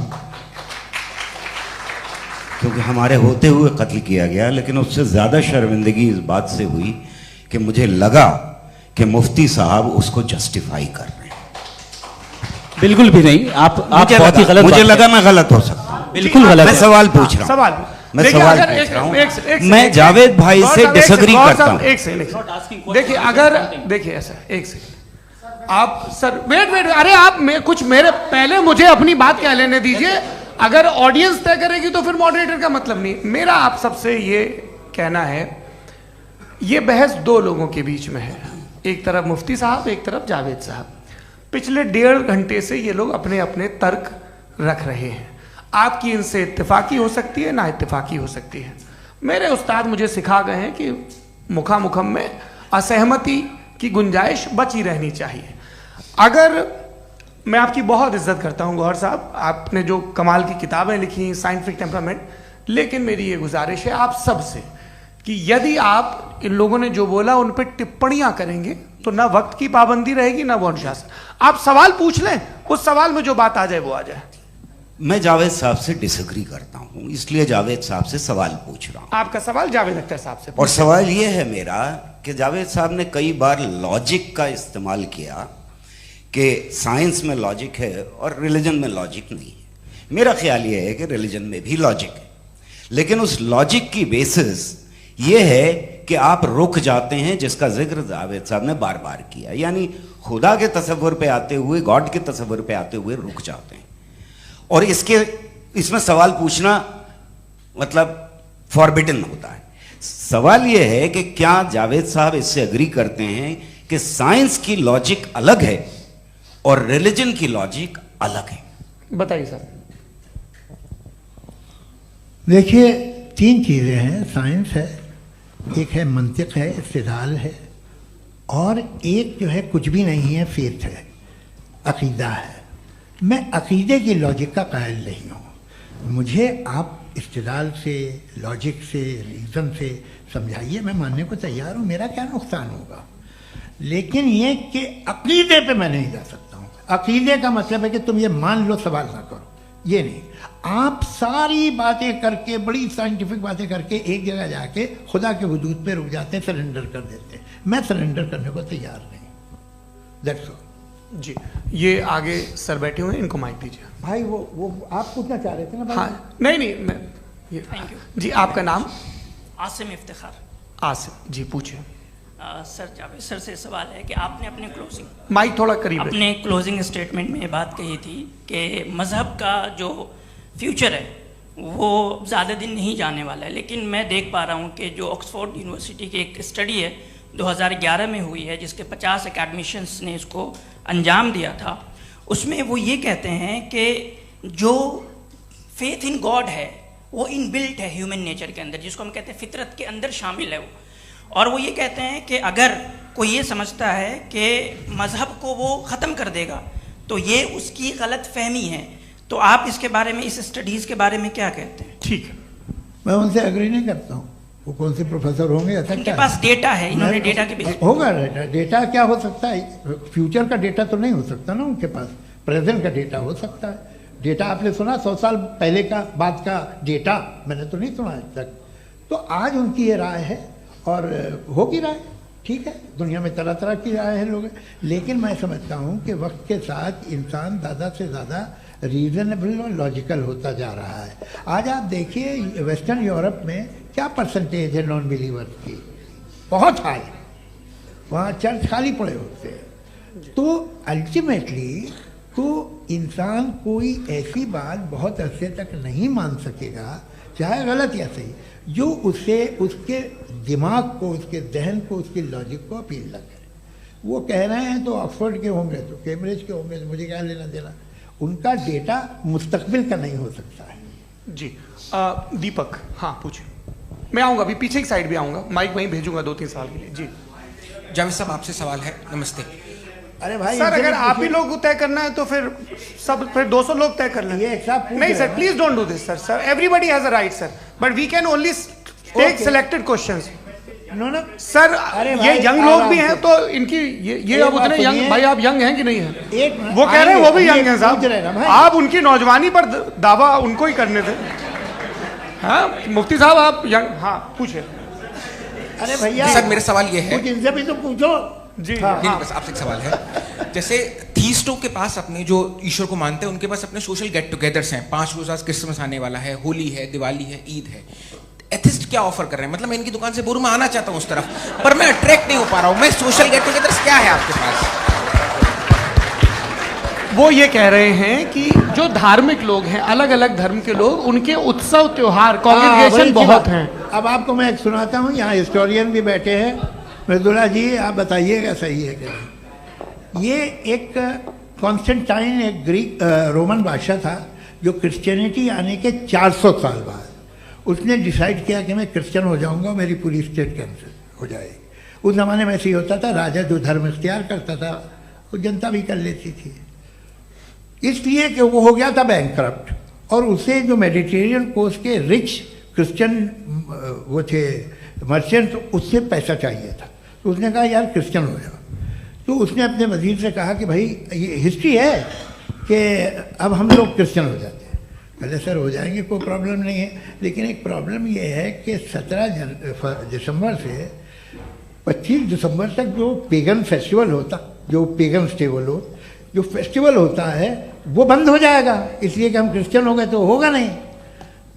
क्योंकि हमारे होते हुए कत्ल किया गया। लेकिन उससे ज्यादा शर्मिंदगी इस बात से हुई कि मुझे लगा कि मुफ्ती साहब उसको जस्टिफाई कर रहे हैं। बिल्कुल भी नहीं, आप बहुत ही गलत, मुझे लगा मैं गलत हो सकता हूं। बिल्कुल गलत। मैं सवाल पूछ रहा हूं, सवाल मैं सवाल पूछ रहा हूं। मैं जावेद भाई से डिसएग्री करता हूं। एक सेकंड, देखिए अगर देखिए ऐसा, एक सेकंड आप सर वेट, अरे आप कुछ मेरे पहले मुझे अपनी बात कह लेने दीजिए। अगर ऑडियंस तय करेगी तो फिर मॉडरेटर का मतलब नहीं। मेरा आप सबसे ये कहना है, ये बहस दो लोगों के बीच में है, एक तरफ मुफ्ती साहब, एक तरफ जावेद साहब। पिछले 1.5 घंटे से ये लोग अपने अपने तर्क रख रहे हैं। आपकी इनसे इत्तेफाकी हो सकती है, ना इत्तेफाकी हो सकती है। मेरे उस्ताद मुझे सिखा गए हैं कि मुखामुखम में असहमति की गुंजाइश बची रहनी चाहिए। अगर मैं आपकी बहुत इज्जत करता हूं गौहर साहब, आपने जो कमाल की किताबें लिखी, साइंटिफिक टेम्परामेंट, लेकिन मेरी ये गुजारिश है आप सबसे कि यदि आप इन लोगों ने जो बोला उन पर टिप्पणियां करेंगे तो ना वक्त की पाबंदी रहेगी, ना वो अनुशासन। आप सवाल पूछ लें, उस सवाल में जो बात आ जाए वो आ जाए। मैं जावेद साहब से डिसएग्री करता हूं, इसलिए जावेद साहब से सवाल पूछ रहा हूं। आपका सवाल जावेद अख्तर साहब से, और सवाल यह है मेरा कि जावेद साहब ने कई बार लॉजिक का इस्तेमाल किया कि साइंस में लॉजिक है और रिलीजन में लॉजिक नहीं है। मेरा ख्याल यह है कि रिलीजन में भी लॉजिक है, लेकिन उस लॉजिक की बेसिस ये है कि आप रुक जाते हैं, जिसका जिक्र जावेद साहब ने बार बार किया, यानी खुदा के तसव्वुर पे आते हुए, गॉड के तसव्वुर पे आते हुए रुक जाते हैं। और इसमें सवाल पूछना मतलब फॉरबिडन होता है। सवाल यह है कि क्या जावेद साहब इससे एग्री करते हैं कि साइंस की लॉजिक अलग है और रिलीजन की लॉजिक अलग है? बताइए सर। देखिए 3 चीज़ें हैं, साइंस है, एक है मंतिक है, इस्तिदलाल है, और एक जो है कुछ भी नहीं है, फेथ है, अकीदा है। मैं अकीदे की लॉजिक का कायल नहीं हूँ। मुझे आप इस्तिदलाल से, लॉजिक से, रीज़न से समझाइए, मैं मानने को तैयार हूँ, मेरा क्या नुकसान होगा। लेकिन ये कि अकीदे पे मैं नहीं जा सकता हूँ। अकीदे का मतलब है कि तुम ये मान लो, सवाल ना करो, ये नहीं। आप सारी बातें करके, बड़ी साइंटिफिक बातें करके एक जगह जाके खुदा के वजूद पे रुक जाते हैं, सरेंडर कर देते हैं। मैं सरेंडर करने को तैयार नहीं। That's all. जी, ये आगे सर बैठे हुए हैं, इनको माइक दीजिए। भाई वो आप पूछना चाह रहे थे ना भाई? हाँ, नहीं मैं ये थैंक यू जी। आपका नाम? आसिम इफ्तिखार। आसिम जी, पूछिए। सर जावेद सर से सवाल है कि आपने अपने क्लोजिंग माइक थोड़ा करीब रखिए। अपने क्लोजिंग स्टेटमेंट में ये बात कही थी कि मज़हब का जो फ्यूचर है वो ज़्यादा दिन नहीं जाने वाला है। लेकिन मैं देख पा रहा हूँ कि जो ऑक्सफोर्ड यूनिवर्सिटी की एक स्टडी है 2011 में हुई है, जिसके 50 एकेडमिशियंस ने इसको अंजाम दिया था, उसमें वो ये कहते हैं कि जो फेथ इन गॉड है वो इनबिल्ट है ह्यूमन नेचर के अंदर, जिसको हम कहते हैं फितरत के अंदर शामिल है वो। और वो ये कहते हैं कि अगर कोई ये समझता है कि मज़हब को वो ख़त्म कर देगा तो ये उसकी गलत फहमी है। तो आप इसके बारे में, इस स्टडीज़ के बारे में क्या कहते हैं? ठीक है, मैं उनसे एग्री नहीं करता हूँ। वो कौन से प्रोफेसर होंगे, ऐसा उनके क्या पास डेटा है, इन्होंने डेटा के बेस होगा। डेटा क्या हो सकता है? फ्यूचर का डेटा तो नहीं हो सकता ना उनके पास, प्रेजेंट का डेटा हो सकता है। डेटा आपने सुना 100 साल पहले का बाद का डेटा? मैंने तो नहीं सुना आज तक। तो आज उनकी ये राय है और होगी राय, ठीक है। दुनिया में तरह तरह की राय है लोग, लेकिन मैं समझता हूँ कि वक्त के साथ इंसान ज़्यादा से ज़्यादा रीजनेबल और लॉजिकल होता जा रहा है। आज आप देखिए वेस्टर्न यूरोप में क्या परसेंटेज है नॉन बिलीवर्स की, बहुत हाई। वहाँ चर्च खाली पड़े होते हैं। तो अल्टीमेटली तो इंसान कोई ऐसी बात बहुत अरसे तक नहीं मान सकेगा, चाहे गलत या सही, जो उसे, उसके दिमाग को, उसके जहन को, उसकी लॉजिक को अपील न करे। वो कह रहे हैं तो ऑक्सफोर्ड के होंगे तो कैम्ब्रिज के होंगे, तो मुझे क्या लेना देना। उनका डेटा मुस्तकबिल का नहीं हो सकता है। जी दीपक, हाँ पूछिए। मैं आऊँगा अभी, पीछे की साइड भी आऊँगा, माइक वहीं भेजूंगा 2-3 साल के लिए। जी जावेद साहब, आपसे सवाल है। नमस्ते। अरे भाई सर, अगर आप ही लोग को तय करना है तो फिर 200 लोग तय कर लें। ये एक साथ नहीं sir, please don't do this sir. Everybody has a right sir, but we can only take selected questions. No sir, ये यंग लोग भी हैं तो इनकी ये अब उतने यंग, सुनिए। भाई आप यंग हैं कि नहीं हैं? वो कह रहे हैं आएंगे, वो भी अभी यंग हैं पूछ रहे हैं ना साहब, भाई। आप उनकी नौजवानी पर दावा उनको ही करने थे। हाँ मुफ्ती साहब आप यंग, हाँ पूछे। अरे भैया सर मेरा सवाल ये है, कुछ इनसे भी तो पूछो। जी नहीं, बस आपसे एक सवाल है। जैसे थीस्टों के पास अपने जो ईश्वर को मानते हैं उनके पास अपने सोशल गेट टुगेदर्स हैं। 5 रोज़ आज क्रिसमस आने वाला है, होली है, दिवाली है, ईद है। एथिस्ट क्या ऑफर कर रहे हैं? मतलब मैं इनकी दुकान से बोलूं मैं आना चाहता हूं उस तरफ, पर मैं अट्रैक्ट नहीं हो पा रहा हूं। मैं सोशल गेट टुगेदर्स क्या है आपके पास? वो ये कह रहे हैं कि जो धार्मिक लोग हैं, अलग अलग धर्म के लोग, उनके उत्सव त्योहार कॉन्ग्रेगेशन बहुत हैं। अब आपको मैं एक सुनाता हूँ, यहाँ हिस्टोरियन भी बैठे हैं। मृदुला जी आप बताइएगा सही है क्या? ये एक कॉन्स्टेंटाइन, एक ग्रीक रोमन बादशाह था जो क्रिश्चियनिटी आने के 400 साल बाद उसने डिसाइड किया कि मैं क्रिश्चियन हो जाऊंगा, मेरी पूरी स्टेट कैंसिल हो जाएगी। उस ज़माने में ऐसे ही होता था, राजा जो धर्म इख्तियार करता था वो जनता भी कर लेती थी। इसलिए कि वो हो गया था बैंकक्रप्ट, और उसे जो मेडिटेरियन कोस्ट के रिच क्रिश्चियन वो थे मर्चेंट, उससे पैसा चाहिए था। तो उसने कहा यार क्रिश्चियन हो जाओ। तो उसने अपने वजीर से कहा कि भाई ये हिस्ट्री है कि अब हम लोग क्रिश्चियन हो जाते हैं। पहले सर हो जाएंगे, कोई प्रॉब्लम नहीं है, लेकिन एक प्रॉब्लम ये है कि 17 दिसंबर से 25 दिसंबर तक जो पेगन फेस्टिवल होता, जो पेगन स्टेबल हो, जो फेस्टिवल होता है वो बंद हो जाएगा, इसलिए कि हम क्रिश्चियन हो गए तो होगा नहीं।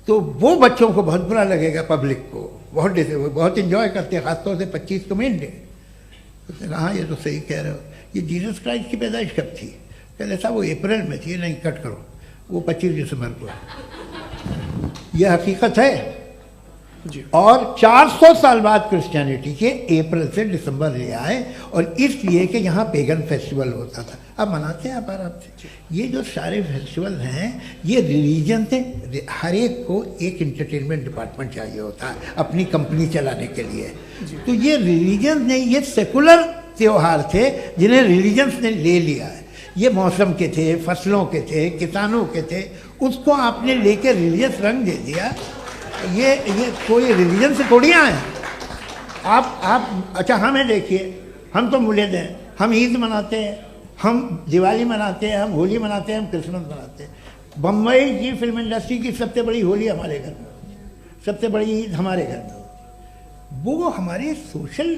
तो वो बच्चों को बहुत बुरा लगेगा, पब्लिक को बहुत इंजॉय करते हैं, खासतौर से 25 को मेन डे। उसने कहा हाँ ये तो सही कह रहे हो, ये जीसस क्राइस्ट की पैदाइश कब थी? कहते साहब वो अप्रैल में थी। नहीं कट करो, वो 25 दिसंबर को है। यह हकीकत है जी। और 400 साल बाद क्रिश्चियनिटी के अप्रैल से दिसंबर ले आए, और इसलिए कि यहाँ पेगन फेस्टिवल होता था। अब मनाते हैं आप आराम से। ये जो सारे फेस्टिवल हैं ये रिलीजन से, हर एक को एक इंटरटेनमेंट डिपार्टमेंट चाहिए होता है अपनी कंपनी चलाने के लिए। तो ये रिलीजन ने, ये सेकुलर त्यौहार थे जिन्हें रिलीजन्स ने ले लिया है। ये मौसम के थे, फसलों के थे, किसानों के थे, उसको आपने लेके रिलीजियस रंग दे दिया। ये कोई रिलीजन से थोड़ी आए आप। अच्छा हमें देखिए, हम तो मुल्द हैं, हम ईद मनाते हैं, हम दिवाली मनाते हैं, हम होली मनाते हैं, हम क्रिसमस मनाते हैं। बम्बई की फिल्म इंडस्ट्री की सबसे बड़ी होली हमारे घर में, सबसे बड़ी ईद हमारे घर में। वो हमारे सोशल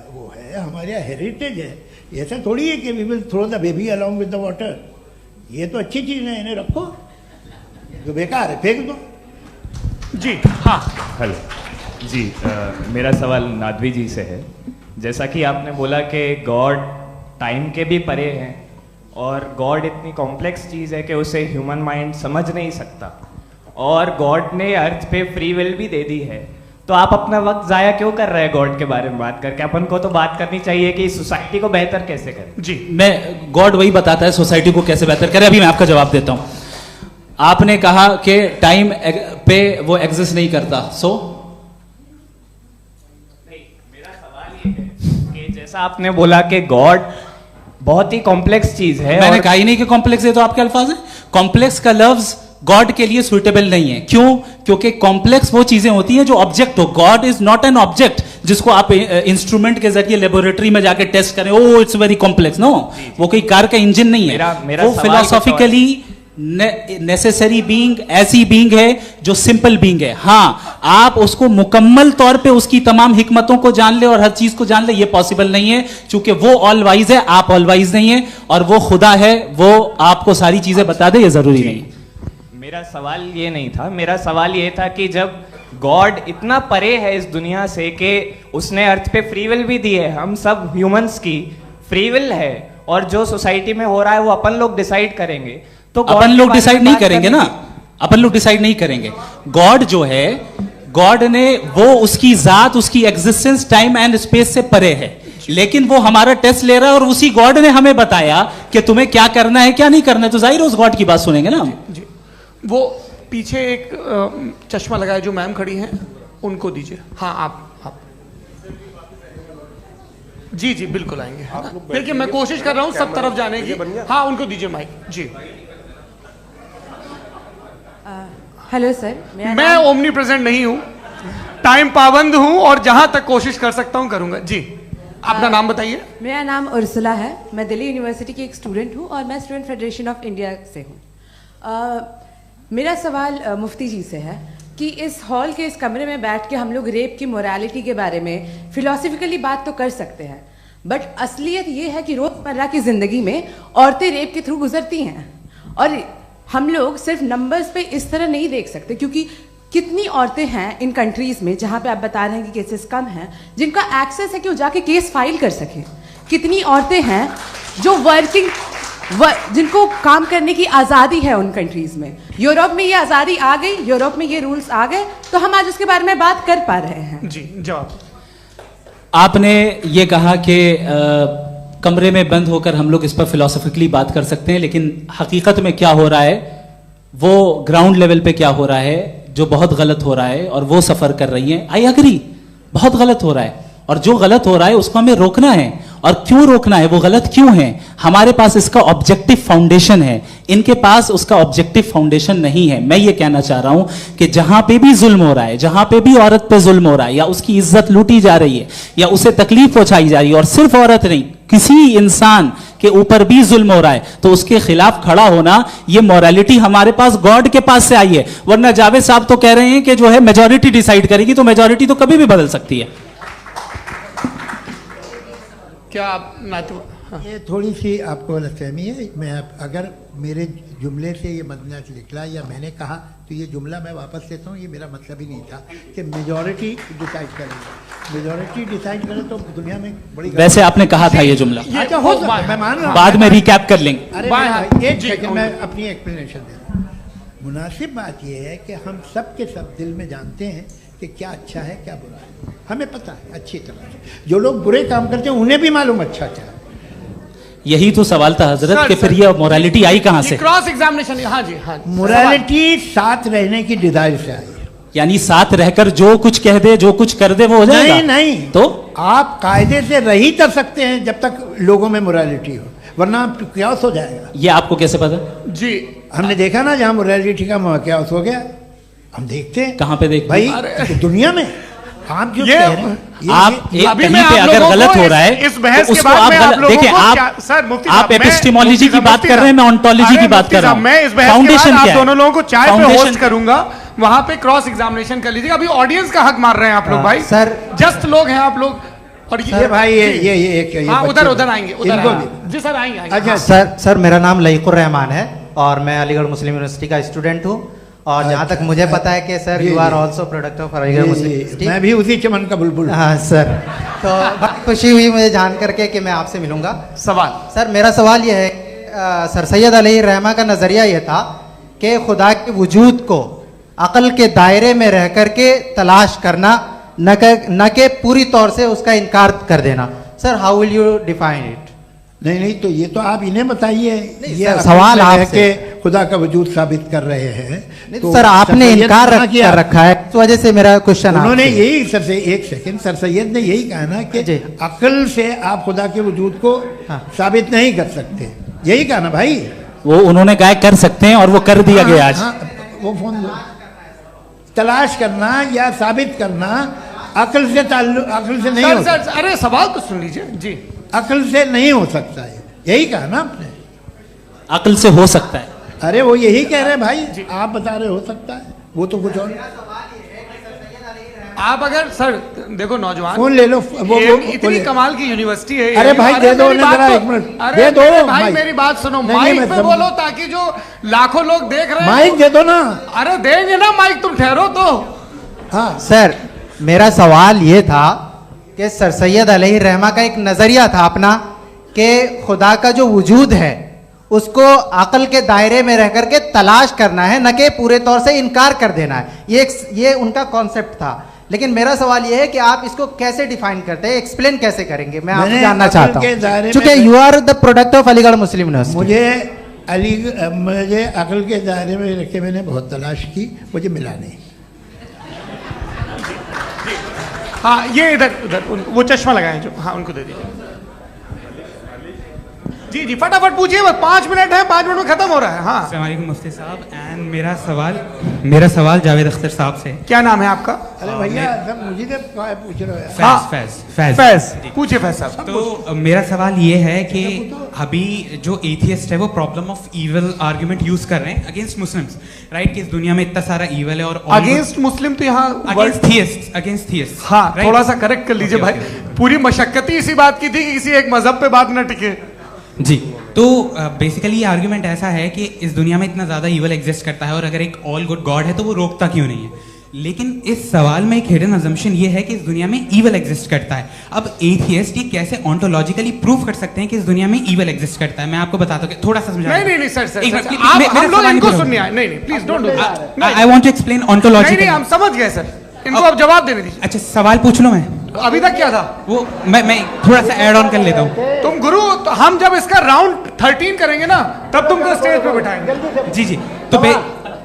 वो है, हमारे हेरिटेज है। ऐसा थोड़ी है कि we will throw the baby along with the water. ये तो अच्छी चीज़ है, इन्हें रखो, जो बेकार है फेंक दो। जी हाँ हेलो जी, मेरा सवाल नादवी जी से है। जैसा कि आपने बोला कि गॉड टाइम के भी परे हैं, और गॉड इतनी कॉम्प्लेक्स चीज़ है कि उसे ह्यूमन माइंड समझ नहीं सकता, और गॉड ने अर्थ पे फ्री विल भी दे दी है। तो आप अपना वक्त ज़ाया क्यों कर रहे हैं गॉड के बारे में बात करके? अपन को तो बात करनी चाहिए कि सोसाइटी को बेहतर कैसे करें। जी, मैं गॉड वही बताता है सोसाइटी को कैसे बेहतर करे। अभी मैं आपका जवाब देता हूँ। आपने कहा कि टाइम पे वो एग्जिस्ट नहीं करता, मेरा सवाल ये है कि जैसा आपने बोला कि गॉड बहुत ही कॉम्प्लेक्स चीज है। मैंने कहा ही नहीं कि कॉम्प्लेक्स है, तो आपके अल्फाज हैं। कॉम्प्लेक्स का लफ्ज गॉड के लिए सुइटेबल नहीं है। क्यों? क्योंकि कॉम्प्लेक्स वो चीजें होती हैं जो ऑब्जेक्ट हो। God is not an object जिसको आप इंस्ट्रूमेंट के जरिए लेबोरेटरी में जाके टेस्ट करें, oh it's very complex. No, वो कोई कार का इंजन नहीं है। वो फिलोसॉफिकली नेसेसरी बीइंग ऐसी बीइंग है जो सिंपल बीइंग है। हाँ, आप उसको मुकम्मल तौर पे उसकी तमाम हिकमतों को जान ले और हर चीज को जान ले, ये पॉसिबल नहीं है, क्योंकि वो ऑल वाइज है, आप ऑल वाइज नहीं है, और वो खुदा है, वो आपको सारी चीजें बता दे, ये जरूरी नहीं। मेरा सवाल ये नहीं था, मेरा सवाल ये था कि जब गॉड इतना परे है इस दुनिया से कि उसने अर्थ पे फ्री विल भी दी है, हम सब ह्यूमंस की फ्री विल है, और जो सोसाइटी में हो रहा है वो अपन लोग डिसाइड करेंगे, तो अपन लोग डिसाइड नहीं करेंगे ना, अपन लोग डिसाइड नहीं करेंगे। गॉड जो है, गॉड ने वो उसकी जात, उसकी एग्जिस्टेंस टाइम एंड स्पेस से परे है। लेकिन वो हमारा टेस्ट ले रहा है और उसी गॉड ने हमें बताया कि तुम्हें क्या करना है क्या नहीं करना है, तो जाहिर उस गॉड की बात सुनेंगे ना हम। जी, वो पीछे एक चश्मा लगाए जो मैम खड़ी हैं उनको दीजिए। हाँ आप जी जी बिल्कुल आएंगे। देखिए मैं कोशिश कर रहा हूँ सब तरफ जाने की। हाँ उनको दीजिए माइक जी। हेलो सर, मैं ओमनी प्रेजेंट नहीं हूँ, टाइम पाबंद हूँ और जहां तक कोशिश कर सकता हूँ करूंगा। जी अपना नाम बताइए। मेरा नाम उर्सुला है, मैं दिल्ली यूनिवर्सिटी की एक स्टूडेंट हूँ और मैं स्टूडेंट फेडरेशन ऑफ इंडिया से हूँ। मेरा सवाल मुफ्ती जी से है कि इस हॉल के इस कमरे में बैठ के हम लोग रेप की मोरालिटी के बारे में फिलोसफिकली बात तो कर सकते हैं, बट असलियत ये है कि रोजमर्रा की जिंदगी में औरतें रेप के थ्रू गुजरती हैं और हम लोग सिर्फ नंबर्स पे इस तरह नहीं देख सकते, क्योंकि कितनी औरतें हैं इन कंट्रीज में जहां पे आप बता रहे हैं कि केसेस कम हैं जिनका एक्सेस है कि वो जाके केस फाइल कर सकें। कितनी औरतें हैं जो जिनको काम करने की आज़ादी है उन कंट्रीज में। यूरोप में ये आज़ादी आ गई, यूरोप में ये रूल्स आ गए, तो हम आज उसके बारे में बात कर पा रहे हैं। जी जवाब। आपने ये कहा कि कमरे में बंद होकर हम लोग इस पर फिलोसफिकली बात कर सकते हैं, लेकिन हकीकत में क्या हो रहा है, वो ग्राउंड लेवल पे क्या हो रहा है जो बहुत गलत हो रहा है और वो सफर कर रही हैं। आई अग्री, बहुत गलत हो रहा है और जो गलत हो रहा है उसको हमें रोकना है। और क्यों रोकना है, वो गलत क्यों है, हमारे पास इसका ऑब्जेक्टिव फाउंडेशन है, इनके पास उसका ऑब्जेक्टिव फाउंडेशन नहीं है। मैं ये कहना चाह रहा हूं कि जहां पे भी जुल्म हो रहा है, जहां पे भी औरत पे जुल्म हो रहा है या उसकी इज्जत लूटी जा रही है या उसे तकलीफ पहुंचाई जा रही है, और सिर्फ औरत नहीं किसी इंसान के ऊपर भी जुल्म हो रहा है, तो उसके खिलाफ खड़ा होना, ये मोरालिटी हमारे पास गॉड के पास से आई है। वरना जावेद साहब तो कह रहे हैं कि जो है मेजॉरिटी डिसाइड करेगी, तो मेजॉरिटी तो कभी भी बदल सकती है। क्या आप हाँ। ये थोड़ी सी आपको गलतफहमी है। मैं अगर मेरे जुमले से ये मदना निकला या मैंने कहा तो ये जुमला मैं वापस लेता हूँ। ये मेरा मतलब ही नहीं था कि मेजॉरिटी डिसाइड करेगी। मेजॉरिटी डिसाइड करे तो दुनिया में बड़ी, वैसे आपने कहा था ये जुमला, अच्छा हो सकता है, मैं मान रहा हूँ, बाद में रिकैप कर लेंगे। अरे एक सेकंड मैं अपनी एक्सप्लेनेशन देता हूँ। मुनासिब बात यह है कि हम सब के सब दिल में जानते हैं कि क्या अच्छा है क्या बुरा है, हमें पता है अच्छी तरह से। जो लोग बुरे काम करते हैं उन्हें भी मालूम अच्छा क्या है। यही तो सवाल था हजरत कि फिर ये मोरालिटी आई कहां से? Cross examination. हाँ जी हाँ। मोरालिटी साथ रहने की डिजायर से आई है, यानी साथ रहकर जो कुछ कह दे जो कुछ कर दे वो हो जाएगा? नहीं नहीं, तो आप कायदे से रह ही कर सकते हैं जब तक लोगों में मोरालिटी हो, वरना क्यास हो जाएगा। ये आपको कैसे पता? जी हमने देखा ना, जहां मोरालिटी का क्यास हो गया, हम देखते हैं। कहां पे देखते भाई? दुनिया में। आप जो कह रहे हैं, आप कहीं पे अगर गलत हो रहा है इस बहस तो के उसको बाद आप देखिए, आप एपिस्टेमोलॉजी की बात कर रहे हैं, मैं ओंटोलॉजी की बात कर रहा हूं। मैं इस बहस के बाद आप दोनों लोगों को चाय पे होस्ट करूंगा, वहां पे क्रॉस एग्जामिनेशन कर लीजिएगा। अभी ऑडियंस का हक मार रहे हैं आप लोग भाई, सर जस्ट लोग हैं आप लोग। और ये भाई ये हाँ उधर आएंगे, जी सर आएंगे। अच्छा सर मेरा नाम लईकुर रहमान है और मैं अलीगढ़ मुस्लिम यूनिवर्सिटी का स्टूडेंट हूँ। और जहाँ तक मुझे पता है कि sir you are also product of Aligarh Muslim University. मैं भी उसी चमन का बुलबुल। हाँ सर, तो बहुत खुशी हुई मुझे जान करके कि मैं आपसे मिलूंगा। सवाल सर, मेरा सवाल यह है, सर सैयद अलैहिर्रहमा का नज़रिया यह था कि खुदा के वजूद को अक़ल के दायरे में रह करके तलाश करना, न कि पूरी तौर से उसका इनकार कर देना। Sir how will you define it? नहीं तो ये तो आप इन्हें बताइए। ये सवाल आपसे खुदा का वजूद साबित कर रहे हैं तो सर आपने इनकार कर रखा है, इस वजह से मेरा क्वेश्चन। उन्होंने यही सर से एक सेकंड, सर सैयद ने यही कहा ना कि अक्ल से आप खुदा के वजूद को साबित नहीं कर सकते, यही कहा ना भाई। वो उन्होंने कहा कर सकते हैं और वो कर दिया गया आज। वो फोन तलाश करना या साबित करना अक्ल से अक्ल से नहीं हो सकता। अरे सवाल तो सुन लीजिए जी। अक्ल से नहीं हो सकता है, यही कहा ना आपने। अक्ल से हो सकता है। अरे वो यही कह रहे हैं भाई, आप बता रहे हो सकता है, वो तो कुछ और। आप अगर सर देखो नौजवान फोन ले लो, वो इतनी कमाल की यूनिवर्सिटी है। अरे भाई दे दो जरा, एक मिनट दे दो भाई, मेरी बात सुनो, माइक पे बोलो ताकि जो लाखों लोग देख रहे हैं। माइक दे दो ना। अरे देंगे ना माइक, तुम ठहरो तो। हाँ सर, मेरा सवाल ये था कि सर सैयद अलैहिर्रहमा का एक नजरिया था अपना कि खुदा का जो वजूद है उसको अकल के दायरे में रह करके तलाश करना है, न कि पूरे तौर से इनकार कर देना है। ये उनका कॉन्सेप्ट था। लेकिन मेरा सवाल यह है कि आप इसको कैसे डिफाइन करते हैं, एक्सप्लेन कैसे करेंगे, मैं आपसे जानना चाहता हूँ, क्योंकि you are the product of Aligarh Muslim University. मुझे अकल के दायरे में रख के मैंने बहुत तलाश की, मुझे मिला नहीं। हाँ, ये इधर वो चश्मा लगाए जो, हाँ उनको दे दीजिए। जी जी फटाफट पूछिए, बस 5 मिनट है, 5 मिनट में खत्म हो रहा है। हाँ अस्सलाम वालेकुम मुफ्ती साहब, एंड मेरा सवाल जावेद अख्तर साहब से। क्या नाम है आपका? अरे भैया सब मुझे तो पूछ रहे हो। फैज पूछिए फैज साहब। तो मेरा सवाल ये है कि अभी जो एथियस्ट है वो problem of evil argument use कर रहे हैं अगेंस्ट मुस्लिम्स, राइट? कि इस दुनिया में इतना सारा इविल है और अगेंस्ट मुस्लिम तो यहाँ अगेंस्ट थियस्ट। हाँ थोड़ा सा करेक्ट कर लीजिए भाई, पूरी मशक्कत ही इसी बात की थी कि किसी एक मजहब पे बात न टिके। जी, तो बेसिकली ये आर्गुमेंट ऐसा है कि इस दुनिया में इतना ज्यादा इविल एग्जिस्ट करता है और अगर एक ऑल गुड गॉड है तो वो रोकता क्यों नहीं है? लेकिन इस सवाल में एक हिडन अजम्पशन ये है कि इस दुनिया में इविल एग्जिस्ट करता है। अब एथियस्ट ये कैसे ऑन्टोलॉजिकली प्रूव कर सकते हैं कि इस दुनिया में इविल एग्जिस्ट करता है? मैं आपको बताता हूँ, थोड़ा सा समझा। नहीं सर, हम लोग इनको सुनने आए। नहीं please don't do that. I want to explain ontologically. नहीं हम समझ गए सर, इनको अब जवाब देने दीजिए। अच्छा सवाल पूछ लो। मैं अभी तक क्या था वो मैं थोड़ा सा ऐड ऑन कर लेता हूँ। तुम गुरु, तो हम जब इसका राउंड 13 करेंगे ना तब तुमको स्टेज पे बिठाएंगे। जी तो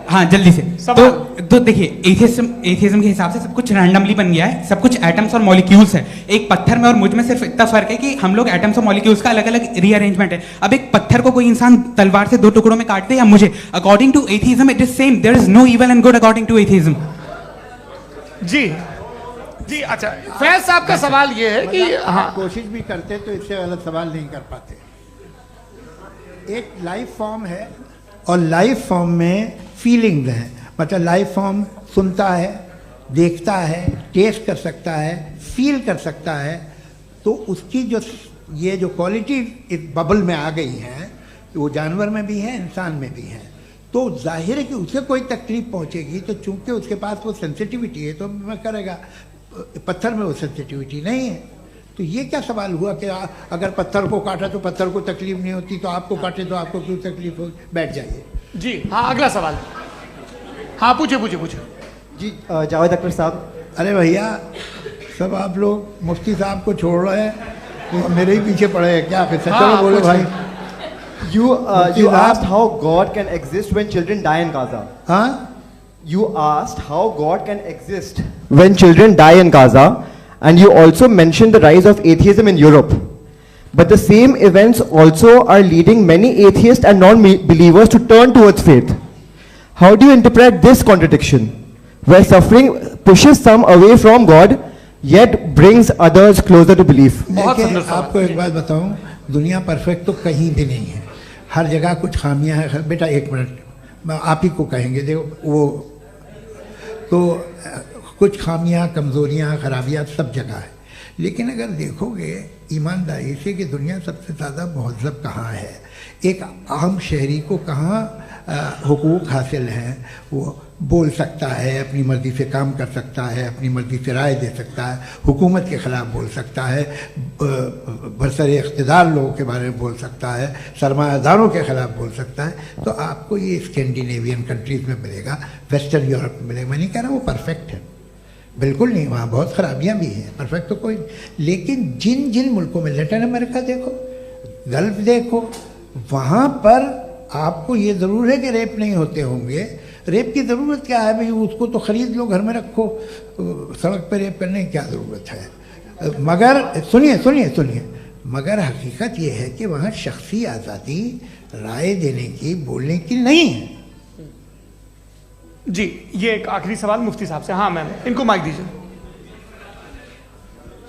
हाँ जल्दी से। तो देखिए एथियज्म के हिसाब से सब कुछ रैंडमली बन गया है, सब कुछ एटम्स और मॉलिक्यूल्स है। एक पत्थर में और मुझ में सिर्फ इतना फर्क है कि हम लोग एटम्स और मॉलिक्यूल्स का अलग अलग रीअरेंजमेंट है। अब एक पत्थर को कोई इंसान तलवार से 2 टुकड़ों में काट दे या मुझे, according to atheism it is same, there is no evil and good according to atheism. जी अच्छा, फैज साहब का सवाल ये है कि हाँ कोशिश भी करते तो इससे गलत सवाल नहीं कर पाते। एक लाइफ फॉर्म है और लाइफ फॉर्म में फीलिंग्स हैं, मतलब लाइफ फॉर्म सुनता है, देखता है, टेस्ट कर सकता है, फील कर सकता है, तो उसकी जो ये जो क्वालिटी इस बबल में आ गई हैं वो जानवर में भी है, इंसान में भी है। तो जाहिर है कि उसे कोई तकलीफ पहुंचेगी, तो चूंकि उसके पास वो सेंसिटिविटी है तो मैं करेगा। पत्थर में वो सेंसिटिविटी नहीं है। तो ये क्या सवाल हुआ कि अगर पत्थर को काटा तो पत्थर को तकलीफ नहीं होती, तो आपको काटे तो आपको क्यों तकलीफ हो? बैठ जाइए। जी हाँ, अगला सवाल। हाँ पूछे जी जावेद अख्तर साहब। अरे भैया सब आप लोग मुफ्ती साहब को छोड़ रहे हैं, तो मेरे ही पीछे पड़े हैं क्या? फिर चलो बोलो भाई। You asked how God can exist when children die in Gaza. Huh? You asked how God can exist when children die in Gaza, and you also mentioned the rise of atheism in Europe. But the same events also are leading many atheists and non-believers to turn towards faith. How do you interpret this contradiction, where suffering pushes some away from God, yet brings others closer to belief? आपको एक बात बताऊं, दुनिया परफेक्ट तो कहीं भी नहीं है, हर जगह कुछ खामियां हैं। बेटा एक मिनट, आप ही को कहेंगे, देखो वो तो कुछ खामियां, कमज़ोरियां, खराबियां सब जगह है। लेकिन अगर देखोगे ईमानदारी से कि दुनिया सबसे ज़्यादा महज़ब कहाँ है, एक आम शहरी को कहाँ हुकूक हासिल हैं, वो बोल सकता है, अपनी मर्ज़ी से काम कर सकता है, अपनी मर्ज़ी से राय दे सकता है, हुकूमत के ख़िलाफ़ बोल सकता है, बरसरे इक़्तिदार लोगों के बारे में बोल सकता है, सरमायादारों के ख़िलाफ़ बोल सकता है। तो आपको ये स्कैंडिनेवियन कंट्रीज़ में मिलेगा, वेस्टर्न यूरोप में मिलेगा। मैं नहीं कह रहा वो परफेक्ट है, बिल्कुल नहीं, वहाँ बहुत ख़राबियाँ भी हैं, परफेक्ट तो कोई। लेकिन जिन जिन मुल्कों में, लैटिन अमेरिका देखो, गल्फ़ देखो, वहाँ पर आपको ये ज़रूर है कि रेप नहीं होते होंगे। रेप की ज़रूरत क्या है भाई? उसको तो ख़रीद लो, घर में रखो, सड़क पर रेप करने की क्या ज़रूरत है? मगर सुनिए, मगर हकीकत ये है कि वहाँ शख्सी आज़ादी राय देने की, बोलने की नहीं है। जी ये एक आखिरी सवाल मुफ्ती साहब से। हाँ मैम, इनको माइक दीजिए।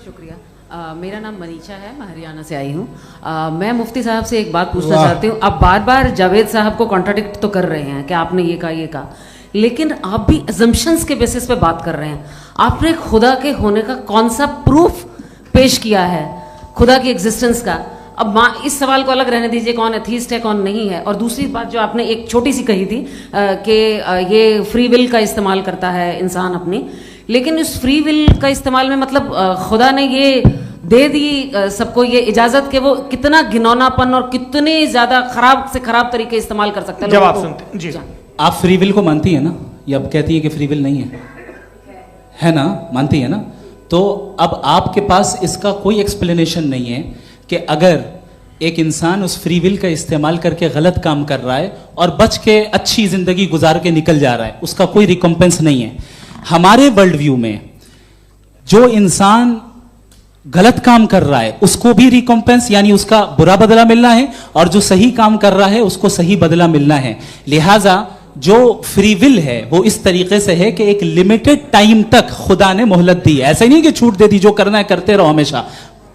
शुक्रिया। मेरा नाम मनीषा है, मैं हरियाणा से आई हूँ। मैं मुफ्ती साहब से एक बात पूछना चाहती हूँ। आप बार बार जावेद साहब को कॉन्ट्राडिक्ट तो कर रहे हैं कि आपने ये कहा, लेकिन आप भी अजम्पशंस के बेसिस पे बात कर रहे हैं। आपने खुदा के होने का कौन सा प्रूफ पेश किया है, खुदा की एग्जिस्टेंस का? अब इस सवाल को अलग रहने दीजिए, कौन एथीस्ट है कौन नहीं है। और दूसरी बात जो आपने एक छोटी सी कही थी कि ये फ्री विल का इस्तेमाल करता है इंसान अपनी, लेकिन इस फ्री विल का इस्तेमाल में मतलब खुदा ने ये दे दी सबको ये इजाजत कि वो कितना घिनौनापन और कितने ज्यादा खराब से खराब तरीके इस्तेमाल कर सकते हैं। जवाब सुनते जी। आप फ्री विल को मानती है ना, या अब कहती है कि फ्री विल नहीं है? है ना, मानती है ना? तो अब आपके पास इसका कोई एक्सप्लेनेशन नहीं है कि अगर एक इंसान उस फ्री विल का इस्तेमाल करके गलत काम कर रहा है और बच के अच्छी जिंदगी गुजार के निकल जा रहा है, उसका कोई रिकम्पेंस नहीं है। हमारे वर्ल्ड व्यू में जो इंसान गलत काम कर रहा है उसको भी रिकम्पेंस यानी उसका बुरा बदला मिलना है, और जो सही काम कर रहा है उसको सही बदला मिलना है। लिहाजा जो फ्री विल है वो इस तरीके से है कि एक लिमिटेड टाइम तक खुदा ने मोहलत दी है। ऐसा ही नहीं कि छूट दे दी, जो करना है करते रहो हमेशा।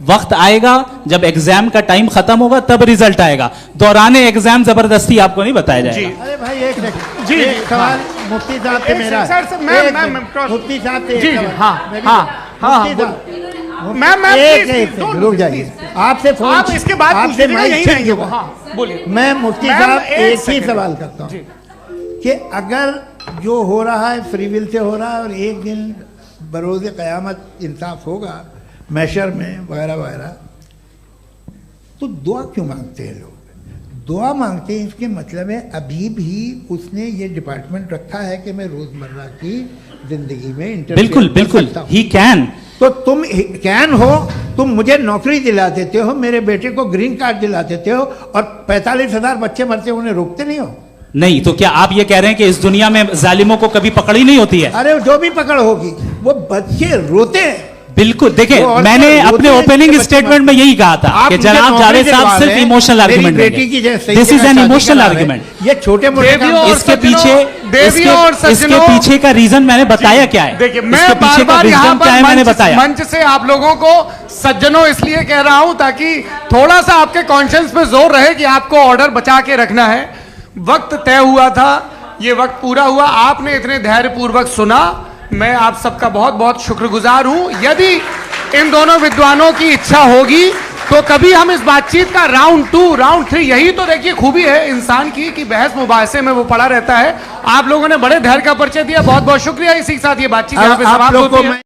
वक्त आएगा जब एग्जाम का टाइम खत्म होगा तब रिजल्ट आएगा, दौराने एग्जाम जबरदस्ती आपको नहीं बताया जाएगा। अरे भाई एक सेकंड, जी एक सवाल मुफ्ती साहब से मेरा, मुफ्ती साहब से एक सवाल, रुक जाइए, आपसे फोन, आप इसके बाद आपसे यही रहेंगे वो। हाँ, बोलिए। मैं मुफ्ती साहब एक ही सवाल करता हूँ कि अगर जो हो रहा है फ्री विल से हो रहा है और एक दिन बरोज़ क़यामत इंसाफ होगा मैशर में वगैरह वगैरह, तो दुआ क्यों मांगते हैं लोग? दुआ मांगते हैं इसके मतलब है अभी भी उसने ये डिपार्टमेंट रखा है कि मैं रोजमर्रा की जिंदगी में बिल्कुल बिल्कुल ही कैन। तो तुम कैन हो, तुम मुझे नौकरी दिला देते हो, मेरे बेटे को ग्रीन कार्ड दिला देते हो और 45,000 बच्चे मरते हो, उन्हें रोकते नहीं हो? नहीं, तो क्या आप ये कह रहे हैं कि इस दुनिया में जालिमों को कभी पकड़ ही नहीं होती है? अरे जो भी पकड़ होगी वो बच्चे रोते हैं। बिल्कुल, देखिए मैंने अपने ओपनिंग स्टेटमेंट में यही कहा था कि जनाब जावेद साहब सिर्फ इमोशनल आर्गुमेंट देंगे। This is an emotional argument. ये छोटे मोटे इसके पीछे का रीजन मैंने बताया क्या है। देखिए मैं बार-बार यहाँ पर मंच से आप लोगों को सज्जनों इसलिए कह रहा हूं ताकि थोड़ा सा आपके कॉन्शियंस पे जोर रहे कि आपको ऑर्डर बचा के रखना है। वक्त तय हुआ था, ये वक्त पूरा हुआ, आपने इतने धैर्यपूर्वक सुना, मैं आप सबका बहुत बहुत शुक्रगुजार हूं। यदि इन दोनों विद्वानों की इच्छा होगी तो कभी हम इस बातचीत का राउंड 2, राउंड 3, यही तो देखिए खूबी है इंसान की कि बहस मुबाहसे में वो पड़ा रहता है। आप लोगों ने बड़े धैर्य का परिचय दिया, बहुत बहुत शुक्रिया। इसी के साथ ये बातचीत यहाँ पे समाप्त होती है।